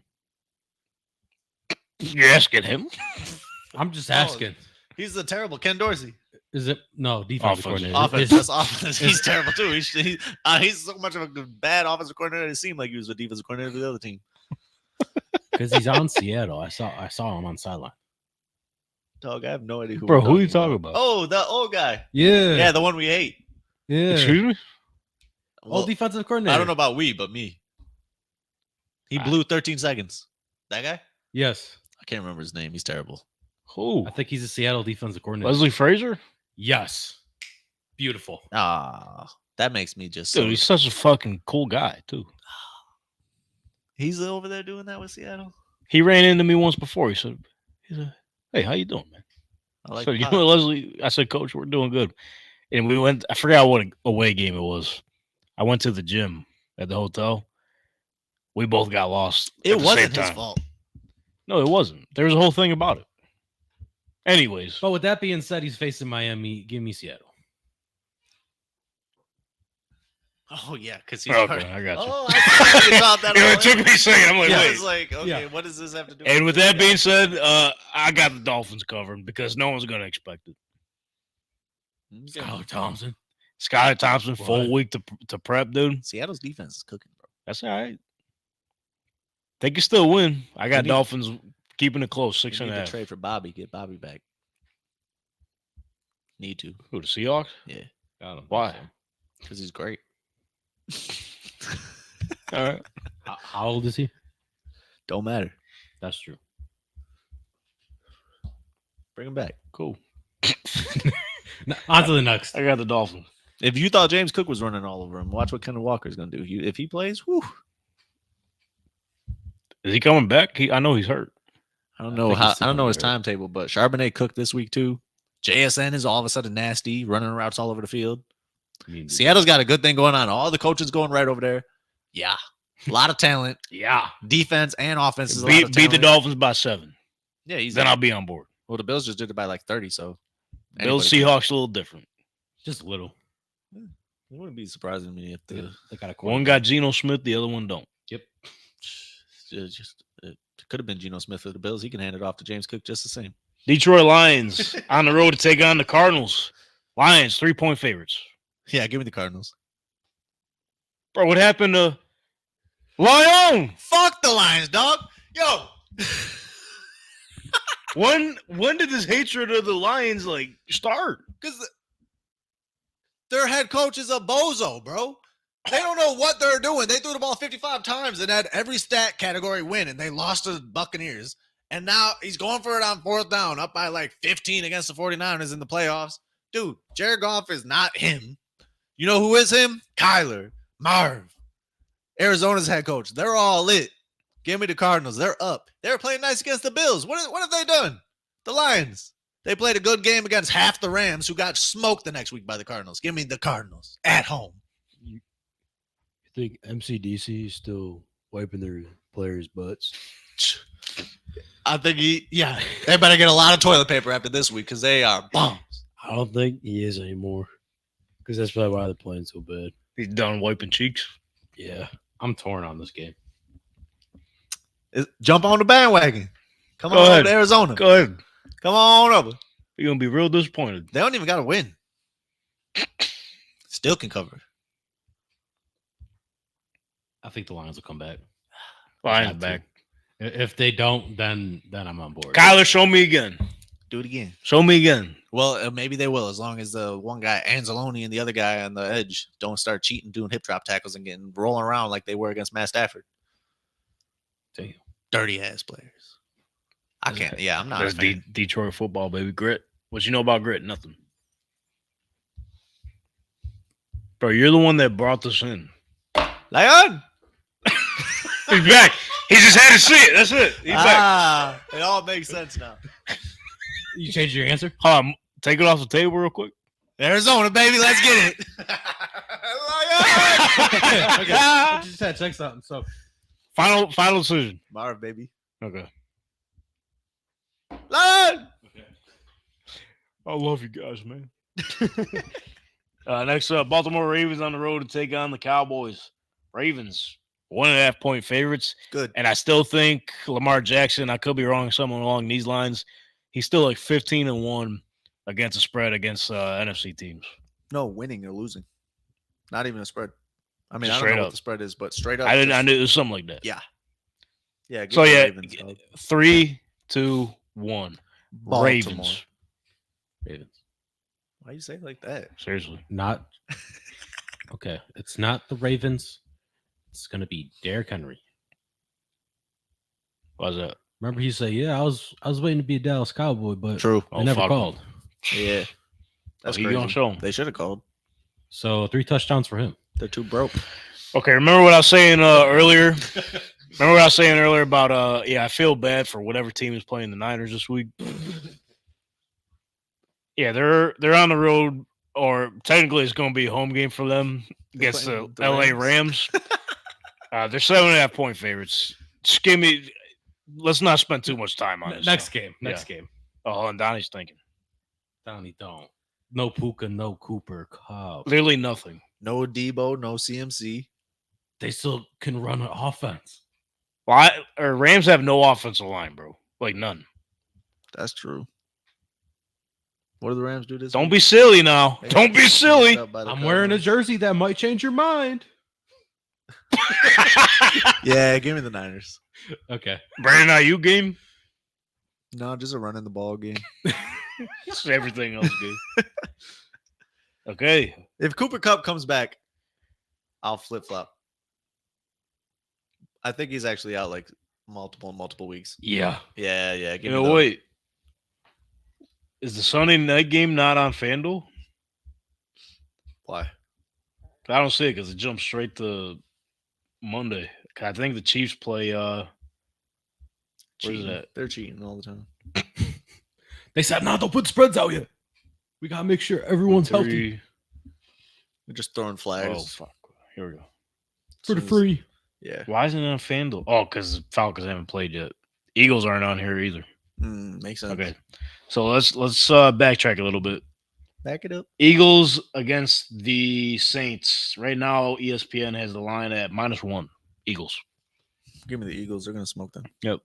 You're asking him? I'm just asking. He's the terrible Ken Dorsey. Is it no defensive Offensive. coordinator? Offense, Is- that's offense. He's terrible too. He's so much of a bad offensive coordinator. It seemed like he was a defensive coordinator for the other team. Because he's on Seattle. I saw him on sideline. Dog, I have no idea Bro, we're who are you talking about? Oh, the old guy. Yeah, Yeah, the one we hate. yeah. Excuse me? Well, Old defensive coordinator. I don't know about we, but me. He blew 13 seconds. That guy? Yes, I can't remember his name. He's terrible. Who? I think he's a Seattle defensive coordinator. Leslie Frazier? Yes, beautiful. Ah, that makes me just. Dude, So, he's such a fucking cool guy, too. he's over there doing that with Seattle. He ran into me once before. He said, hey, how you doing, man? I like. So, you Pop. know, Leslie, I said, Coach, we're doing good. And we went, I forgot what away game it was. I went to the gym at the hotel. We both got lost. It at the wasn't same his time. fault. No, it wasn't. There was a whole thing about it. Anyways, But with that being said, he's facing Miami. Give me Seattle. Oh yeah, because he's. okay, I got you. Oh, I thought you thought that. Yeah, all it took in. me a second. I'm like, I wait. was like, okay, Yeah. what does this have to do? And with this that guy? being said, I got the Dolphins covered because no one's going to expect it. Okay. Skylar Thompson. Skylar Thompson, full What? week to prep, dude. Seattle's defense is cooking, bro. That's all right. They can still win. I got need- Dolphins keeping it close, You need to 6.5. trade for Bobby. Get Bobby back. Need to, Who, the Seahawks? yeah, I don't think Why? so. because he's great. All right. How old is he? Don't matter. That's true. Bring him back. Cool. On to the next. I got the Dolphins. If you thought James Cook was running all over him, watch what Kenneth Walker's going to do. If he plays, whew, Is he coming back? I know he's hurt. I don't I know think how. he's I don't know his still timetable, but Charbonnet cooked this week too. JSN is all of a sudden nasty, running routes all over the field. I mean, Seattle's got a good thing going on. All the coaches going right over there. Yeah, a lot of talent, Yeah. defense and offense. Is a lot Beat of the talent. Dolphins by 7. Yeah, he's Then I'll be on board. well. The Bills just did it by like 30, so Bills, anybody can- Seahawks, a little different. just a little. It wouldn't be surprising to me if the They got a One got Geno Smith, the other one don't. it could have been Geno Smith for the Bills. He can hand it off to James Cook just the same. Detroit Lions on the road to take on the Cardinals. Lions, 3-point favorites. Yeah, give me the Cardinals. Bro, what happened to Lion? Fuck the Lions, dog. Yo. When did this hatred of the Lions like start? Because their head coach is a bozo, bro. They don't know what they're doing. They threw the ball 55 times and had every stat category win, and they lost to the Buccaneers. And now he's going for it on 4th down, up by like 15 against the 49ers in the playoffs. Dude, Jared Goff is not him. You know who is him? Kyler, Marv, Arizona's head coach. They're all lit. Give me the Cardinals. They're up. They were playing nice against the Bills. What have they done? The Lions. They played a good game against half the Rams, who got smoked the next week by the Cardinals. Give me the Cardinals at home. You think MCDC is still wiping their players' butts? I think they better get a lot of toilet paper after this week because they are bombs. I don't think he is anymore. Because that's probably why they're playing so bad. He's done wiping cheeks. Yeah. I'm torn on this game. Jump on the bandwagon. Come Go on ahead. over to Arizona. Go ahead. Come on over. You're gonna be real disappointed. They don't even got to win. Still can cover. I think the Lions will come back. Lions Got to. back. If they don't, then I'm on board. Kyler, show me again. Do it again. Show me again. Well, maybe they will, as long as the one guy, Anzalone, and the other guy on the edge don't start cheating, doing hip drop tackles, and getting rolling around like they were against Matt Stafford. Damn. Dirty ass players. I can't. Yeah, I'm not. That's a fan. Detroit football, baby. Grit. What you know about grit? Nothing. Bro, you're the one that brought this in. Lion. He's back. He just had to see it. That's it. He's back. It all makes sense now. You changed your answer? Hold on. Take it off the table real quick. Arizona, baby, let's get it. Okay. I just had to check something. So Final decision. Marv, baby. Okay. Lion. I love you guys, man. Next up, Baltimore Ravens on the road to take on the Cowboys. Ravens, 1.5-point favorites. Good. And I still think Lamar Jackson, I could be wrong, someone along these lines, he's still like 15-1 against the spread against NFC teams. No, winning or losing. Not even a spread. I mean, Just I don't straight know up. what the spread is, but straight up. I knew it was something like that. Yeah. Yeah. give So me the yeah, Ravens, dog. 3, 2, 1. Baltimore. Ravens. Why you say it like that? Seriously. not okay. It's not the Ravens. It's gonna be Derrick Henry. Why's that? Remember he said, "Yeah, I was waiting to be a Dallas Cowboy, but True. I never fuck called." Yeah. That's He crazy. gonna show him. They should have called. So 3 touchdowns for him. They're too broke. Okay, remember what I was saying earlier? Remember what I was saying earlier about I feel bad for whatever team is playing the Niners this week. Yeah, they're on the road, or technically it's going to be a home game for them against the playing the LA Rams. They're 7.5-point favorites. Just give me. Let's not spend too much time on this. Next game. Game. Oh, and Donnie's thinking Donnie don't. No Puka, no Cooper Cup. literally nothing. No Debo, no CMC. They still can run an offense. Well, Rams have no offensive line, bro. Like none. That's true. What do the Rams do this Don't week? be silly now. They Don't got be silly. messed up by the I'm wearing a Cardinals. jersey that might change your mind. Yeah, give me the Niners. Okay. Brandon Ayuk game. No, just a run in the ball game. It's everything else good. Okay. If Cooper Kupp comes back, I'll flip flop. I think he's actually out like multiple weeks. Yeah. Yeah. Give You me know, the- wait. Is the Sunday night game not on FanDuel? Why? I don't see it because it jumps straight to Monday. I think the Chiefs play. Where's Cheating. that? They're cheating all the time. They said, "No, don't put spreads out yet. We gotta make sure everyone's healthy 3. They're just throwing flags. Oh fuck! Here we go. for the Soon as- free." Yeah. Why isn't it on FanDuel? Oh, because the Falcons haven't played yet. Eagles aren't on here either. Makes sense. Okay, so let's backtrack a little bit. Back it up. Eagles against the Saints. Right now, ESPN has the line at -1. Eagles. Give me the Eagles. They're gonna smoke them. Yep.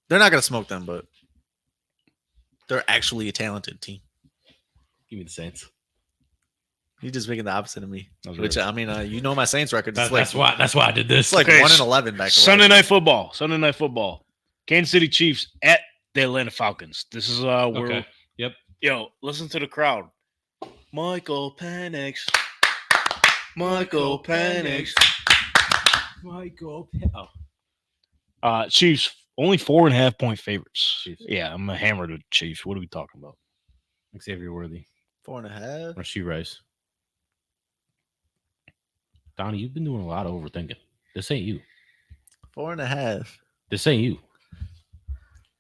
They're not gonna smoke them, but They're actually a talented team. Give me the Saints. You're just making the opposite of me. That's Which right. I mean, you know my Saints record. That's why I did this. It's like Okay, 1-11 back to Sunday last night football. Sunday night football. Kansas City Chiefs at the Atlanta Falcons. This is where. Okay. Yep. Yo, listen to the crowd. Michael panics. Michael panics. Michael. Chiefs only 4.5 point favorites. Chiefs. Yeah, I'm a hammer to Chiefs. What are we talking about? Xavier Worthy. 4.5. Rasheed Rice. Donnie, you've been doing a lot of overthinking. This ain't you. 4.5. This ain't you.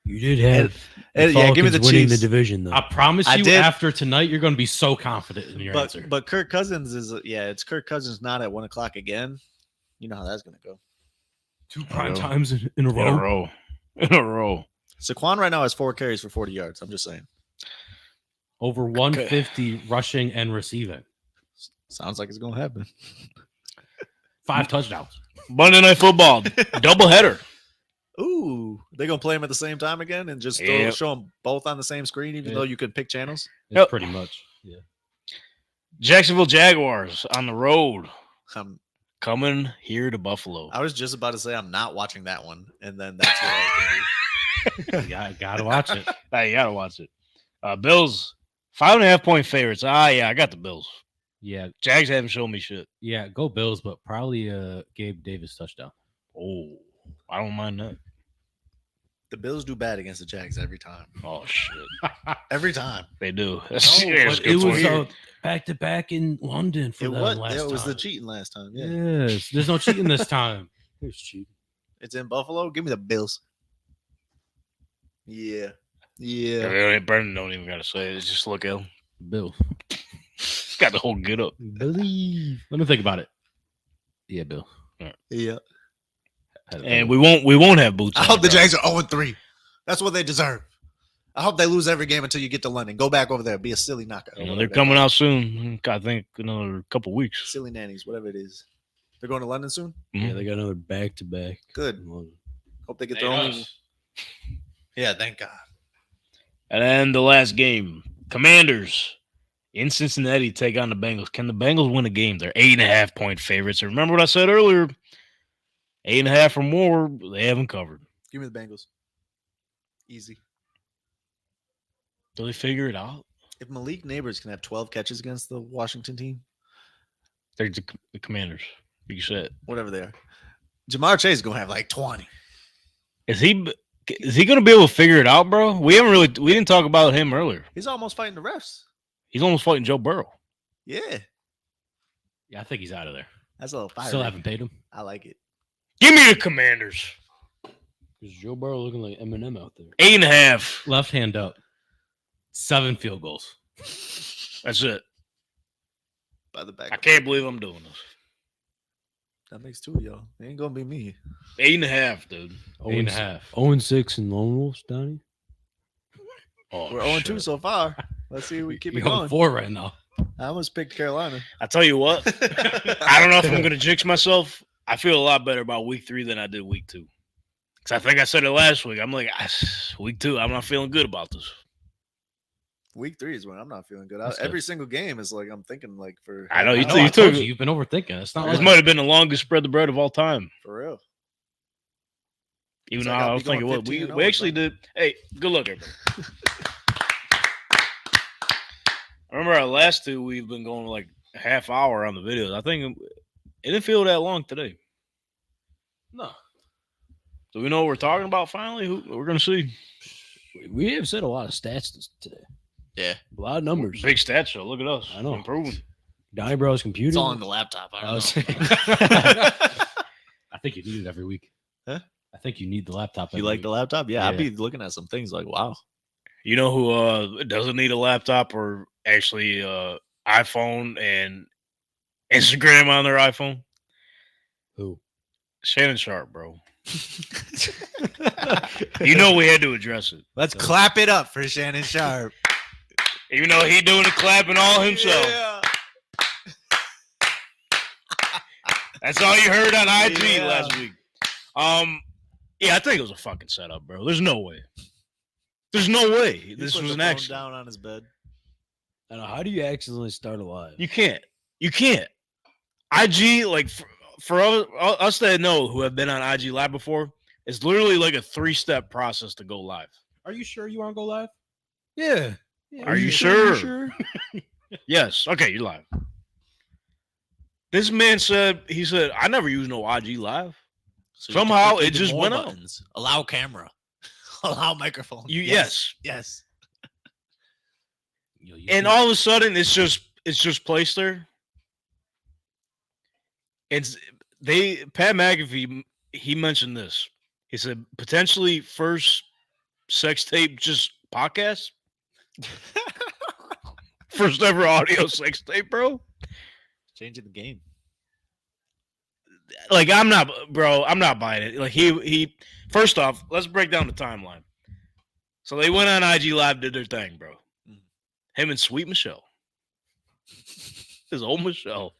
You did have. Yeah, give me the winning Chiefs. the division though. I promise I you, did. after tonight, you're going to be so confident in your answer. But Kirk Cousins is it's Kirk Cousins not at 1:00 again. You know how that's gonna go. 2 prime times in a In a row. row. In a row. Saquon right now has 4 carries for 40 yards. I'm just saying. Over 150 rushing and receiving. Sounds like it's gonna happen. 5 touchdowns. Monday Night Football. Doubleheader. Ooh, they're gonna play them at the same time again and just Yep. show them both on the same screen, even Yeah. though you could pick channels. It's Yep. pretty much. Yeah. Jacksonville Jaguars on the road. I'm Coming here to Buffalo. I was just about to say I'm not watching that one, and then that's what I was gonna do. You gotta watch it. Hey, you gotta watch it. Bills, 5.5 point favorites. Yeah, I got the Bills. Yeah. Jags haven't shown me shit. Yeah. Go Bills, but probably Gabe Davis touchdown. Oh, I don't mind that. The Bills do bad against the Jags every time. Oh shit, Every time. they do. No, Yeah, it's but good it for was you. back to back in London for It them was, last it was the time. cheating last time. Yeah. Yes. There's no cheating this time. It's cheap. It's in Buffalo. Give me the Bills. Yeah. Yeah. Yeah, Brendan don't even gotta say it. It's just look at him. Bill. Got the whole get up. Believe. Let me think about it. Yeah, Bill. Yeah. And we won't have boots. I on hope the ground. Jags are 0-3. That's what they deserve. I hope they lose every game until you get to London. Go back over there. Be a silly knockout. You know, they're coming out soon. I think another couple weeks. Silly nannies, whatever it is. They're going to London soon? Mhm. Yeah, they got another back to back. Good. Hope they get their own. Yeah, thank God. And then the last game, Commanders in Cincinnati take on the Bengals. Can the Bengals win a game? They're 8.5 point favorites. And remember what I said earlier? 8.5 or more, they haven't covered. Give me the Bengals. Easy. Do they figure it out? If Malik Neighbors can have 12 catches against the Washington team, They're the Commanders. You said. whatever they are, Jamar Chase is going to have like 20. Is he going to be able to figure it out, bro? We didn't talk about him earlier. He's almost fighting the refs. He's almost fighting Joe Burrow. Yeah. Yeah, I think he's out of there. That's a little fire. Still haven't paid him. I like it. Give me the Commanders. Is Joe Burrow looking like Eminem out there? 8.5. Left hand up. 7 field goals. That's it. By the back. I can't believe I'm doing this. That makes 2 of y'all. It ain't going to be me. 8.5, dude. 8.5. 0-6 in Lone Wolves, Donnie. Oh, We're 0-2 shit. so far. Let's see if we keep You're it going. going 4 right now. I almost picked Carolina. I tell you what, I don't know if I'm going to jinx myself. I feel a lot better about week 3 than I did week 2. Because I think I said it last week. I'm like, week 2, I'm not feeling good about this. Week 3 is when I'm not feeling good. That's good. Every single game is like I'm thinking like for I know you, I know, you I took told you've been overthinking. It's not This like might have been the longest spread the bread of all time. for real. Even So though I gotta I be was going thinking, what 15-0 we or actually something. did. Hey, good luck, everybody. I remember our last 2, we've been going like a half hour on the videos. I think it didn't feel that long today. no. Do we know what we're talking about finally? Who we're going to see? We have said a lot of stats today. Yeah. A lot of numbers. Big stats show. Look at us. I know. Improving. Donnie Bro's computer. It's all on the laptop. I I don't was know. saying. I think you need it every week. Huh? I think you need the laptop. You every like week. the laptop? Yeah, I'd Yeah. be looking at some things like, wow. You know who doesn't need a laptop or actually iPhone and Instagram on their iPhone? Who? Shannon Sharpe, bro. You know we had to address it. Let's clap it up for Shannon Sharpe. Even though he doing the clapping all himself. Yeah. That's all you heard on IG Yeah. last week. Yeah, I think it was a fucking setup, bro. There's no way. There's no way He this put was the an phone accident. down on his bed. I don't know, how do you accidentally start a live? You can't. IG, like for us that know who have been on IG Live before, it's literally like a 3-step process to go live. Are you sure you want to go live? Yeah. Are you sure? Yes. Okay, you're live. This man said, I never use no IG Live. So Somehow you it just more went out. buttons. Allow camera. Allow microphone. Yes. And all all of a sudden it's just placed there. Pat McAfee, he mentioned this. He said potentially first sex tape just podcast. First ever audio sex tape, bro. Changing the game. Like I'm not buying it. Like he first off, let's break down the timeline. So they went on IG Live, did their thing, bro. Him and Sweet Michelle. His old Michelle.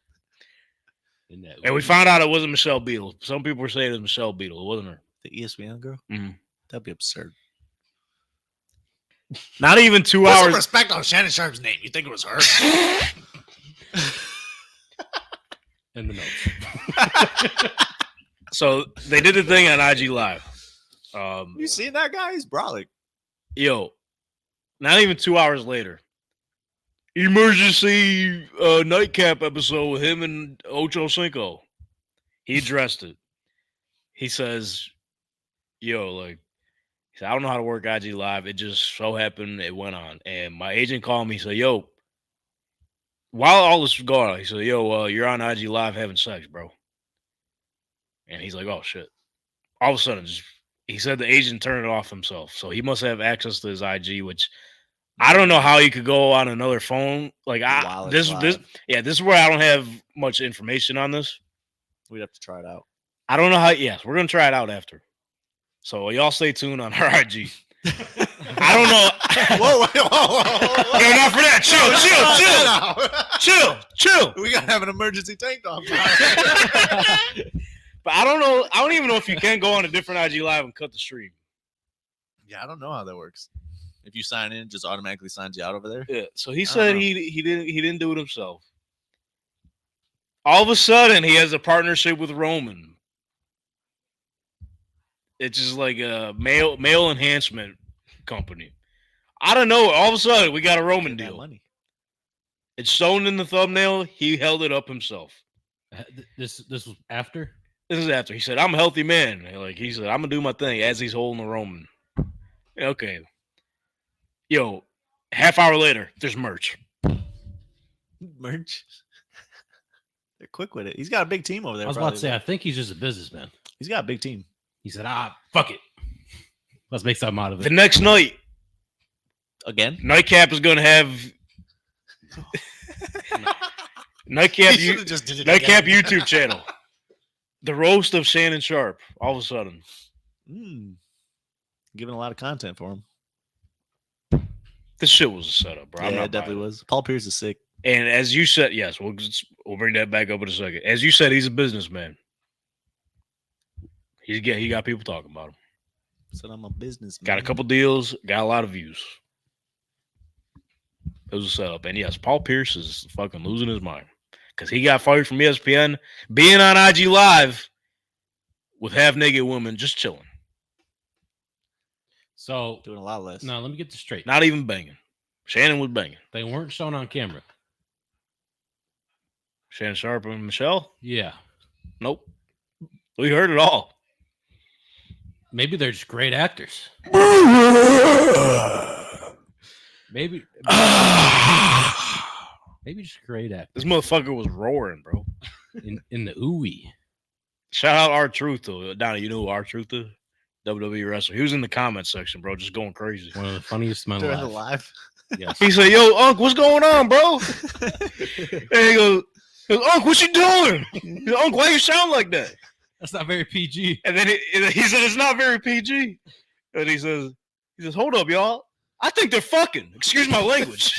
And we found out it wasn't Michelle Beadle. Some people were saying it was Michelle Beadle. It wasn't her. The ESPN girl? Mm-hmm. That'd be absurd. Not even 2 Put some hours. respect on Shannon Sharpe's name. You think it was her? in the notes. So they did the thing on IG Live. You seen that guy? He's brolic. Yo, not even 2 hours later. Emergency nightcap episode with him and Ocho Cinco. He addressed it. He says, yo, like, he said, I don't know how to work IG Live. It just so happened it went on. And my agent called me. He said, yo, while all this was going on, he said, yo, you're on IG Live having sex, bro. And he's like, oh, shit. All of a sudden, he said the agent turned it off himself. So he must have access to his IG, which I don't know how you could go on another phone. Like, this is where I don't have much information on this. We'd have to try it out. I don't know how. Yes, we're going to try it out after. So y'all stay tuned on our IG. I don't know. Whoa. No, not for that. Chill. We got to have an emergency tank dog. But I don't know. I don't even know if you can go on a different IG Live and cut the stream. Yeah, I don't know how that works. If you sign in, it just automatically signs you out over there. Yeah. So he said he didn't do it himself. All of a sudden, he has a partnership with Roman. It's just like a male enhancement company. I don't know. All of a sudden, we got a Roman deal. Money. It's shown in the thumbnail. He held it up himself. This was after? This is after. He said, I'm a healthy man. Like, he said, I'm going to do my thing as he's holding the Roman. Okay. Yo, half hour later, there's merch. Merch? They're quick with it. He's got a big team over there. I was about to say, I think he's just a businessman. He's got a big team. He said, fuck it. Let's make something out of it. The next night, again, Nightcap is going to have Nightcap YouTube channel. The roast of Shannon Sharpe. All of a sudden. Giving a lot of content for him. This shit was a setup, bro. Yeah, it definitely was. Paul Pierce is sick. And as you said, yes, we'll bring that back up in a second. As you said, he's a businessman. He got people talking about him. Said I'm a businessman. Got a couple deals, got a lot of views. It was a setup. And yes, Paul Pierce is fucking losing his mind. Because he got fired from ESPN, being on IG Live with half-naked women, just chilling. So doing a lot less. No, let me get this straight. Not even banging. Shannon was banging. They weren't shown on camera. Shannon Sharpe and Michelle? Yeah. Nope. We heard it all. Maybe they're just great actors. Maybe just great actors. This motherfucker was roaring, bro. In the ooey. Shout out R-Truth, though. Donnie, you know who R-Truth is? WWE wrestler. He was in the comment section, bro, just going crazy. One of the funniest men alive. alive. Yes. He said, yo, Unc, what's going on, bro? And he goes, Unc, what you doing? He said, Unc, why you sound like that? That's not very PG. And then he said, it's not very PG. And he says, hold up, y'all. I think they're fucking. Excuse my language.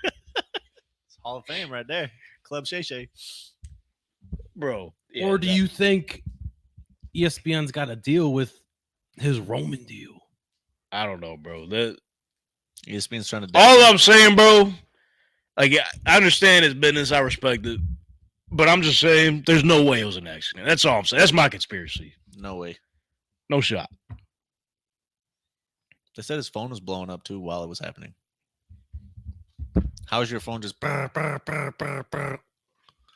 It's Hall of Fame right there. Club Shay Shay. Bro. Yeah, or do you think ESPN's got a deal with his Roman deal? I don't know, bro. That ESPN's trying to. all I'm saying, bro. Like, I understand it's business. I respect it, but I'm just saying, there's no way it was an accident. That's all I'm saying. That's my conspiracy. No way. No shot. They said his phone was blowing up too while it was happening. How is your phone just? Well,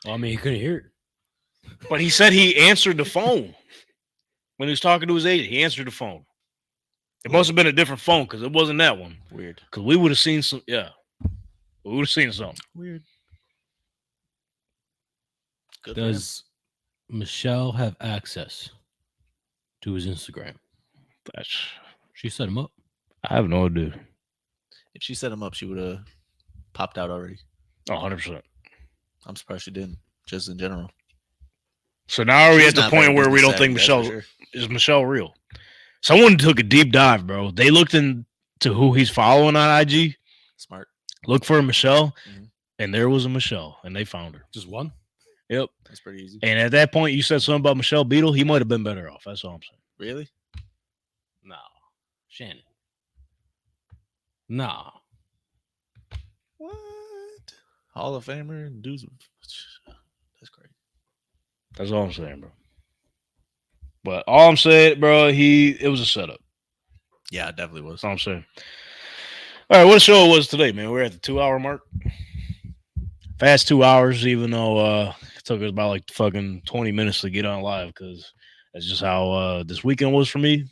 I mean, he couldn't hear it. But he said he answered the phone when he was talking to his agent. He answered the phone. It must have been a different phone because it wasn't that one. Weird. Because we would have seen some. Yeah, we would have seen something. Weird. Good. Does Michelle have access to his Instagram? She set him up. I have no idea. If she set him up, she would have popped out already. 100%. I'm surprised she didn't. Just in general. So now are we She's at the not point very where we don't business think savvy, Michelle that's for is Michelle real? Someone took a deep dive, bro. They looked into who he's following on IG. Smart. Look for a Michelle, Mhm. and there was a Michelle, and they found her. Just one? Yep. That's pretty easy. And at that point, you said something about Michelle Beadle. He might have been better off. That's all I'm saying. Really? No. Shannon. No. What? Hall of Famer and dudes. That's great. That's all I'm saying, bro. But all I'm saying, bro, it was a setup. Yeah, it definitely was. That's all I'm saying. All right, what a show it was today, man. We're at the 2-hour mark. Fast 2 hours, even though it took us about like fucking 20 minutes to get on live because that's just how this weekend was for me.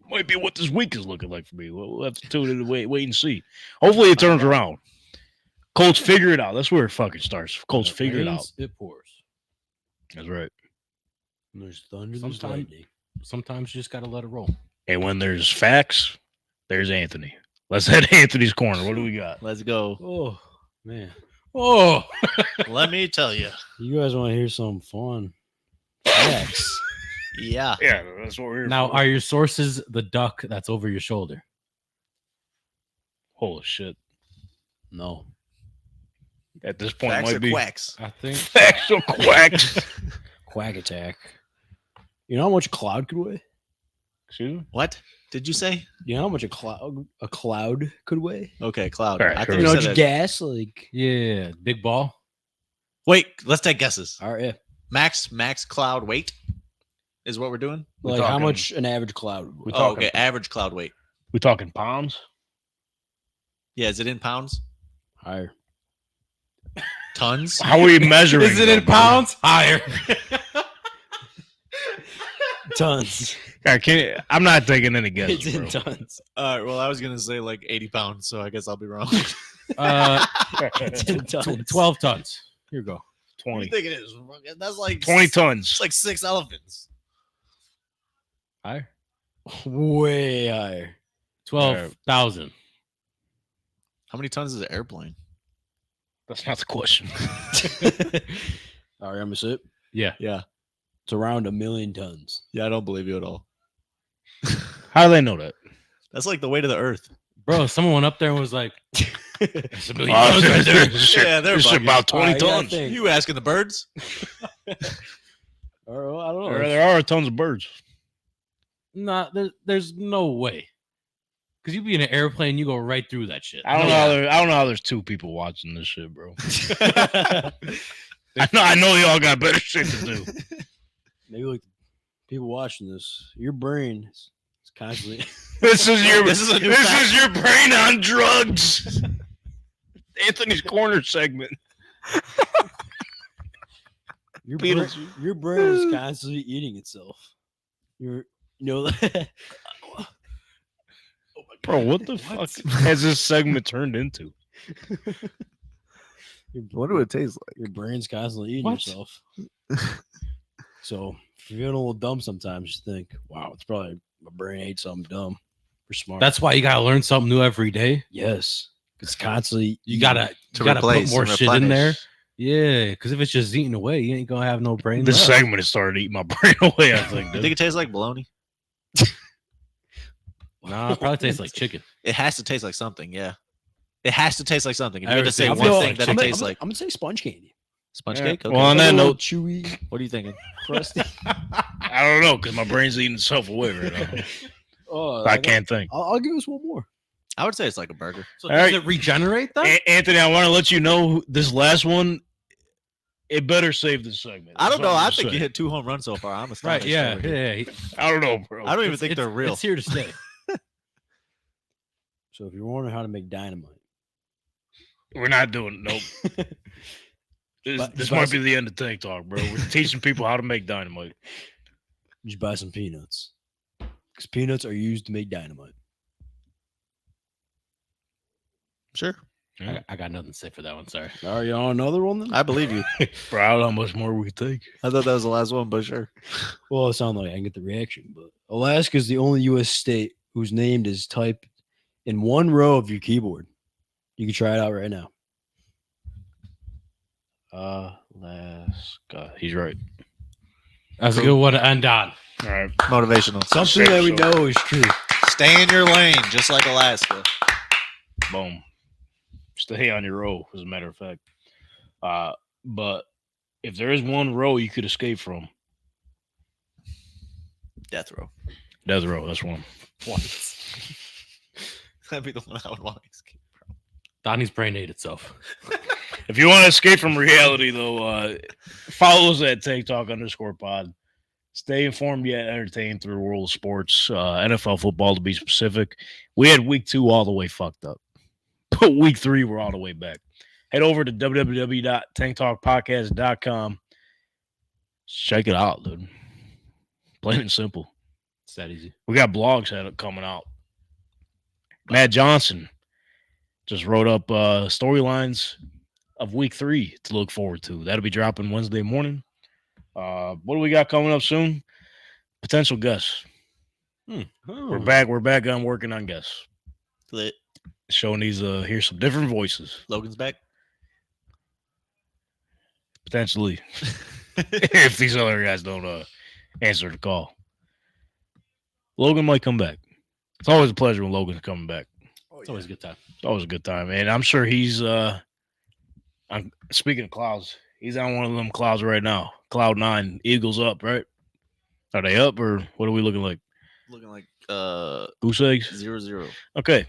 Might be what this week is looking like for me. We'll have to tune in and wait and see. Hopefully it turns around. Colts figure it out. That's where it fucking starts. Colts figure it out. It pours. That's right. And there's thunder, there's Sometimes, lightning. sometimes you just gotta let it roll. And when there's facts, there's Anthony. Let's head to Anthony's corner. What do we got? Let's go. Oh, man. Oh, Let me tell you. You guys want to hear some fun facts? Yeah. Yeah, that's what we're here now for. are your sources the duck that's over your shoulder? Holy shit. No. At this point, Facts it or might be quacks? I think. facts or quacks. Quack attack. You know how much a cloud could weigh? Excuse me? What did you say? You know how much a cloud could weigh? Okay, Cloud. All right, I sure. think You you know, said just that. gas, like. Yeah, big ball. Wait, let's take guesses. All right, yeah. Max cloud weight is what we're doing. Like how talking- much an average cloud would weigh? We Oh, talking, okay. Average cloud weight. we talking pounds? Yeah, is it in pounds? Higher. Tons? How are we measuring? Is it in them, bro? pounds? Higher. Tons. I'm not taking any guesses, It's in bro. tons. All right, well, I was going to say like 80 pounds, so I guess I'll be wrong. It's in tons. 12 tons. Here you go. What do 20. you think it is? That's like 20 tons. It's like 6 elephants. Higher. Way higher. 12,000. How many tons is an airplane? That's not the question. All right, I'm a sip. Yeah. Yeah. It's around 1 million tons. Yeah, I don't believe you at all. How do they know that? That's like the weight of the earth. Bro, someone went up there and was like, "It's a million Oh, tons right there." Yeah, they're This is bugging. about 20 Alright, yeah, I tons. think- You asking the birds? All right, well, I don't know. There are tons of birds. Nah, there's no way. Because you be in an airplane, you go right through that shit. I don't know how there's 2 people watching this shit, bro. I know y'all got better shit to do. Maybe like people watching this, your brain is constantly. This is your This is a new this fact. is your brain on drugs. Anthony's corner segment. Your brain, Beatles. your brain is constantly eating itself. You know that. Bro, what the fuck has this segment turned into? What do it taste like? Your brain's constantly eating What? yourself. So if you're feeling a little dumb sometimes, you think, wow, it's probably my brain ate something dumb or smart. That's why you gotta learn something new every day. yes. It's constantly You gotta To put replace more and shit in there. replenish. Yeah, because if it's just eating away, you ain't gonna have no brain. This left. segment has started eating my brain away, I think. You dude. think it tastes like bologna? Nah, it probably tastes like chicken. It has to taste like something, yeah. It has to taste like something. If I you had to would say say one something thing like that it tastes like. I'm gonna say sponge candy. Sponge Yeah. cake? Okay. Well, on that A little note, chewy, What are you thinking? crusty. I don't know because my brain's eating itself away right now. I can't think. I'll give us one more. I would say it's like a burger. So All does right. it regenerate then? Anthony, I want to let you know this last one. It better save this segment. I don't That's all know. I'm I gonna think say. you hit 2 home runs so far. I'm Right? astonished. Yeah. over here. Yeah. I don't know, bro. I don't even think they're real. It's here to stay. So if you're wondering how to make dynamite, We're not doing nope. This might be the end of Tank Talk, bro. We're teaching people how to make dynamite. just buy some peanuts. Because peanuts are used to make dynamite. Sure. I got nothing to say for that one. Sorry. Are you on another one then? I believe you. Bro, I don't know how much more we could take. I thought that was the last one, but sure. Well, it sounds like I can get the reaction, but Alaska is the only U.S. state whose name is typed in one row of your keyboard. You can try it out right now. Alaska. He's right. That's a good one to end on. All right. Motivational. Something that we know is true. Stay in your lane, just like Alaska. Boom. Stay on your row, as a matter of fact. But if there is one row you could escape from, Death row. death row. That's one. That'd be the one I would want to escape. Donnie's brain ate itself. If you want to escape from reality, though, follow us at TakeTalk_pod. Stay informed yet entertained through the world of sports, NFL football to be specific. We had week 2 all the way fucked up, but week 3 we're all the way back. Head over to www.tanktalkpodcast.com. Check it out, dude. Plain and simple. It's that easy. We got blogs coming out. Matt Johnson just wrote up storylines of week 3 to look forward to. That'll be dropping Wednesday morning. What do we got coming up soon? Potential guests. We're back on working on guests. Lit. Show needs to hear some different voices. Logan's back. Potentially. If these other guys don't answer the call. Logan might come back. It's always a pleasure when Logan's coming back. It's always a good time. It's always a good time, man. I'm sure he's I'm speaking of clouds, he's on one of them clouds right now. Cloud 9, Eagles up, right? Are they up or what are we looking like? Looking like Goose eggs? 0-0. Okay.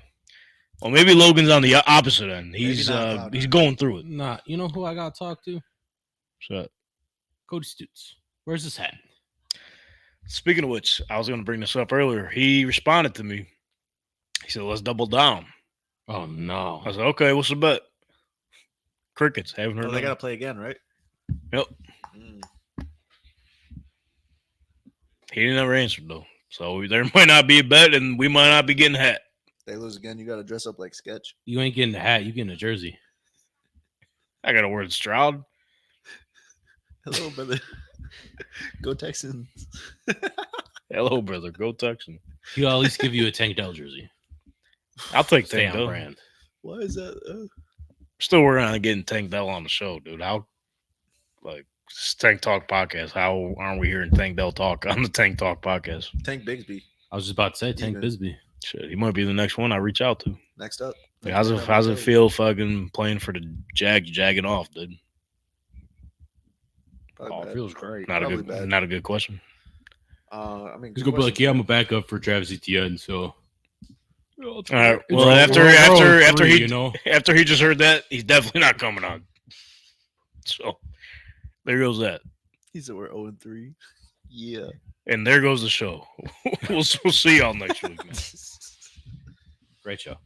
Well, maybe Logan's on the opposite end. He's not Cloud he's 9. going through it. Nah, you know who I got to talk to? So, Cody Stutes. Where's his hat? speaking of which, I was going to bring this up earlier. He responded to me. He said, "Let's double down." Oh, no. I said, "Okay, what's the bet?" Crickets. Haven't heard. Oh, they got to nothing. play again, right? Yep. Mm. He didn't ever answer though, so there might not be a bet, and we might not be getting a hat. They lose again. You got to dress up like Sketch. You ain't getting the hat. You getting a jersey. I got to wear the Stroud. Hello, brother. Go Texans. Hello, brother. Go Texans. He'll at least give you a Tank Dell jersey. I'll take Stay Tank on Dell. brand. Why is that? Still working on getting Tank Dell on the show, dude. How, like, it's Tank Talk podcast. How aren't we hearing Tank Dell talk on the Tank Talk podcast? Tank Bigsby. I was just about to say Tank Even- Bisbee. Shit, he might be the next one I reach out to. Next up. Like, how's it feel fucking playing for the Jags, jagging off, dude? Probably bad. feels great. Not Probably a good, bad. not a good question. I mean, He's good gonna be like, question. yeah, I'm a backup for Travis Etienne, so. All right. Well, after he you know, after he just heard that, he's definitely not coming on. So there goes that, He said we're 0-3. Yeah. and there goes the show. We'll see y'all next week, man. great show.